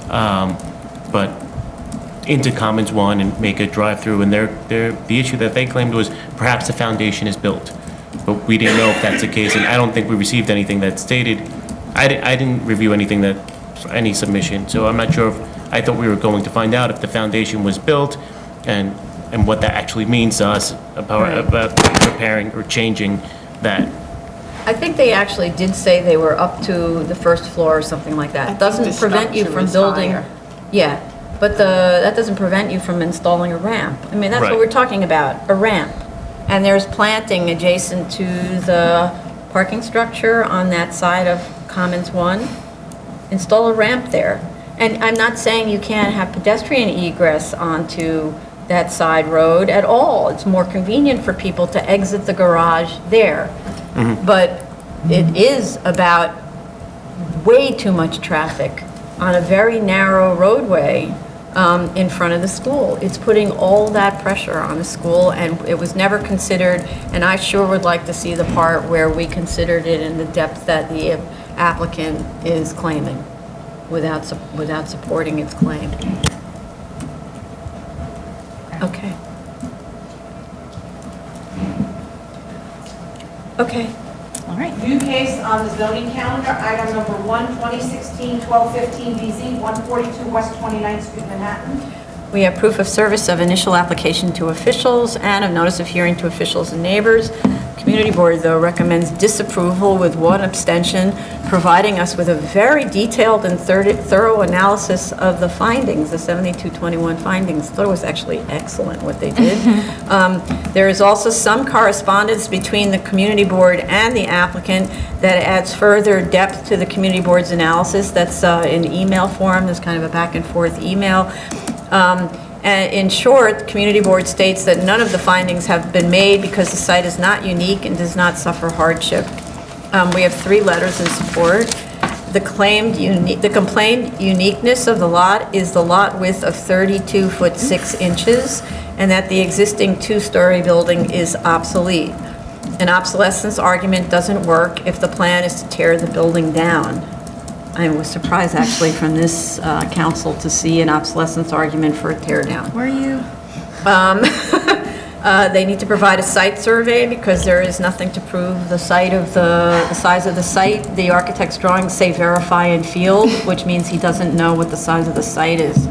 But into Commons 1 and make a drive-through, and the issue that they claimed was perhaps the foundation is built. But we didn't know if that's the case, and I don't think we received anything that stated, I didn't review anything any submission, so I'm not sure if, I thought we were going to find out if the foundation was built and what that actually means to us about repairing or changing that. I think they actually did say they were up to the first floor or something like that. It doesn't prevent you from building. Yeah. But that doesn't prevent you from installing a ramp. I mean, that's what we're talking about, a ramp. And there's planting adjacent to the parking structure on that side of Commons 1. Install a ramp there. And I'm not saying you can't have pedestrian egress onto that side road at all. It's more convenient for people to exit the garage there. Mm-hmm. But it is about way too much traffic on a very narrow roadway in front of the school. It's putting all that pressure on the school, and it was never considered, and I sure would like to see the part where we considered it in the depth that the applicant is claiming, without supporting its claim. Okay. Okay. All right. New case on the zoning calendar, item number 1, 2016-1215 BZ, 142 West 29th Street, Manhattan. We have proof of service of initial application to officials and of notice of hearing to officials and neighbors. Community Board, though, recommends disapproval with one abstention, providing us with a very detailed and thorough analysis of the findings, the 7221 findings. I thought it was actually excellent what they did. There is also some correspondence between the Community Board and the applicant that adds further depth to the Community Board's analysis. That's in email form. There's kind of a back and forth email. And in short, the Community Board states that none of the findings have been made because the site is not unique and does not suffer hardship. We have 3 letters in support. The complained uniqueness of the lot is the lot width of 32 foot 6 inches, and that the existing 2-story building is obsolete. An obsolescence argument doesn't work if the plan is to tear the building down. I was surprised, actually, from this council to see an obsolescence argument for a tear down. Where are you? They need to provide a site survey because there is nothing to prove the size of the site. The architect's drawings say verify in field, which means he doesn't know what the size of the site is.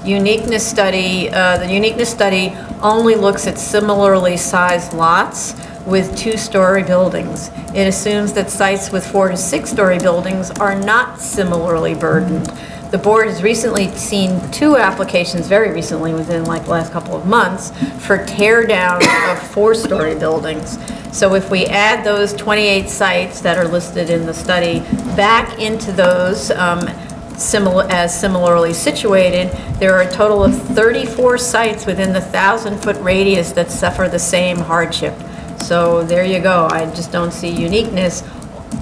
Uniqueness study, the uniqueness study only looks at similarly sized lots with 2-story buildings. It assumes that sites with 4 to 6-story buildings are not similarly burdened. The board has recently seen 2 applications, very recently, within like the last couple of months, for tear down of 4-story buildings. So if we add those 28 sites that are listed in the study back into those similarly situated, there are a total of 34 sites within the 1,000-foot radius that suffer the same hardship. So there you go. I just don't see uniqueness.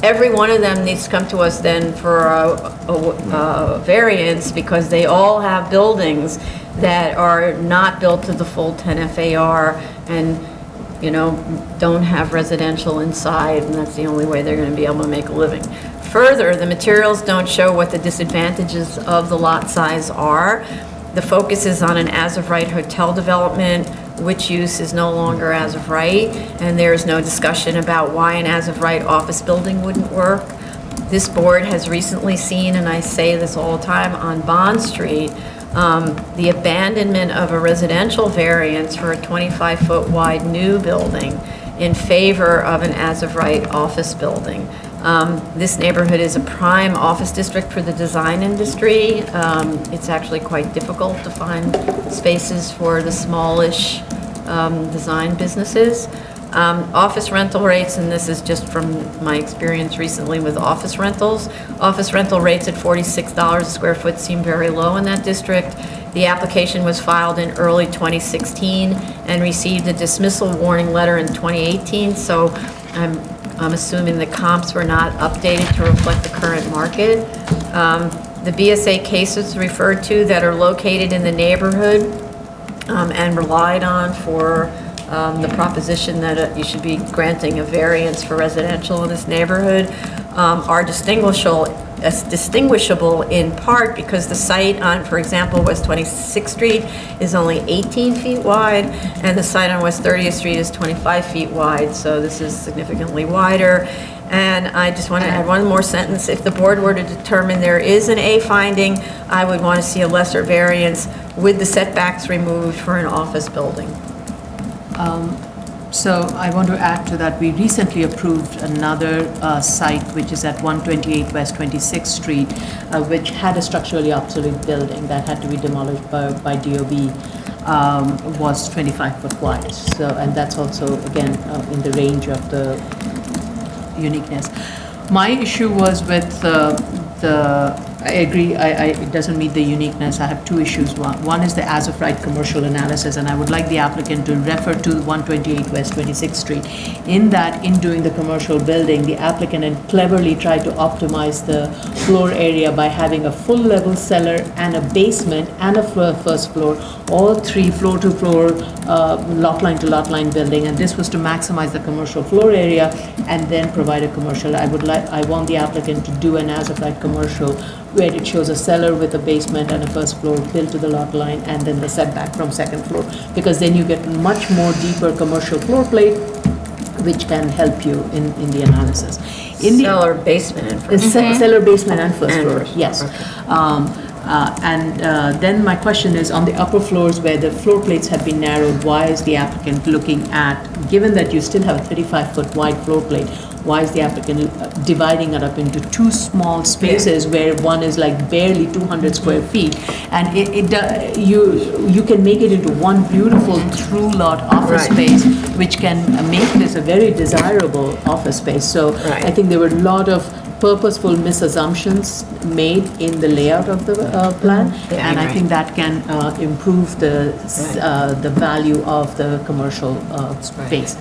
Every one of them needs to come to us then for a variance because they all have buildings that are not built to the full 10 FAR and, you know, don't have residential inside, and that's the only way they're going to be able to make a living. Further, the materials don't show what the disadvantages of the lot size are. The focus is on an as-of-right hotel development, which use is no longer as of right, and there is no discussion about why an as-of-right office building wouldn't work. This board has recently seen, and I say this all the time, on Bond Street, the abandonment of a residential variance for a 25-foot wide new building in favor of an as-of-right office building. This neighborhood is a prime office district for the design industry. It's actually quite difficult to find spaces for the smallish design businesses. Office rental rates, and this is just from my experience recently with office rentals, office rental rates at $46 a square foot seem very low in that district. The application was filed in early 2016 and received a dismissal warning letter in 2018, so I'm assuming the comps were not updated to reflect the current market. The BSA cases referred to that are located in the neighborhood and relied on for the proposition that you should be granting a variance for residential in this neighborhood are distinguishable in part because the site on, for example, West 26th Street is only 18 feet wide, and the site on West 30th Street is 25 feet wide, so this is significantly wider. And I just want to add one more sentence. If the board were to determine there is an A finding, I would want to see a lesser variance with the setbacks removed for an office building. So I want to add to that, we recently approved another site, which is at 128 West 26th Street, which had a structurally obsolete building that had to be demolished by DOB, was 25 foot wide. So, and that's also, again, in the range of the uniqueness. My issue was with the I agree. It doesn't meet the uniqueness. I have two issues. One is the as-of-right commercial analysis, and I would like the applicant to refer to 128 West 26th Street. In that, in doing the commercial building, the applicant had cleverly tried to optimize the floor area by having a full-level cellar and a basement and a first floor, all three floor-to-floor, lot line to lot line building, and this was to maximize the commercial floor area and then provide a commercial. I want the applicant to do an as-of-right commercial where it shows a cellar with a basement and a first floor built to the lot line and then the setback from second floor, because then you get much more deeper commercial floor plate, which can help you in the analysis. Cellar, basement, and first floor. Cellar, basement, and first And floor, first floor, yes. Then my question is, on the upper floors where the floor plates have been narrowed, why is the applicant looking at, given that you still have a 35-foot wide floor plate, why is the applicant dividing it up into two small spaces where one is like barely 200 square feet? And you can make it into one beautiful through lot office Right. space, which can make this a very desirable office space. So Right. I think there were a lot of purposeful misassumptions made in the layout of the plan, Yeah, and I right. think that can improve the value of the commercial space.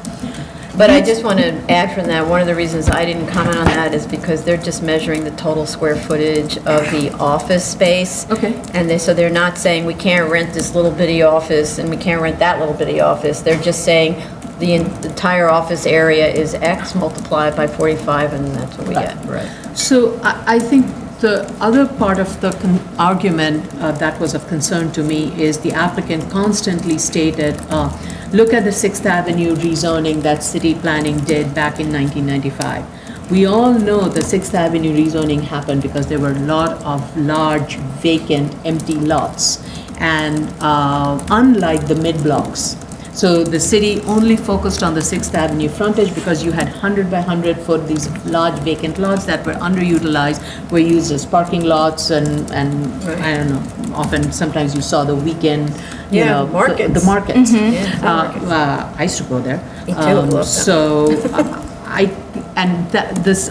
But I just want to add from that, one of the reasons I didn't comment on that is because they're just measuring the total square footage of the office space. Okay. And so they're not saying we can't rent this little bitty office and we can't rent that little bitty office. They're just saying the entire office area is X multiplied by 45 and that's what we get. Right. So I think the other part of the argument that was of concern to me is the applicant constantly stated, look at the 6th Avenue rezoning that city planning did back in 1995. We all know the 6th Avenue rezoning happened because there were a lot of large vacant empty lots, and unlike the mid-blocks. So the city only focused on the 6th Avenue frontage because you had 100 by 100 foot, these large vacant lots that were underutilized, were used as parking lots and I don't know, often, sometimes you saw the weekend, you Yeah, know. markets. The markets. Yeah, I used to go there. Me too, I love them. So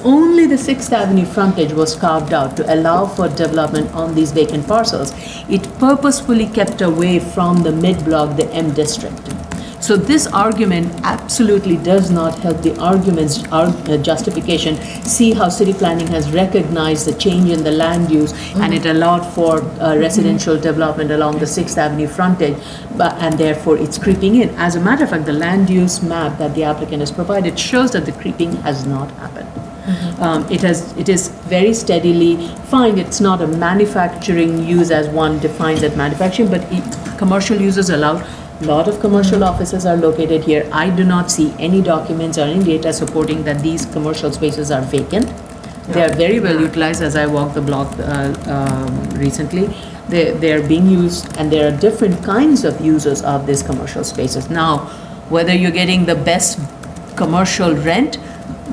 only the 6th Avenue frontage was carved out to allow for development on these vacant parcels. It purposefully kept away from the mid-block, the M district. So this argument absolutely does not help the argument's justification. See how city planning has recognized the change in the land use and it allowed for residential development along the 6th Avenue frontage, and therefore it's creeping in. As a matter of fact, the land use map that the applicant has provided shows that the creeping has not happened. It is very steadily fine. It's not a manufacturing use as one defines it manufacturing, but commercial uses allowed. A lot of commercial offices are located here. I do not see any documents or any data supporting that these commercial spaces are vacant. They are very well utilized. As I walked the block recently, they are being used, and there are different kinds of users of these commercial spaces. Now, whether you're getting the best commercial rent,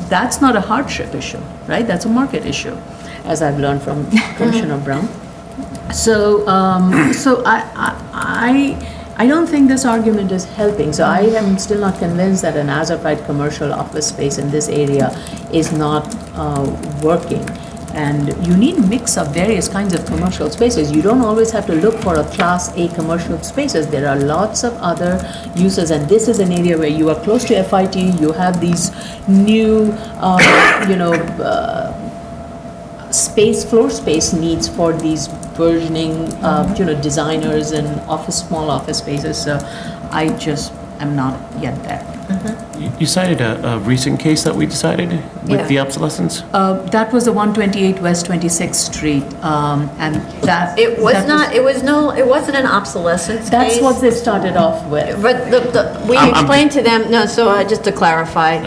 that's not a hardship issue, right? That's a market issue, as I've learned from Commissioner Brown. So, I don't think this argument is helping. So I am still not convinced that an as-of-right commercial office space in this area is not working. And you need a mix of various kinds of commercial spaces. You don't always have to look for a Class A commercial spaces. There are lots of other uses, and this is an area where you are close to FIT. You have these new, floor space needs for these burgeoning, designers and small office spaces. So I just am not yet there. You cited a recent case that we decided with Yeah. the obsolescence? That was the 128 West 26th Street, and that. It was that not, it wasn't an obsolescence case. That's what they started off with. But we explained to them, no, so just to clarify,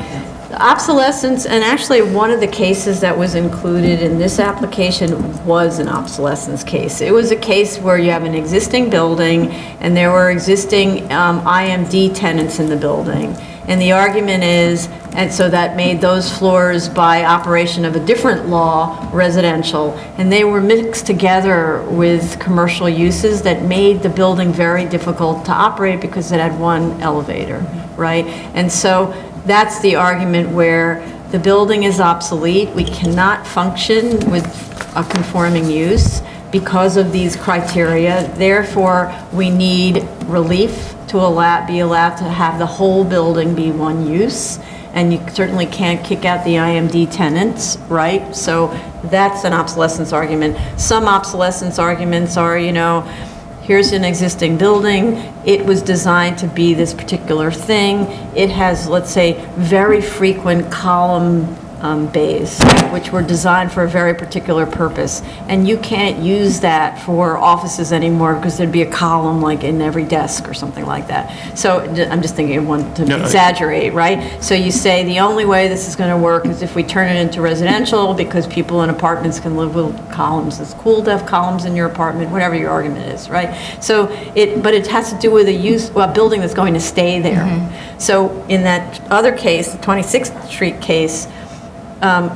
the obsolescence, and actually one of the cases that was included in this application was an obsolescence case. It was a case where you have an existing building and there were existing IMD tenants in the building. And the argument is, and so that made those floors by operation of a different law residential, and they were mixed together with commercial uses that made the building very difficult to operate because it had one elevator, right? And so that's the argument where the building is obsolete. We cannot function with a conforming use because of these criteria. Therefore, we need relief to be allowed to have the whole building be one use. And you certainly can't kick out the IMD tenants, right? So that's an obsolescence argument. Some obsolescence arguments are, here's an existing building, it was designed to be this particular thing, it has, let's say, very frequent column bays, which were designed for a very particular purpose. And you can't use that for offices anymore because there'd be a column like in every desk or something like that. So I'm just thinking of one to exaggerate, right? So you say the only way this is going to work is if we turn it into residential because people in apartments can live with columns. It's cool to have columns in your apartment, whatever your argument is, right? So but it has to do with a building that's going to stay there. So in that other case, the 26th Street case,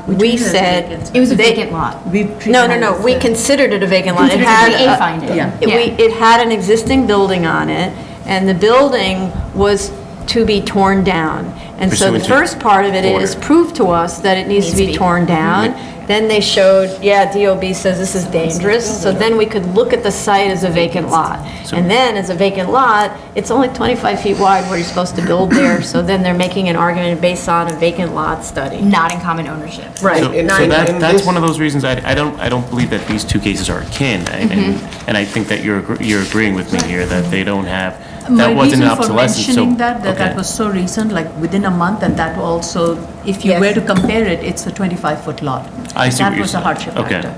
we said. It was a vacant lot. No, we considered it a vacant lot. It had A finding. It had an existing building on it, and the building was to be torn down. And so the Pursuant to first part of it is order. prove to us that it needs to be torn down. Then they showed, DOB says this is dangerous, so then we could look at the site as a vacant lot. And then as a vacant lot, it's only 25 feet wide where you're supposed to build there, so then they're making an argument based on a vacant lot study. Not in common ownership. Right. So that's one of those reasons I don't believe that these two cases are akin. And I think that you're agreeing with me here that they don't have, that wasn't an obsolescence. My reason for mentioning Okay. that was so recent, like within a month, and that also, if you Yes. were to compare it, it's a 25-foot lot. I see what That you're was a saying. hardship Okay. factor.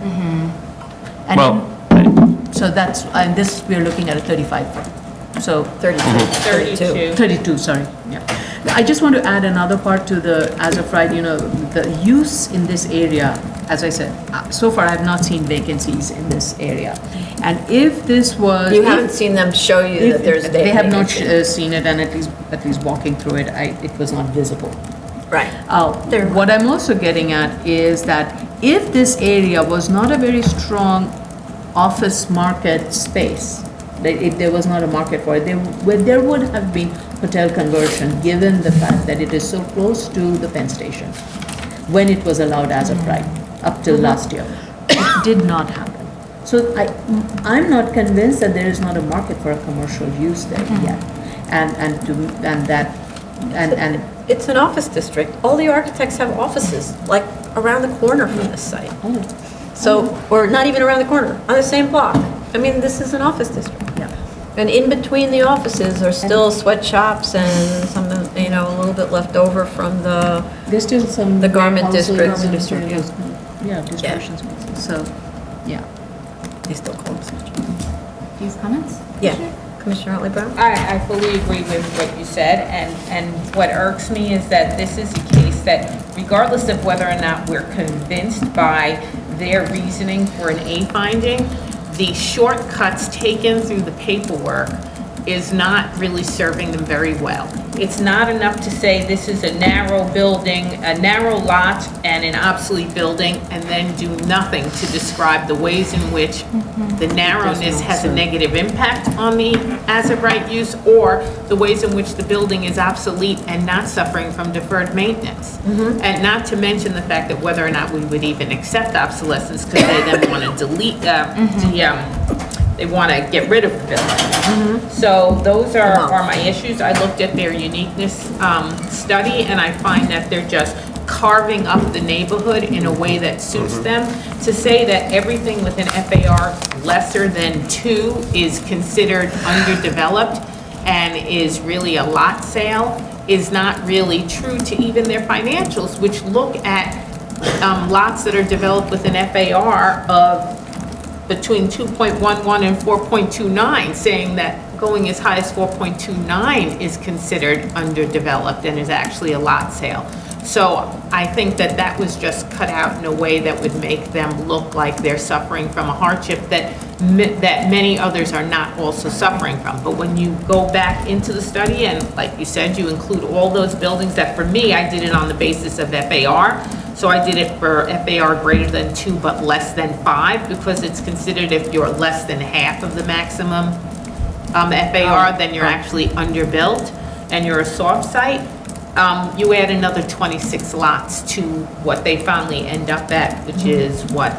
And Well, so that's, and this, we're looking at a 35-foot. So 32. 32, sorry, yeah. I just want to add another part to the, as of right, the use in this area, as I said, so far I have not seen vacancies in this area. And if this was. You if- haven't seen them show you that there's They have not vacancy. seen it, and at least walking through it, it was not visible. Right. What I'm also getting at is that if this area was not a very strong office market space, if there was not a market for it, there would have been hotel conversion, given the fact that it is so close to the Penn Station, when it was allowed as of right, up till last year. It did not happen. So I'm not convinced that there is not a market for a commercial use there yet. And It's an office district. All the architects have offices, like, around the corner from this site. So, or not even around the corner, on the same block. I mean, this is an office district. Yeah. And in between the offices are still sweatshops and some, a little bit left over from the, there's still some. The garment warehouses, districts. garment districts, yeah, distribution spaces, so, yeah. they still call them sweatshops. These comments? Yeah. Commissioner Otley Brown? I fully agree with what you said, and what irks me is that this is a case that regardless of whether or not we're convinced by their reasoning for an A finding, the shortcuts taken through the paperwork is not really serving them very well. It's not enough to say this is a narrow building, a narrow lot and an obsolete building, and then do nothing to describe the ways in which the narrowness has a negative impact on the as-of-right use, or the ways in which the building is obsolete and not suffering from deferred maintenance. And not to mention the fact that whether or not we would even accept obsolescence, because they then want to delete, they want to get rid of the building. So those are my issues. I looked at their uniqueness study, and I find that they're just carving up the neighborhood in a way that suits them. To say that everything with an FAR lesser than 2 is considered underdeveloped and is really a lot sale is not really true to even their financials, which look at lots that are developed with an FAR of between 2.11 and 4.29, saying that going as high as 4.29 is considered underdeveloped and is actually a lot sale. So I think that that was just cut out in a way that would make them look like they're suffering from a hardship that many others are not also suffering from. But when you go back into the study, and like you said, you include all those buildings that, for me, I did it on the basis of FAR. So I did it for FAR greater than 2 but less than 5, because it's considered if you're less than half of the maximum FAR, then you're actually underbuilt and you're a soft site. you add another 26 lots to what they finally end up at, which is what,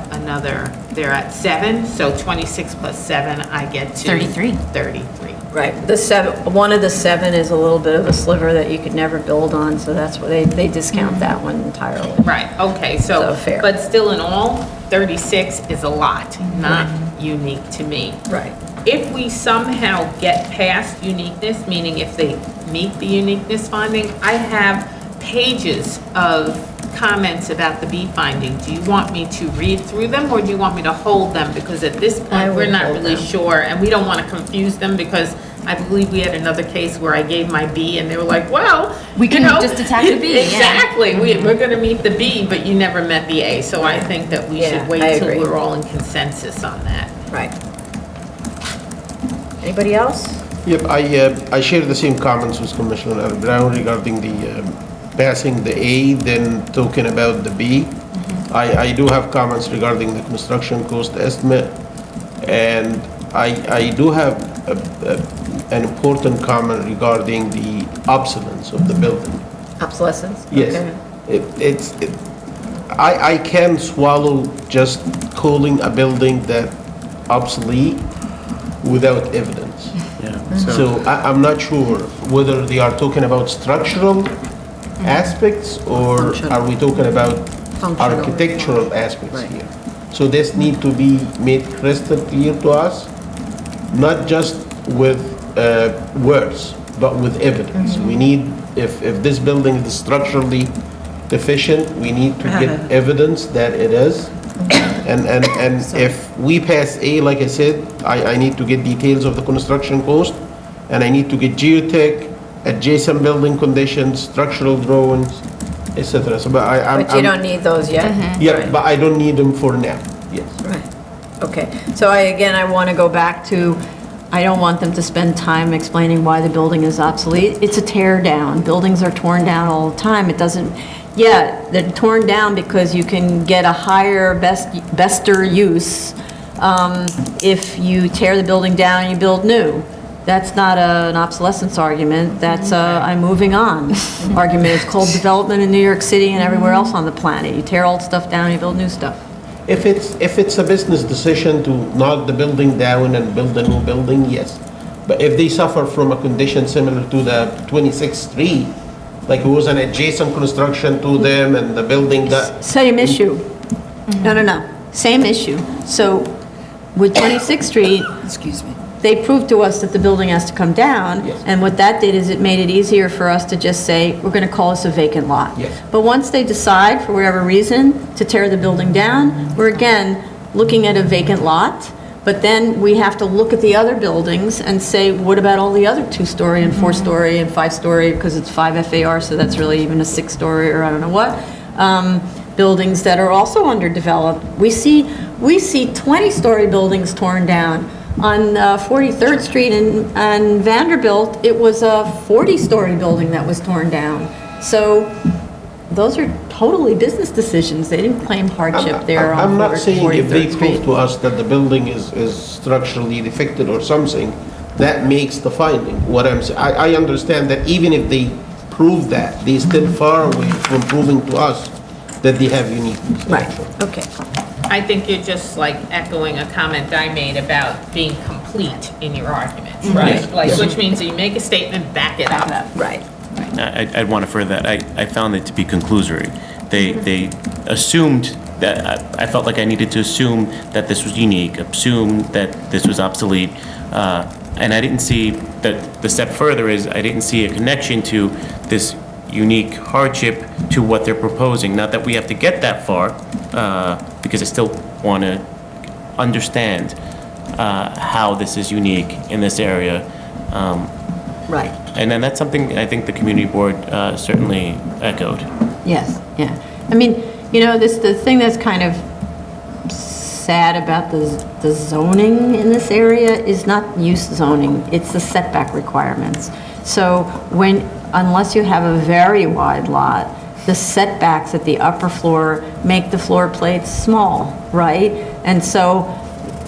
they're at 7, so 26 plus 7, I get to 33. 33. Right, one of the 7 is a little bit of a sliver that you could never build on, so that's why they discount that one entirely. Right, okay, so, So fair. but still in all, 36 is a lot, not unique to me. Right. If we somehow get past uniqueness, meaning if they meet the uniqueness finding, I have pages of comments about the B finding. Do you want me to read through them, or do you want me to hold them? Because at this I point, we're would not hold really them. sure, and we don't want to confuse them, because I believe we had another case where I gave my B, and they were like, well, We you can know, just attack the B, yeah. Exactly, we're going to meet the B, but you never met the A, so I think that we Yeah, should I wait till agree. we're all in consensus on that. Right. Anybody else? Yep, I share the same comments with Commissioner Brown regarding the passing the A, then talking about the B. I do have comments regarding the construction cost estimate, and I do have an important comment regarding the obsolescence of the building. Obsolescence? Yes. Okay. I can swallow just calling a building that obsolete without evidence. Yeah. So I'm not sure whether they are talking about structural aspects, or are we talking about Functional. architectural aspects Right. here? So this need to be made crystal clear to us, not just with words, but with evidence. We need, if this building is structurally deficient, we need to get evidence that it is. And if we pass A, like I said, I need to get details of the construction cost, and I need to get geotech, adjacent building conditions, structural drawings, etc. So, but But you don't need those yet? Yeah, Right. but I don't need them for now, yes. Right, okay. So I want to go back to, I don't want them to spend time explaining why the building is obsolete. It's a tear down. Buildings are torn down all the time. It doesn't, yeah, they're torn down because you can get a higher, bester use if you tear the building down and you build new. That's not an obsolescence argument, that's a I'm moving on argument. It's called development in New York City and everywhere else on the planet. You tear old stuff down, you build new stuff. If it's a business decision to knock the building down and build a new building, yes. But if they suffer from a condition similar to the 26th Street, like it was an adjacent construction to them and the building that... Same issue. No, same issue. So with 26th Street, Excuse me. they proved to us that the building has to come down. Yes. And what that did is it made it easier for us to just say, we're going to call this a vacant lot. Yes. But once they decide, for whatever reason, to tear the building down, we're again looking at a vacant lot. But then we have to look at the other buildings and say, what about all the other 2-story and 4-story and 5-story, because it's 5 FAR, so that's really even a 6-story or I don't know what, buildings that are also underdeveloped. We see 20-story buildings torn down. On 43rd Street and Vanderbilt, it was a 40-story building that was torn down. So those are totally business decisions. They didn't claim hardship there on I'm not saying if they 43rd prove Street. to us that the building is structurally defective or something, that makes the finding. What I'm saying, I understand that even if they prove that, they're still far away from proving to us that they have uniqueness. Right, okay. I think you're just like echoing a comment I made about being complete in your arguments, right? Yes, Like, yes. which means you make a statement, back it up. Right. I'd want to further that. I found it to be conclusory. They assumed that, I felt like I needed to assume that this was unique, assume that this was obsolete, and I didn't see that the step further is I didn't see a connection to this unique hardship to what they're proposing. Not that we have to get that far, because I still want to understand how this is unique in this area. Right, And then that's something I think the community board certainly echoed. yes, yeah. I mean, you know, the thing that's kind of sad about the zoning in this area is not use zoning, it's the setback requirements. So unless you have a very wide lot, the setbacks at the upper floor make the floor plates small, right? And so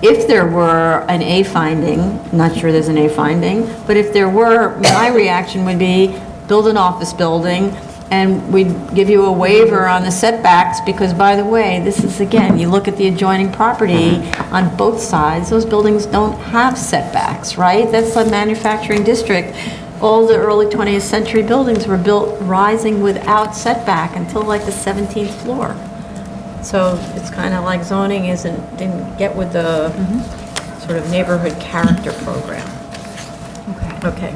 if there were an A finding, not sure there's an A finding, but if there were, my reaction would be, build an office building, and we'd give you a waiver on the setbacks, because by the way, this is, again, you look at the adjoining property on both sides, those buildings don't have setbacks, right? That's a manufacturing district. All the early 20th century buildings were built rising without setback until like the 17th floor. So it's kind of like zoning didn't get with the sort of neighborhood character program. Okay.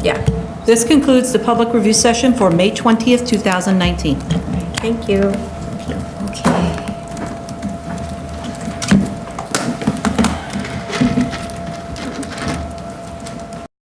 Yeah, This concludes the public review session for May 20th, 2019. thank you.